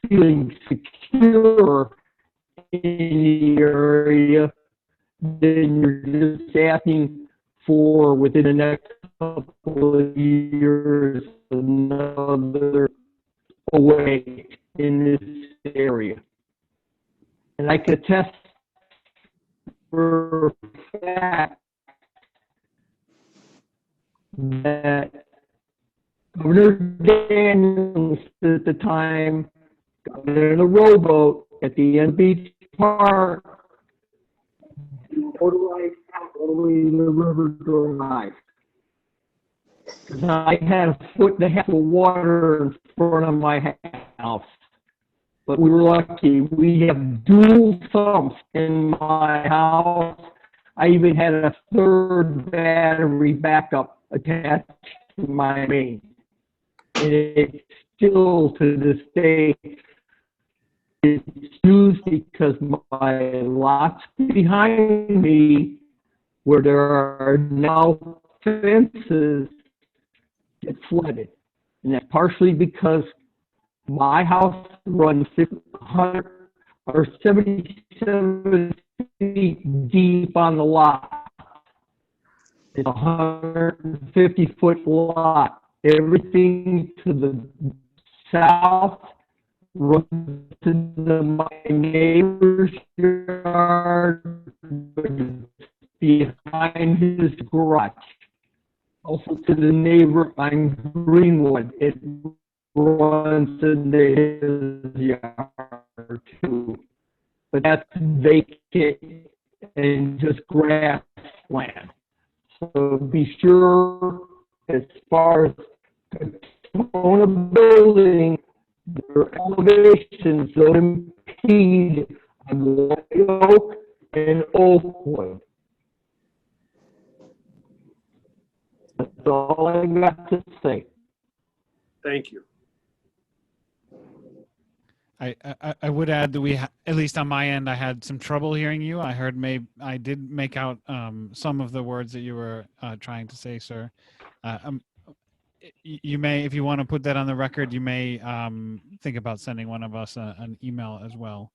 feeling secure in the area, then you're just asking for, within the next couple of years, another away in this area. And I can attest for a fact that Governor Daniels at the time got in a rowboat at the end Beach Park, motorized all the way to the River Drive. Because I had 1.5 feet of water in front of my house. But we were lucky. We have dual sumps in my house. I even had a third battery backup attached to my main. And it's still, to this day, it's used because my lots behind me, where there are now fences, get flooded. And that's partially because my house runs 600 or 77 feet deep on the lot. It's a 150-foot lot. Everything to the south runs to my neighbor's yard, behind his garage. Also to the neighbor on Greenwood, it runs into his yard too. But that's vacant and just grassland. So be sure, as far as on a building, their elevations don't impede on White Oak and Oakwood. That's all I got to say. Thank you. I would add that at least on my end, I had some trouble hearing you. I heard I did make out some of the words that you were trying to say, sir. You may, if you want to put that on the record, you may think about sending one of us an email as well.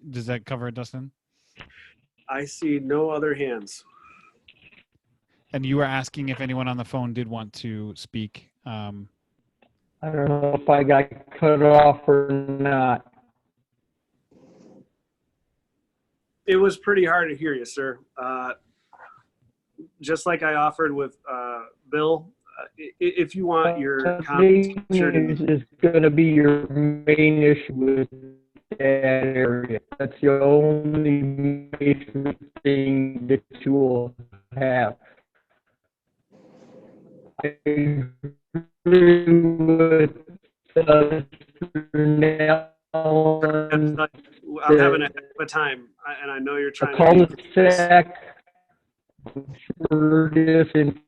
Does that cover it, Dustin? I see no other hands. And you were asking if anyone on the phone did want to speak. I don't know if I got cut off or not. It was pretty hard to hear you, sir. Just like I offered with Bill, if you want your comments Is going to be your main issue with that area. That's the only major thing that you will have. I agree with I'm having a heck of a time, and I know you're trying to. cul-de-sac, sure it is in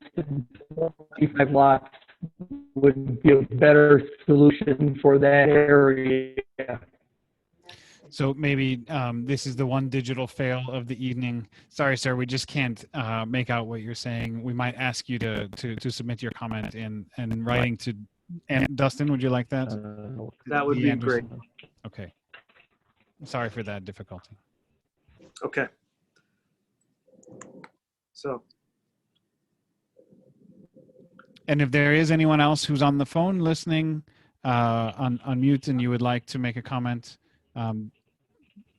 25 lots would be a better solution for that area. So maybe this is the one digital fail of the evening. Sorry, sir, we just can't make out what you're saying. We might ask you to submit your comment in writing to. And Dustin, would you like that? That would be great. Okay. Sorry for that difficulty. Okay. So. And if there is anyone else who's on the phone listening on mute and you would like to make a comment,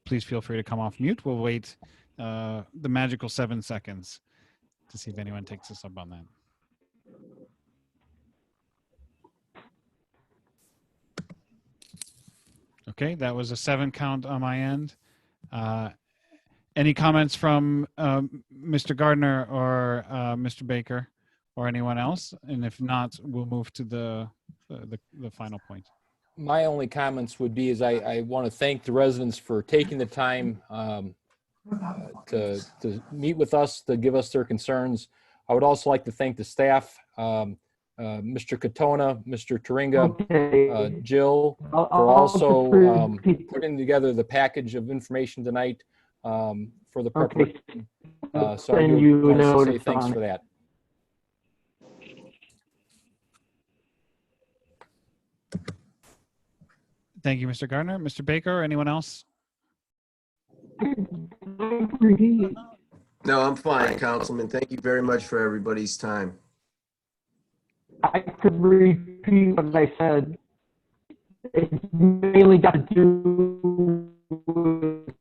please feel free to come off mute. We'll wait the magical 7 seconds to see if anyone takes us up on that. Okay, that was a 7 count on my end. Any comments from Mr. Gardner or Mr. Baker or anyone else? And if not, we'll move to the final point. My only comments would be is I want to thank the residents for taking the time to meet with us, to give us their concerns. I would also like to thank the staff, Mr. Katona, Mr. Turinga, Jill, for also putting together the package of information tonight for the preparation. So I do want to say thanks for that. Thank you, Mr. Gardner. Mr. Baker, anyone else? No, I'm fine, Councilman. Thank you very much for everybody's time. I could repeat what I said. It's mainly got to do with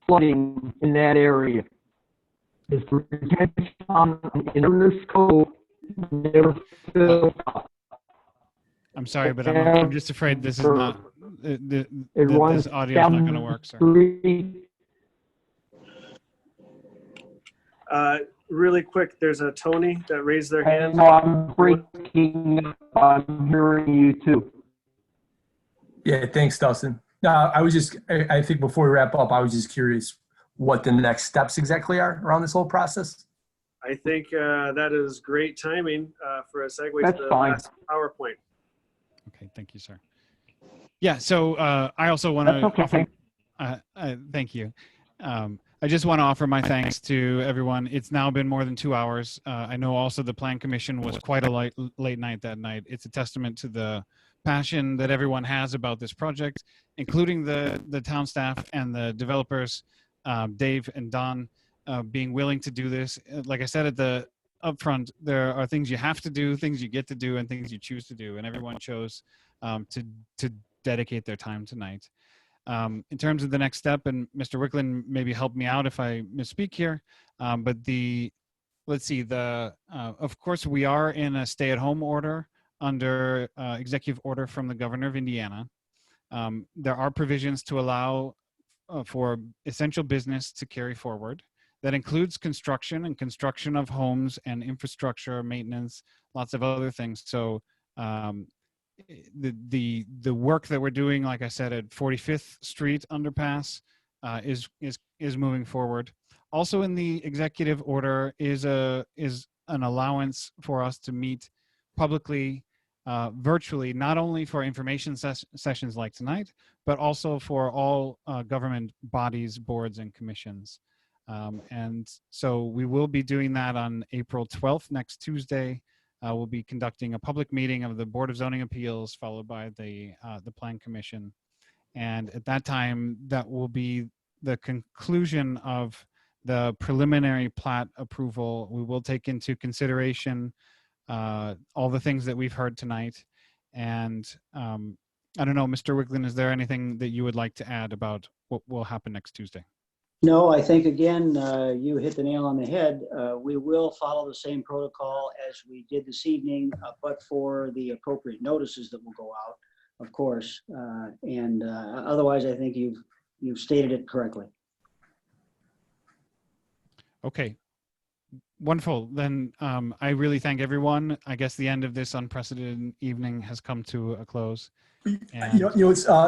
flooding in that area. It's retention on in this code never filled up. I'm sorry, but I'm just afraid this is not this audio is not going to work, sir. Really quick, there's a Tony that raised their hand. No, I'm breaking up. I'm hearing you too. Yeah, thanks, Dustin. No, I was just, I think before we wrap up, I was just curious what the next steps exactly are around this whole process. I think that is great timing for a segue That's to the fine. last PowerPoint. Okay, thank you, sir. Yeah, so I also want to okay. thank you. I just want to offer my thanks to everyone. It's now been more than 2 hours. I know also the Plan Commission was quite a late night that night. It's a testament to the passion that everyone has about this project, including the town staff and the developers, Dave and Don, being willing to do this. Like I said at the upfront, there are things you have to do, things you get to do, and things you choose to do, and everyone chose to dedicate their time tonight. In terms of the next step, and Mr. Wicklund maybe help me out if I misspeak here, but let's see, of course we are in a stay-at-home order under executive order from the governor of Indiana. There are provisions to allow for essential business to carry forward. That includes construction of homes and infrastructure, maintenance, lots of other things. So the work that we're doing, like I said, at 45th Street underpass is moving forward. Also in the executive order is an allowance for us to meet publicly, virtually, not only for information sessions like tonight, but also for all government bodies, boards, and commissions. And so we will be doing that on April 12th, next Tuesday. We'll be conducting a public meeting of the Board of Zoning Appeals, followed by the Plan Commission. And at that time, that will be the conclusion of the preliminary plat approval. We will take into consideration all the things that we've heard tonight. And I don't know, Mr. Wicklund, is there anything that you would like to add about what will happen next Tuesday? No, I think again, you hit the nail on the head. We will follow the same protocol as we did this evening, but for the appropriate notices that will go out, of course. Otherwise, I think you've stated it correctly. Okay, wonderful. Then I really thank everyone. I guess the end of this unprecedented evening has come to a close. And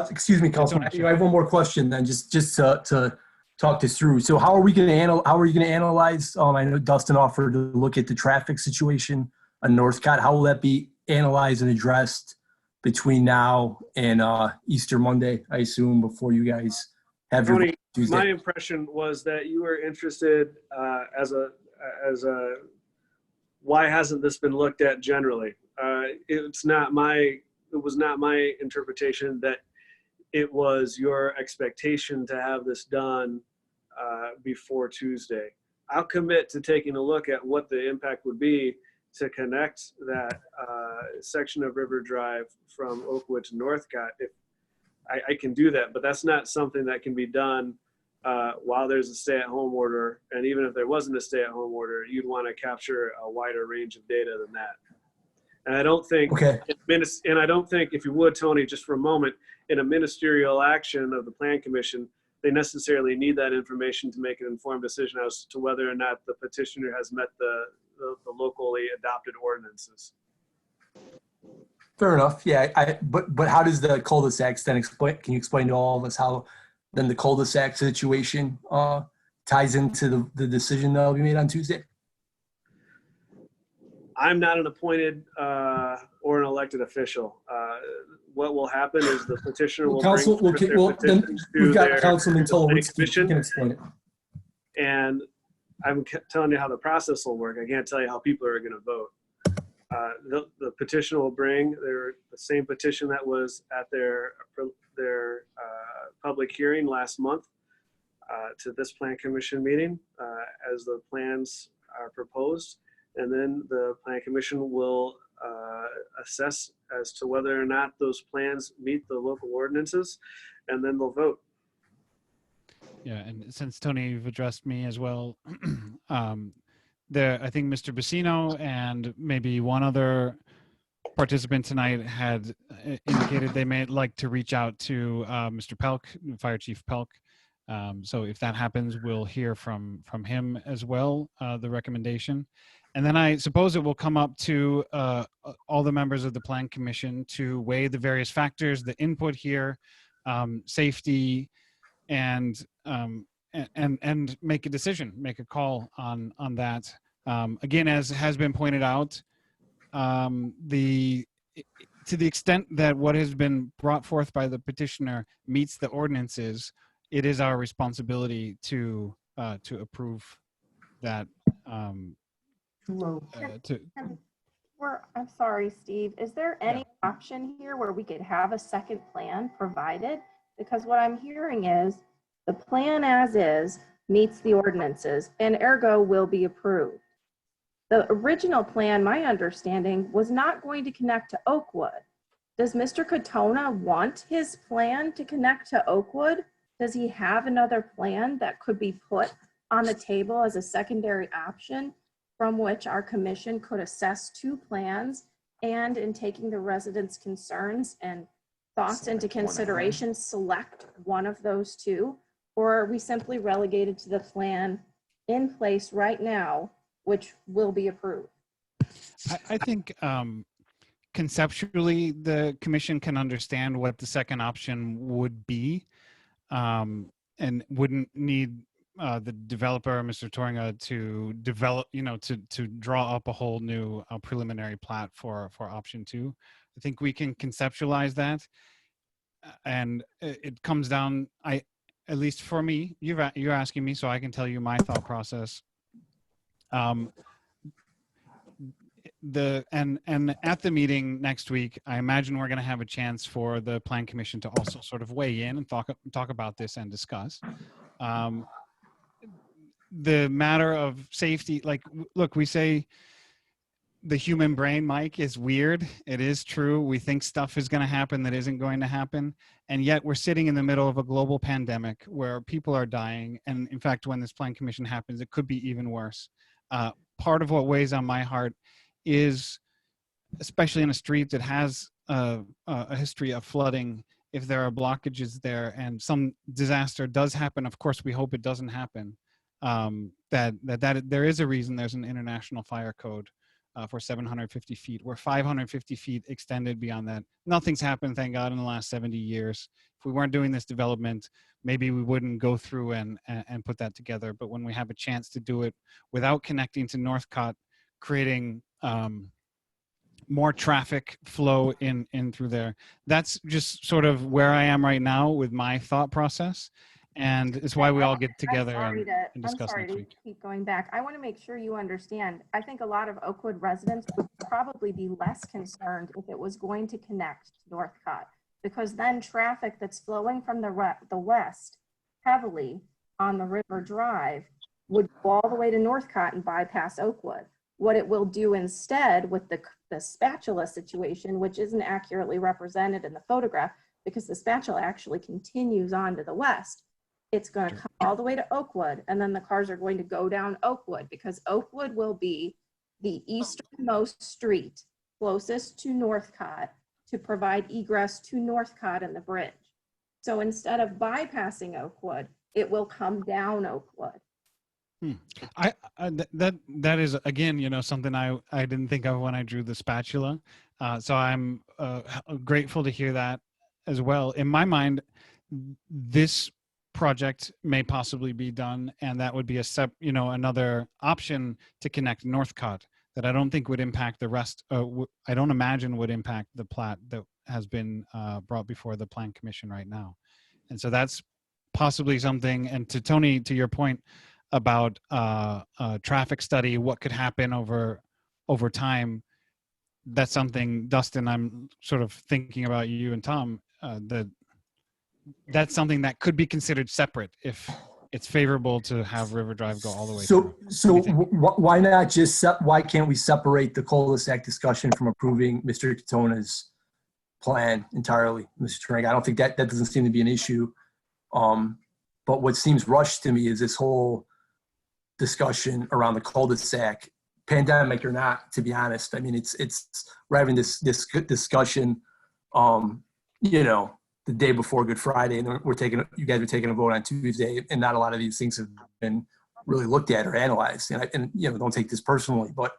excuse me, Councilman. I have one more question then, just to talk this through. So how are you going to analyze? I know Dustin offered to look at the traffic situation on Northcott. How will that be analyzed and addressed between now and Easter Monday, I assume, before you guys have your Tony, Tuesday? my impression was that you were interested as a why hasn't this been looked at generally? It was not my interpretation that it was your expectation to have this done before Tuesday. I'll commit to taking a look at what the impact would be to connect that section of River Drive from Oakwood to Northcott. If I can do that, but that's not something that can be done while there's a stay-at-home order. And even if there wasn't a stay-at-home order, you'd want to capture a wider range of data than that. And I don't think, and I don't think, if you would, Tony, just for a moment, in a ministerial action of the Plan Commission, they necessarily need that information to make an informed decision as to whether or not the petitioner has met the locally adopted ordinances. Fair enough. Yeah. But how does the cul-de-sacs then explain? Can you explain to all of us how then the cul-de-sac situation ties into the decision that will be made on Tuesday? I'm not an appointed or an elected official. What will happen is the petitioner will bring their petitions to their Planning Commission. Can explain it. And I'm telling you how the process will work. I can't tell you how people are going to vote. The petitioner will bring the same petition that was at their public hearing last month to this Plan Commission meeting as the plans are proposed. And then the Plan Commission will assess as to whether or not those plans meet the local ordinances, and then they'll vote. Yeah, and since Tony, you've addressed me as well, I think Mr. Bassino and maybe one other participant tonight had indicated they may like to reach out to Mr. Pelk, Fire Chief Pelk. So if that happens, we'll hear from him as well, the recommendation. And then I suppose it will come up to all the members of the Plan Commission to weigh the various factors, the input here, safety, and make a decision, make a call on that. Again, as has been pointed out, to the extent that what has been brought forth by the petitioner meets the ordinances, it is our responsibility to approve that. I'm sorry, Steve. Is there any option here where we could have a second plan provided? Because what I'm hearing is the plan as is meets the ordinances and ergo will be approved. The original plan, my understanding, was not going to connect to Oakwood. Does Mr. Katona want his plan to connect to Oakwood? Does he have another plan that could be put on the table as a secondary option from which our commission could assess two plans and, in taking the residents' concerns and thoughts into consideration, select one of those two? Or are we simply relegated to the plan in place right now, which will be approved? I think conceptually the commission can understand what the second option would be, and wouldn't need the developer, Mr. Toringa, to develop, to draw up a whole new preliminary plat for option 2. I think we can conceptualize that, and it comes down. at least for me, you're asking me, so I can tell you my thought process. And at the meeting next week, I imagine we're going to have a chance for the Plan Commission to also sort of weigh in and talk about this and discuss. The matter of safety, like, look, we say the human brain, Mike, is weird. It is true. We think stuff is going to happen that isn't going to happen. And yet we're sitting in the middle of a global pandemic where people are dying. And in fact, when this Plan Commission happens, it could be even worse. Part of what weighs on my heart is, especially in a street that has a history of flooding, if there are blockages there and some disaster does happen, of course, we hope it doesn't happen, that there is a reason there's an international fire code for 750 feet. We're 550 feet extended beyond that. Nothing's happened, thank God, in the last 70 years. If we weren't doing this development, maybe we wouldn't go through and put that together. But when we have a chance to do it without connecting to Northcott, creating more traffic flow in through there, that's just sort of where I am right now with my thought process. And it's why we all get together and discuss next week. Keep going back. I want to make sure you understand. I think a lot of Oakwood residents would probably be less concerned if it was going to connect to Northcott, because then traffic that's flowing from the west heavily on the River Drive would go all the way to Northcott and bypass Oakwood. What it will do instead with the spatula situation, which isn't accurately represented in the photograph because the spatula actually continues on to the west, it's going to come all the way to Oakwood, and then the cars are going to go down Oakwood because Oakwood will be the easternmost street closest to Northcott to provide egress to Northcott and the bridge. So instead of bypassing Oakwood, it will come down Oakwood. That is, again, something I didn't think of when I drew the spatula. So I'm grateful to hear that as well. In my mind, this project may possibly be done, and that would be another option to connect Northcott that I don't think would impact the rest. I don't imagine would impact the plat that has been brought before the Plan Commission right now. And so that's possibly something. And to Tony, to your point about a traffic study, what could happen over time, that's something, Dustin, I'm sort of thinking about you and Tom, that's something that could be considered separate if it's favorable to have River Drive go all the way through. So why not just, why can't we separate the cul-de-sac discussion from approving Mr. Katona's plan entirely, Mr. Turing? I don't think that doesn't seem to be an issue. But what seems rushed to me is this whole discussion around the cul-de-sac, pandemic or not, to be honest. I mean, we're having this discussion, the day before Good Friday, and you guys are taking a vote on Tuesday, and not a lot of these things have been really looked at or analyzed. And don't take this personally, but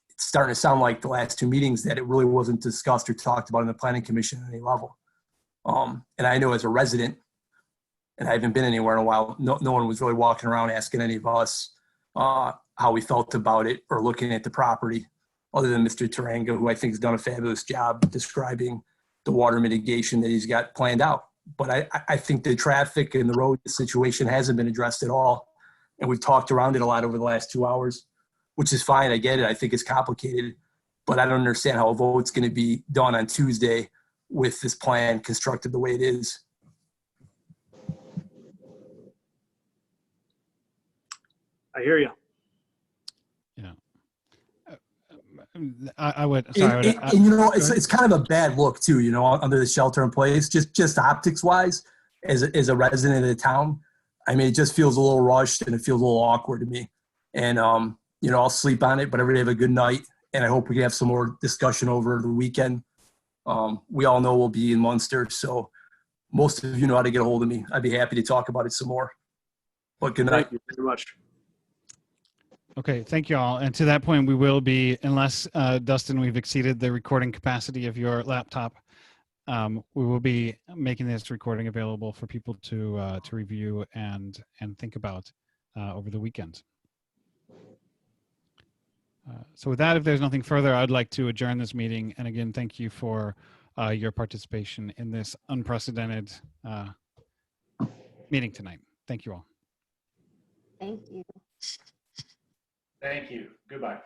it's starting to sound like the last two meetings that it really wasn't discussed or talked about in the Planning Commission at any level. And I know as a resident, and I haven't been anywhere in a while, no one was really walking around asking any of us how we felt about it or looking at the property, other than Mr. Taranga, who I think has done a fabulous job describing the water mitigation that he's got planned out. But I think the traffic and the road situation hasn't been addressed at all. And we've talked around it a lot over the last 2 hours, which is fine. I get it. I think it's complicated, but I don't understand how a vote's going to be done on Tuesday with this plan constructed the way it is. I hear you. Yeah. I would. Sorry. It's kind of a bad look too, under the shelter in place, just optics wise, as a resident of the town. I mean, it just feels a little rushed and it feels a little awkward to me. And, I'll sleep on it, but everybody have a good night. And I hope we can have some more discussion over the weekend. We all know we'll be in Munster, so most of you know how to get a hold of me. I'd be happy to talk about it some more. But good night. Thank you very much. Okay, thank you all. And to that point, we will be, unless, Dustin, we've exceeded the recording capacity of your laptop, we will be making this recording available for people to review and think about over the weekend. So with that, if there's nothing further, I'd like to adjourn this meeting. And again, thank you for your participation in this unprecedented meeting tonight. Thank you all. Thank you. Thank you. Goodbye.